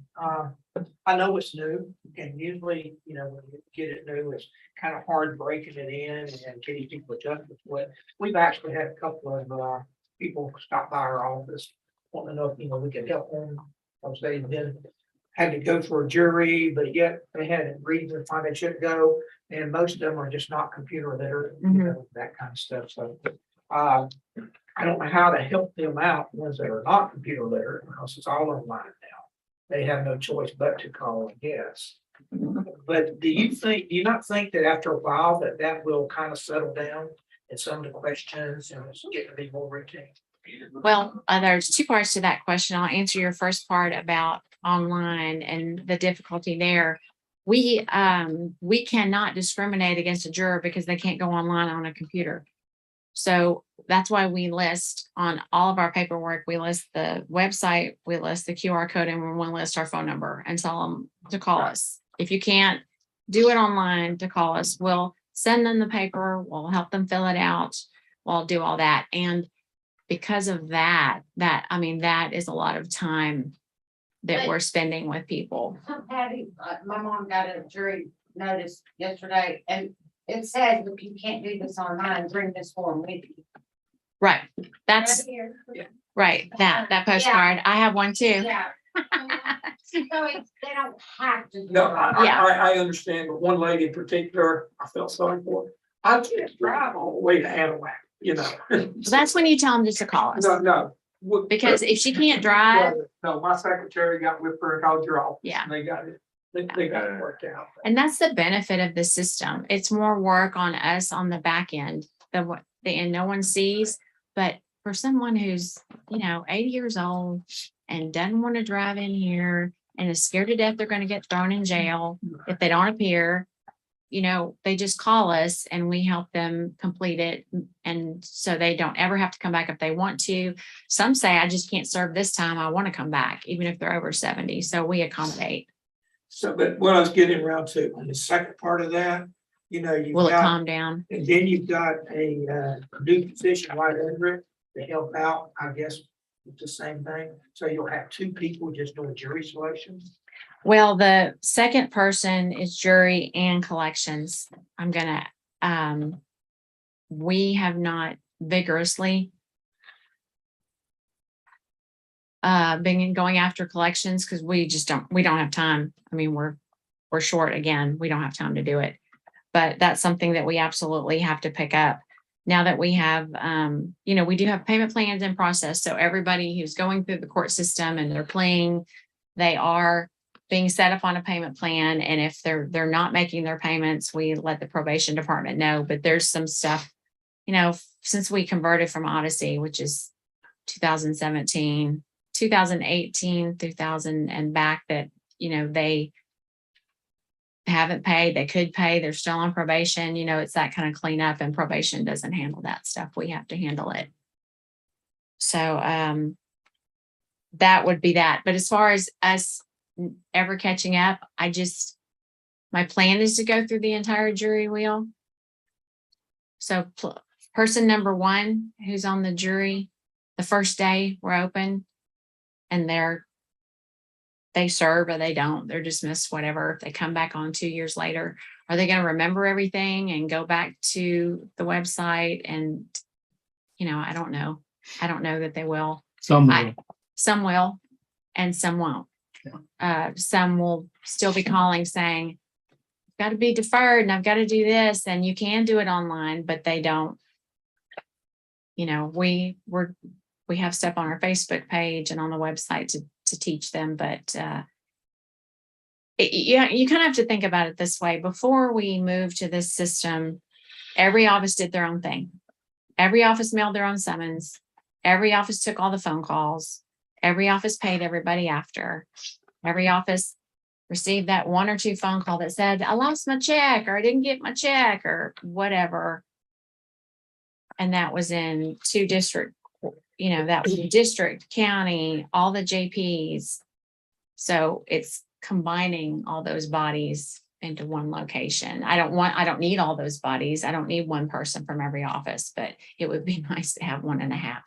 O: I know it's new, and usually, when you get it new, it's kind of hard breaking it in and getting people adjusted to it. We've actually had a couple of people stop by our office, wanting to know if, we could help them. Because they've been, had to go for a jury, but yet they had a reason why they should go, and most of them are just not computer literate, that kind of stuff, so. I don't know how to help them out, ones that are not computer literate, because it's all online now. They have no choice but to call, I guess. But do you not think that after a while that will kind of settle down in some of the questions and it's getting to be more routine?
R: Well, there's two parts to that question. I'll answer your first part about online and the difficulty there. We cannot discriminate against a juror because they can't go online on a computer. So that's why we list on all of our paperwork, we list the website, we list the QR code, and we want to list our phone number and tell them to call us. If you can't do it online, to call us. We'll send them the paper, we'll help them fill it out, we'll do all that. And because of that is a lot of time that we're spending with people.
S: Patty, my mom got a jury notice yesterday, and it says, if you can't do this online, bring this form with you.
R: Right. That's right. That postcard. I have one too.
S: Yeah. So they don't have to.
O: No, I understand, but one lady in particular, I felt sorry for. I can't drive all the way to Anahuac,
R: So that's when you tell them just to call us.
O: No.
R: Because if she can't drive.
O: No, my secretary got with her and called your office.
R: Yeah.
O: And they got it. They got it worked out.
R: And that's the benefit of the system. It's more work on us on the back end than what no one sees. But for someone who's, 80 years old and doesn't want to drive in here and is scared to death they're going to get thrown in jail if they don't appear, they just call us and we help them complete it. And so they don't ever have to come back if they want to. Some say, I just can't serve this time. I want to come back, even if they're over 70. So we accommodate.
O: So, but what I was getting around to on the second part of that, you've
R: Will it
O: got,
R: calm down?
O: and then you've got a new position right under it to help out, I guess, with the same thing. So you'll have two people just doing jury selection.
R: Well, the second person is jury and collections. We have not vigorously been going after collections because we don't have time. I mean, we're we're short again, we don't have time to do it. But that's something that we absolutely have to pick up. Now that we have, we do have payment plans in process. So everybody who's going through the court system and they're playing, they are being set up on a payment plan. And if they're not making their payments, we let the probation department know. But there's some stuff, since we converted from Odyssey, which is 2017, 2018, 2000 and back, that, they haven't paid, they could pay, they're still on probation, it's that kind of cleanup, and probation doesn't handle that stuff. We have to handle it. So that would be that. But as far as us ever catching up, my plan is to go through the entire jury wheel. So person number 1 who's on the jury, the first day we're open, and they serve or they don't, they're dismissed, whatever. If they come back on 2 years later, are they going to remember everything and go back to the website? And, I don't know. I don't know that they will. Some will and some won't. Some will still be calling saying, got to be deferred and I've got to do this, and you can do it online, but they don't. We have stuff on our Facebook page and on the website to teach them, but you kind of have to think about it this way. Before we moved to this system, every office did their own thing. Every office mailed their own summons. Every office took all the phone calls. Every office paid everybody after. Every office received that 1 or 2 phone call that said, I lost my check, or I didn't get my check, or whatever. And that was in 2 districts. That was district, county, all the JPs. So it's combining all those bodies into one location. I don't need all those bodies. I don't need 1 person from every office, but it would be nice to have 1.5.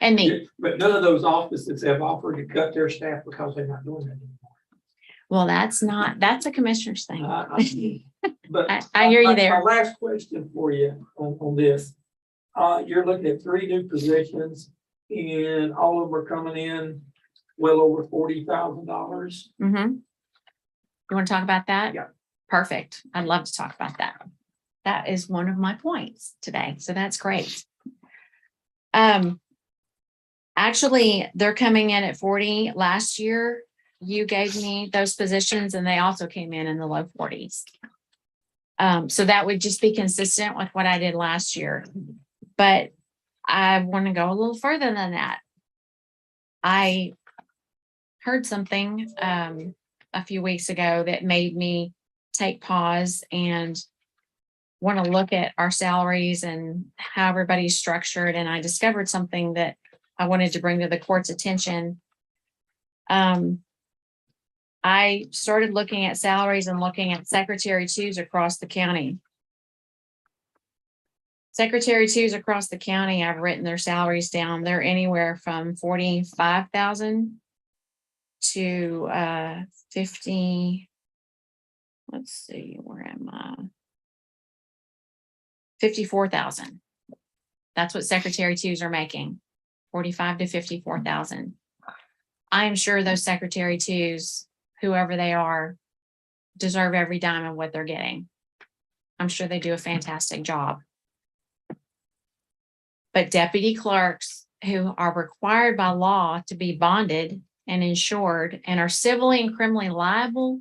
R: And me.
O: But none of those offices have offered to cut their staff because they're not doing that anymore.
R: Well, that's a commissioner's thing.
O: But
R: I hear you there.
O: My last question for you on this. You're looking at 3 new positions, and all of them are coming in well over $40,000.
R: Mm-hmm. You want to talk about that?
O: Yeah.
R: Perfect. I'd love to talk about that. That is one of my points today. So that's great. Actually, they're coming in at 40. Last year, you gave me those positions, and they also came in the low 40s. So that would just be consistent with what I did last year. But I want to go a little further than that. I heard something a few weeks ago that made me take pause and want to look at our salaries and how everybody's structured. And I discovered something that I wanted to bring to the court's attention. I started looking at salaries and looking at Secretary 2s across the county. Secretary 2s across the county, I've written their salaries down. They're anywhere from $45,000 to 50. Let's see, where am I? 54,000. That's what Secretary 2s are making, 45 to 54,000. I am sure those Secretary 2s, whoever they are, deserve every dime of what they're getting. I'm sure they do a fantastic job. But deputy clerks who are required by law to be bonded and insured and are civilly and criminally liable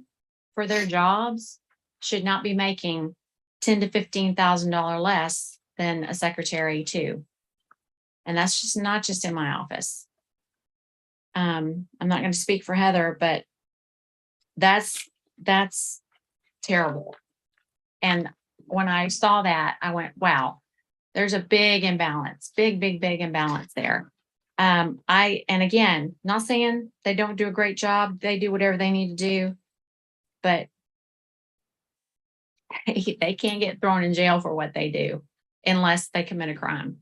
R: for their jobs should not be making $10,000 to $15,000 less than a Secretary 2. And that's just not just in my office. I'm not going to speak for Heather, but that's terrible. And when I saw that, I went, wow, there's a big imbalance, big imbalance there. And again, not saying they don't do a great job. They do whatever they need to do, but they can't get thrown in jail for what they do unless they commit a crime.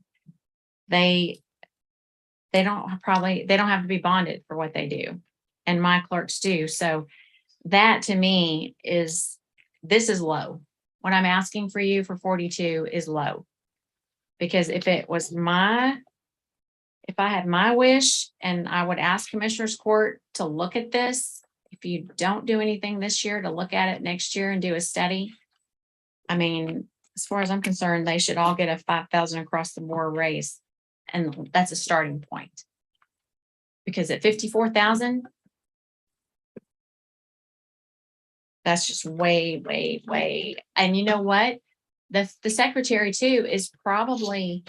R: They don't have to be bonded for what they do. And my clerks do. So that to me this is low. What I'm asking for you for 42 is low. Because if I had my wish and I would ask Commissioner's Court to look at this, if if you don't do anything this year, to look at it next year and do a study. I mean, as far as I'm concerned, they should all get a 5,000 across the board raise. And that's a starting point. Because at 54,000, that's just way, way, way. And you know what? The secretary too is probably,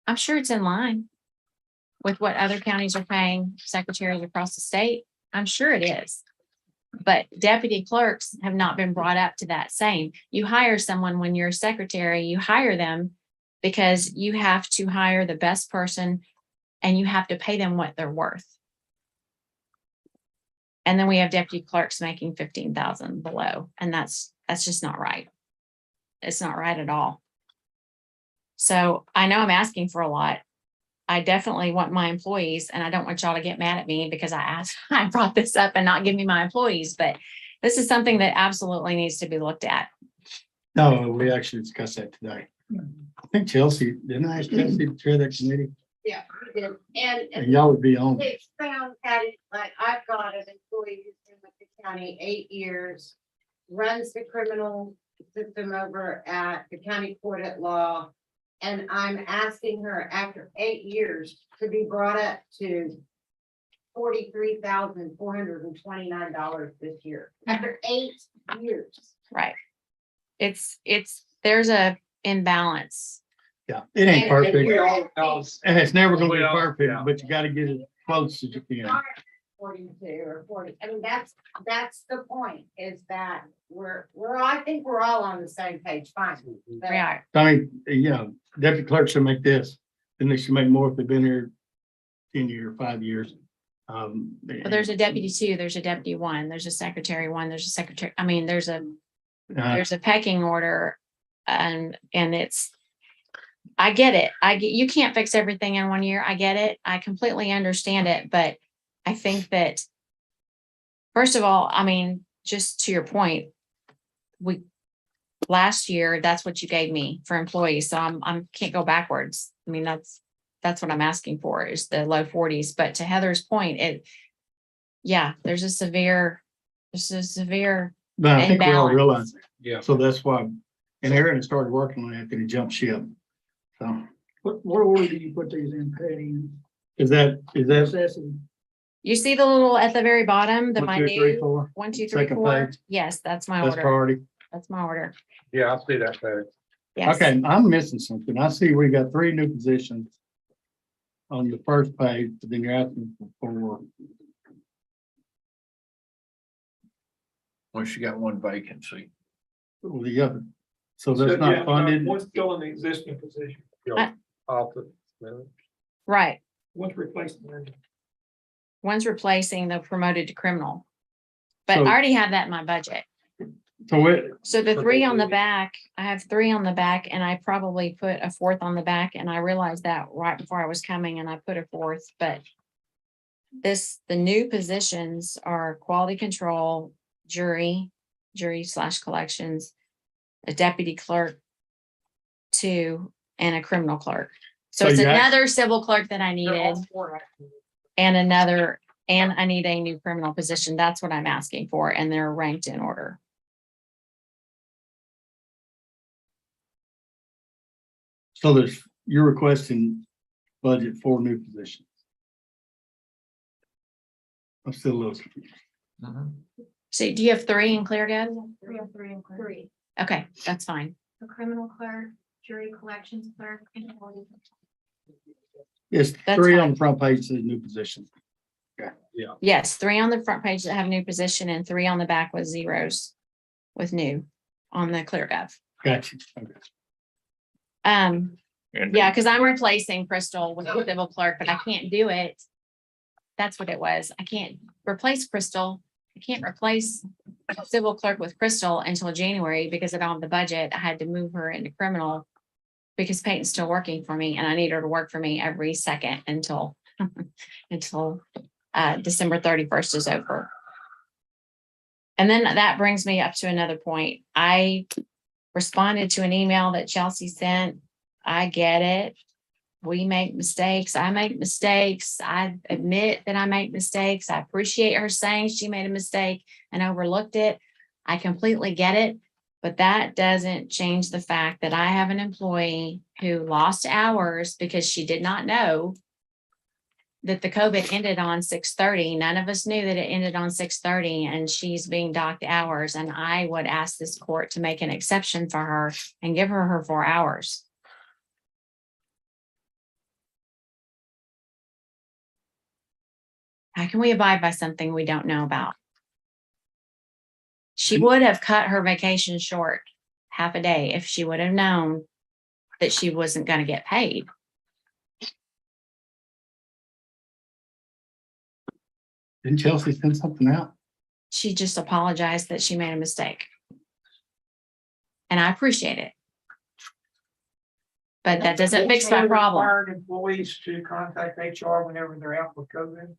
R: I'm sure it's in line with what other counties are paying secretaries across the state. I'm sure it is. But deputy clerks have not been brought up to that same. You hire someone when you're a secretary, you hire them because you have to hire the best person and you have to pay them what they're worth. And then we have deputy clerks making 15,000 below, and that's just not right. It's not right at all. So I know I'm asking for a lot. I definitely want my employees, and I don't want y'all to get mad at me because I brought this up and not give me my employees, but this is something that absolutely needs to be looked at.
A: No, we actually discussed that today. I think Chelsea, didn't I ask Chelsea to chair that committee?
S: Yeah, we did.
A: And y'all would be on.
S: They found that, like, I've got an employee who's been with the county 8 years, runs the criminal system over at the county court at law. And I'm asking her after 8 years to be brought up to $43,429 this year, after 8 years.
R: Right. There's a imbalance.
A: Yeah, it ain't perfect.
O: We all know.
A: And it's never gonna be
N: We all-
A: perfect,
N: yeah.
A: but you gotta get as close as you can.
S: 42 or 40. I mean, that's the point, is that I think we're all on the same page, fine. But
R: We are.
A: I mean, you know, deputy clerks should make this, then they should make more if they've been here 10 years, 5 years.
R: Well, there's a deputy 2, there's a deputy 1, there's a secretary 1, there's a secretary. I mean, there's a pecking order, and I get it. You can't fix everything in 1 year. I get it. I completely understand it, but I think that, first of all, I mean, just to your point, last year, that's what you gave me for employees. So I'm can't go backwards. I mean, that's what I'm asking for, is the low 40s. But to Heather's point, there's a severe
A: But I think we all
R: imbalance.
A: realize it.
N: Yeah.
A: So that's why, and Aaron started working on it, and he jumped ship. So
D: What order do you put these in, Patty?
A: is that,
D: Necessity.
R: You see the little at the very bottom, the
A: 1, 2, 3, 4?
R: 1, 2, 3,
A: Second
R: 4.
A: page.
R: Yes, that's my
A: That's
R: order.
A: priority.
R: That's my order.
N: Yeah, I see that there.
R: Yes.
A: Okay, I'm missing something. I see we got 3 new positions on the first page, but then you're asking for 4.
N: Well, she got 1 vacancy.
A: Well, the other. So that's not funded.
O: One's still in the existing position,
N: Office.
R: Right.
O: one's replacing her.
R: One's replacing the promoted to criminal. But I
A: So-
R: already have that in my budget.
A: So
R: The 3 on the back, I have 3 on the back, and I probably put a 4th on the back, and I realized that right before I was coming, and I put a 4th, but the new positions are quality control, jury / collections, a deputy clerk 2, and a criminal clerk. So
A: So
R: it's
A: you have-
R: another civil clerk that I needed, and I need a new criminal position. That's what I'm asking for, and they're ranked in order.
A: So you're requesting budget 4 new positions. I'm still a little confused.
R: So do you have 3 in ClearGov?
J: 3.
R: Okay, that's fine.
J: The criminal clerk, jury collections clerk, and
A: It's
R: That's
A: 3
R: fine.
A: on the front page says new position.
R: Yes, 3 on the front page that have new position and 3 on the back with zeros with new on the ClearGov.
A: Gotcha. Okay.
R: Yeah, because I'm replacing Crystal with the civil clerk, but I can't do it. That's what it was. I can't replace Crystal. I can't replace civil clerk with Crystal until January because I don't have the budget. I had to move her into criminal because Peyton's still working for me, and I need her to work for me every second until December 31st is over. And then that brings me up to another point. I responded to an email that Chelsea sent. I get it. We make mistakes. I make mistakes. I admit that I make mistakes. I appreciate her saying she made a mistake and overlooked it. I completely get it. But that doesn't change the fact that I have an employee who lost hours because she did not know that the COVID ended on 6:30. None of us knew that it ended on 6:30, and she's being docked hours. And I would ask this court to make an exception for her and give her her 4 hours. How can we abide by something we don't know about? She would have cut her vacation short half a day if she would have known that she wasn't going to get paid.
A: Didn't Chelsea send something out?
R: She just apologized that she made a mistake. And I appreciate it. But that doesn't fix my problem.
O: Required employees to contact HR whenever they're out with COVID.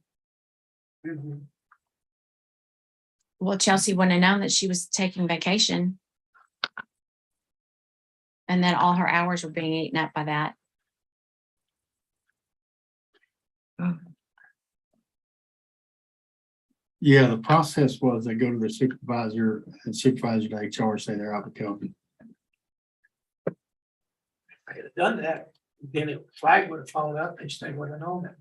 R: Well, Chelsea wouldn't have known that she was taking vacation. And that all her hours were being eaten up by that.
A: Yeah, the process was they go to the supervisor and supervisor to HR say they're out of COVID.
O: I could have done that, then it flag would have followed up, and they would have known it.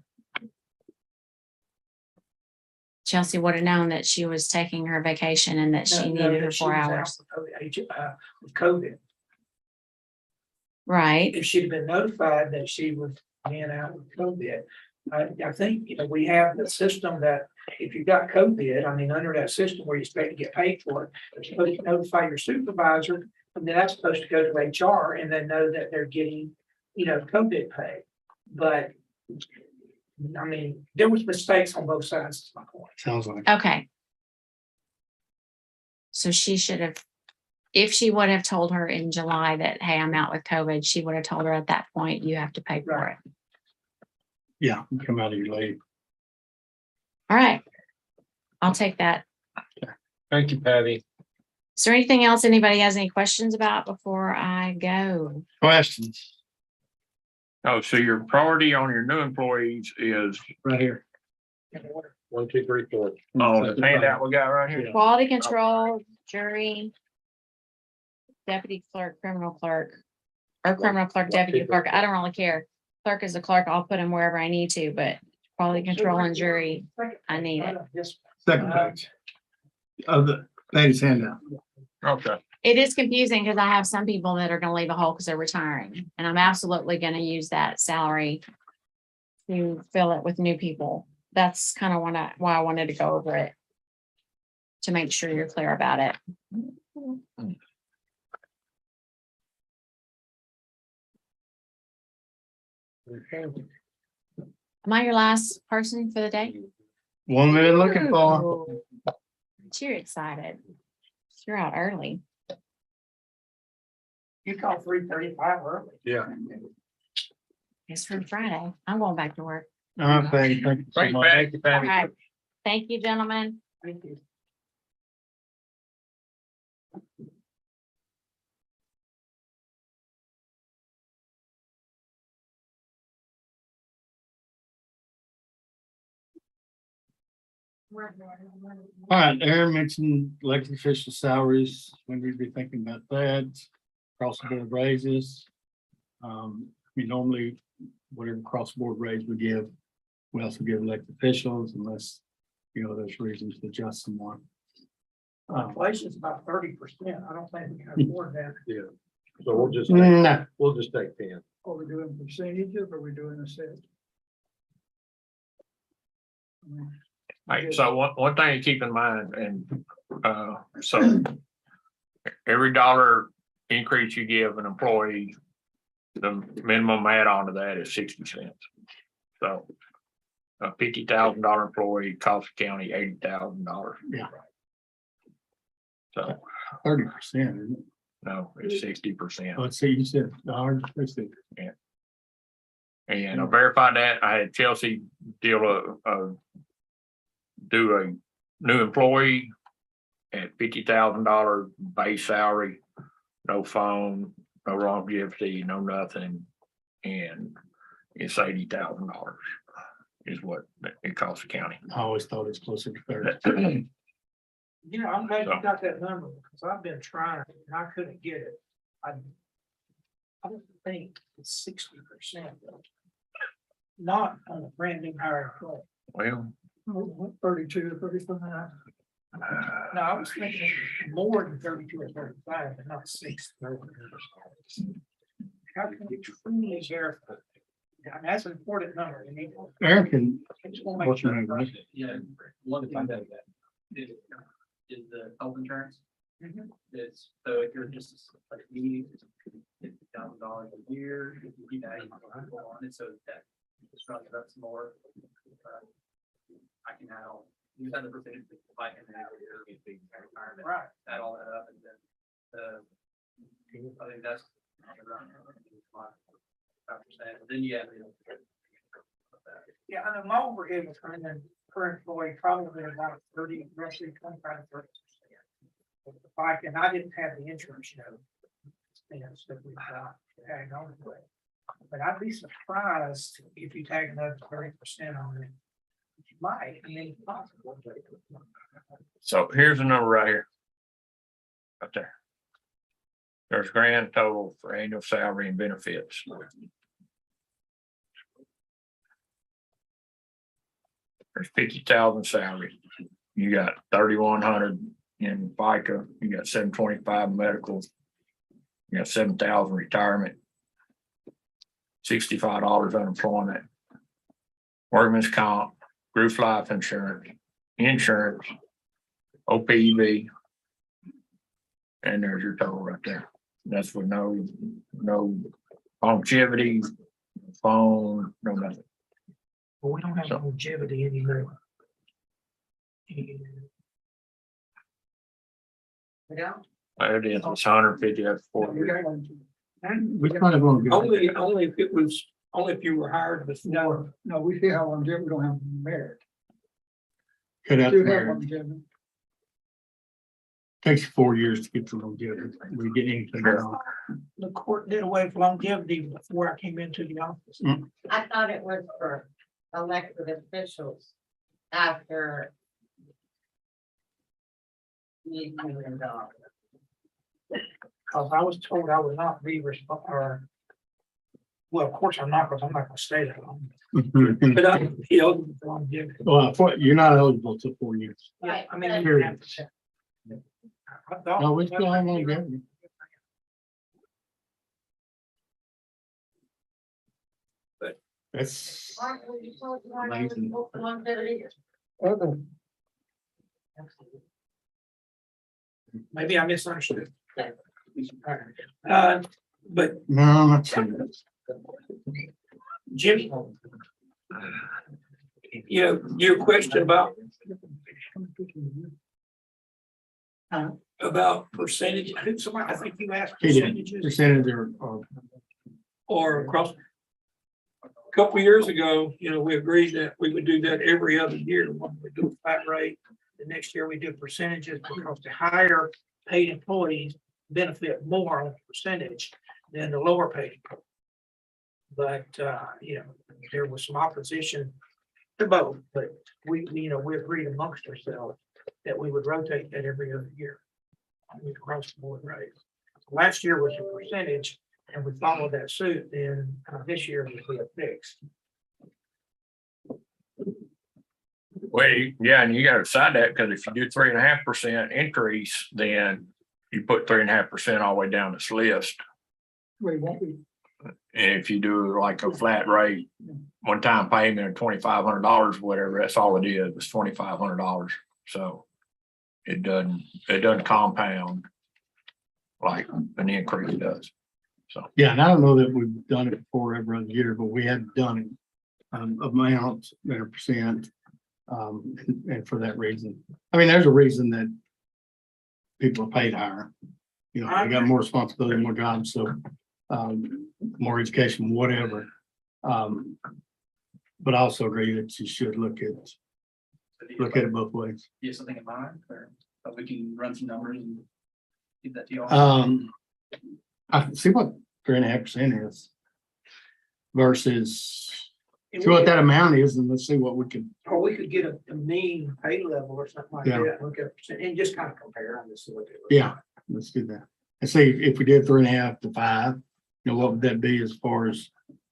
R: Chelsea would have known that she was taking her vacation and that she needed her 4 hours.
O: With COVID.
R: Right.
O: If she'd have been notified that she was being out with COVID, I think, we have the system that if you got COVID, under that system where you expect to get paid for it, you're supposed to notify your supervisor, and then that's supposed to go to HR and then know that they're getting, COVID pay. But there was mistakes on both sides, is my point.
A: Sounds like.
R: Okay. So she should have, if she would have told her in July that, hey, I'm out with COVID, she would have told her at that point, you have to pay for it.
A: Yeah, come out of your leave.
R: All right. I'll take that.
N: Thank you, Patty.
R: Is there anything else anybody has any questions about before I go?
A: Questions?
E: Oh, so your priority on your new employees is
A: Right here.
N: 1, 2, 3, 4.
E: on the handout we got right here?
R: Quality control, jury, deputy clerk, criminal clerk, or criminal clerk, deputy clerk. I don't really care. Clerk is a clerk. I'll put him wherever I need to, but quality control and jury, I need it.
A: Second page. Of the ladies handout.
E: Okay.
R: It is confusing because I have some people that are going to leave a hole because they're retiring, and I'm absolutely going to use that salary to fill it with new people. That's kind of why I wanted to go over it, to make sure you're clear about it. Am I your last person for the day?
A: One we've been looking for.
R: Ooh. You're excited. You're out early.
O: You call 3:35 early.
N: Yeah.
R: It's from Friday. I'm going back to work.
A: Thank you so much.
E: Thank you,
R: All
E: Patty.
R: right. Thank you, gentlemen.
O: Thank you.
A: All right, Aaron mentioned elected official salaries, when we'd be thinking about that, across the board raises. Normally, whatever cross the board raise we give, we also give elected officials unless, there's reasons to adjust some more.
O: Inflation's about 30%. I don't think we can afford that.
N: Yeah. So we'll just take 10.
D: Are we doing percentages or are we doing a set?
E: Right, so one thing to keep in mind, and so every dollar increase you give an employee, the minimum add on to that is 60 cents. So a $50,000 employee costs the county $80,000.
A: Yeah.
E: So
A: 30%, isn't it?
E: no, it's 60%.
A: Let's see, you said 160.
E: Yeah. And I verified that. I had Chelsea do a new employee at $50,000 base salary, no phone, no longevity, no nothing. And it's $80,000 is what it costs the county.
A: I always thought it's closer to 30.
O: You know, I'm glad you got that number, because I've been trying and I couldn't get it. I don't think it's 60%. Not on a brand new hire.
E: Well,
D: 32 or 35.
O: No, I was thinking more than 32 or 35, but not 6. How can you truly verify? I mean, that's an important number. You need to-
A: Aaron can.
O: I just wanna make
A: What's your
O: sure.
A: name, right?
C: Yeah, one to find out that is the health insurance.
O: Mhm.
C: It's, so if you're just like me, it's $50,000 a year, you know, you go on it, so that it's running up some more. I can now use that percentage, like, and then retirement,
O: Right.
C: add all that up, and then, I think that's around 5%, then you have,
O: Yeah, and the overhead was kind of per employee, probably about 30, roughly 25 to 30%. The bike, and I didn't have the insurance, you know. Expense that we tagged on to it. But I'd be surprised if you tag another 30% on it. You might, I mean, it's possible.
E: so here's the number right here. Right there. There's grand total for annual salary and benefits. There's 50,000 salary. You got 3,100 in FICA, you got 725 medical. You got 7,000 retirement. $65 unemployment. Workman's comp, group life insurance, OPEB. And there's your total right there. That's with no longevity, phone, no nothing.
O: But we don't have longevity anymore.
S: Yeah.
E: It is, it's 150 after 4 years.
A: We kind of want to go.
O: Only if it was, only if you were hired before.
D: No, we still have longevity, we don't have merit.
A: Cut out
D: Do
A: the
D: have
A: merit.
D: longevity.
A: Takes you 4 years to get to longevity. We get anything wrong.
O: The court did away with longevity before I came into the office.
S: I thought it was for elected officials after. $8 million.
O: Cause I was told I would not be responsible, or. Well, of course I'm not, because I'm not gonna stay that long, but I, you know, longevity.
A: Well, you're not eligible till 4 years.
O: Yeah, I mean.
A: Period.
O: I thought-
A: No, we still have longevity. That's
S: Mark, were you told you weren't
A: amazing.
S: eligible for longevity?
O: Maybe I misunderstood. But
A: No, I'm not saying that.
O: Jimmy. You know, your question about percentage, I think somebody, I think you asked percentages
A: Percentage
O: or across. A couple years ago, you know, we agreed that we would do that every other year. One would do a flat rate. The next year we do percentages because the higher paid employees benefit more on percentage than the lower paid. But, you know, there was some opposition to both, but we agreed amongst ourselves that we would rotate that every other year. Across the board raise. Last year was a percentage and we followed that suit, then this year will be a fix.
E: Well, yeah, and you gotta decide that, because if you do 3.5% increase, then you put 3.5% all the way down this list.
D: We won't be.
E: And if you do like a flat rate, one-time payment of $2,500, whatever, that's all it is, it's $2,500. So it doesn't compound like an increase does. So,
A: Yeah, and I don't know that we've done it before every other year, but we have done it. Amounts that are percent. And for that reason, I mean, there's a reason that people are paid higher. You know, they got more responsibility, more jobs, so more education, whatever. But I also agree that you should look at it both ways.
C: you have something in mind, or we can run some numbers and give that to you all.
A: I see what 3.5% is. I versus see what that amount is and let's see what we can,
O: Or we could get a mean pay level or something like
A: Yeah.
O: that, look at, and just kind of compare them to see what they look.
A: yeah, let's do that. And see if we did 3.5 to 5, you know, what would that be as far as,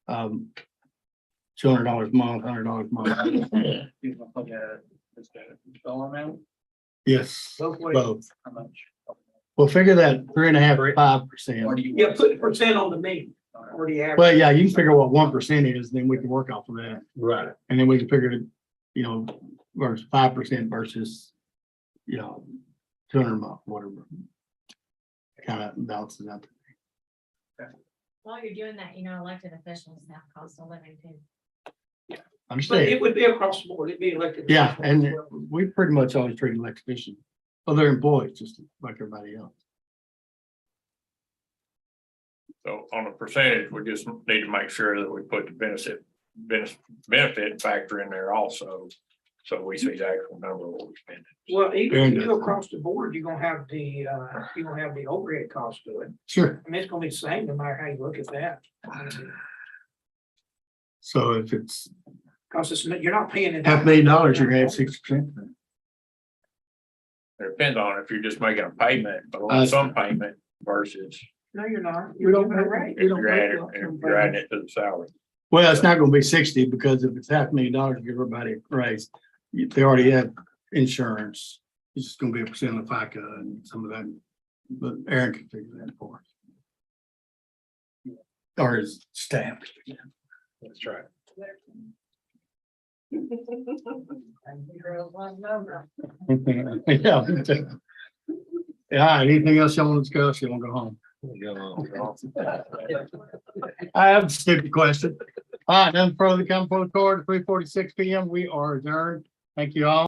A: $200 a month, $100 a month?
C: You want to look at this dollar amount?
A: Yes,
O: Both ways.
A: both.
C: How much?
A: We'll figure that 3.5 or 5%.
C: Or do you?
O: Yeah, put the percent on the mean, or the average.
A: Well, yeah, you can figure what 1% is, then we can work off of that.
N: Right.
A: And then we can figure, you know, versus 5% versus, you know, 200 a month, whatever. Kind of balances out.
L: While you're doing that, you know, elected officials have cost of living too.
O: But
A: Understand?
O: it would be across the board, it'd be elected.
A: Yeah,
O: officials
A: and
O: as well.
A: we pretty much always treat elected officials, well, they're employees, just like everybody else.
E: So on the percentage, we just need to make sure that we put the benefit factor in there also. So we see the actual number of what we spend.
O: Well, even if you
A: Very
O: go
A: good.
O: across the board, you're gonna have the overhead cost to it.
A: Sure.
O: I mean, it's gonna be the same no matter how you look at that.
A: So if it's
O: Cause it's, you're not paying it.
A: $500,000, you're gonna have 60%.
E: It depends on if you're just making a payment, a lump sum payment versus
O: No, you're not.
A: We
O: You're
A: don't
O: giving a
A: make-
O: rate.
A: we don't
E: you're
A: make
E: adding,
A: lump
E: if
A: sum
E: you're adding
A: payments.
E: it to the salary.
A: Well, it's not gonna be 60 because if it's $500,000, give everybody a raise. They already have insurance. It's just gonna be a percent of FICA and some of that. But Aaron can figure that for us. Or his staff.
E: That's right.
A: Yeah. Yeah, anything else y'all want to discuss? You want to go home? I have a stupid question. All right, nothing further come for the court at 3:46 PM. We are adjourned. Thank you all.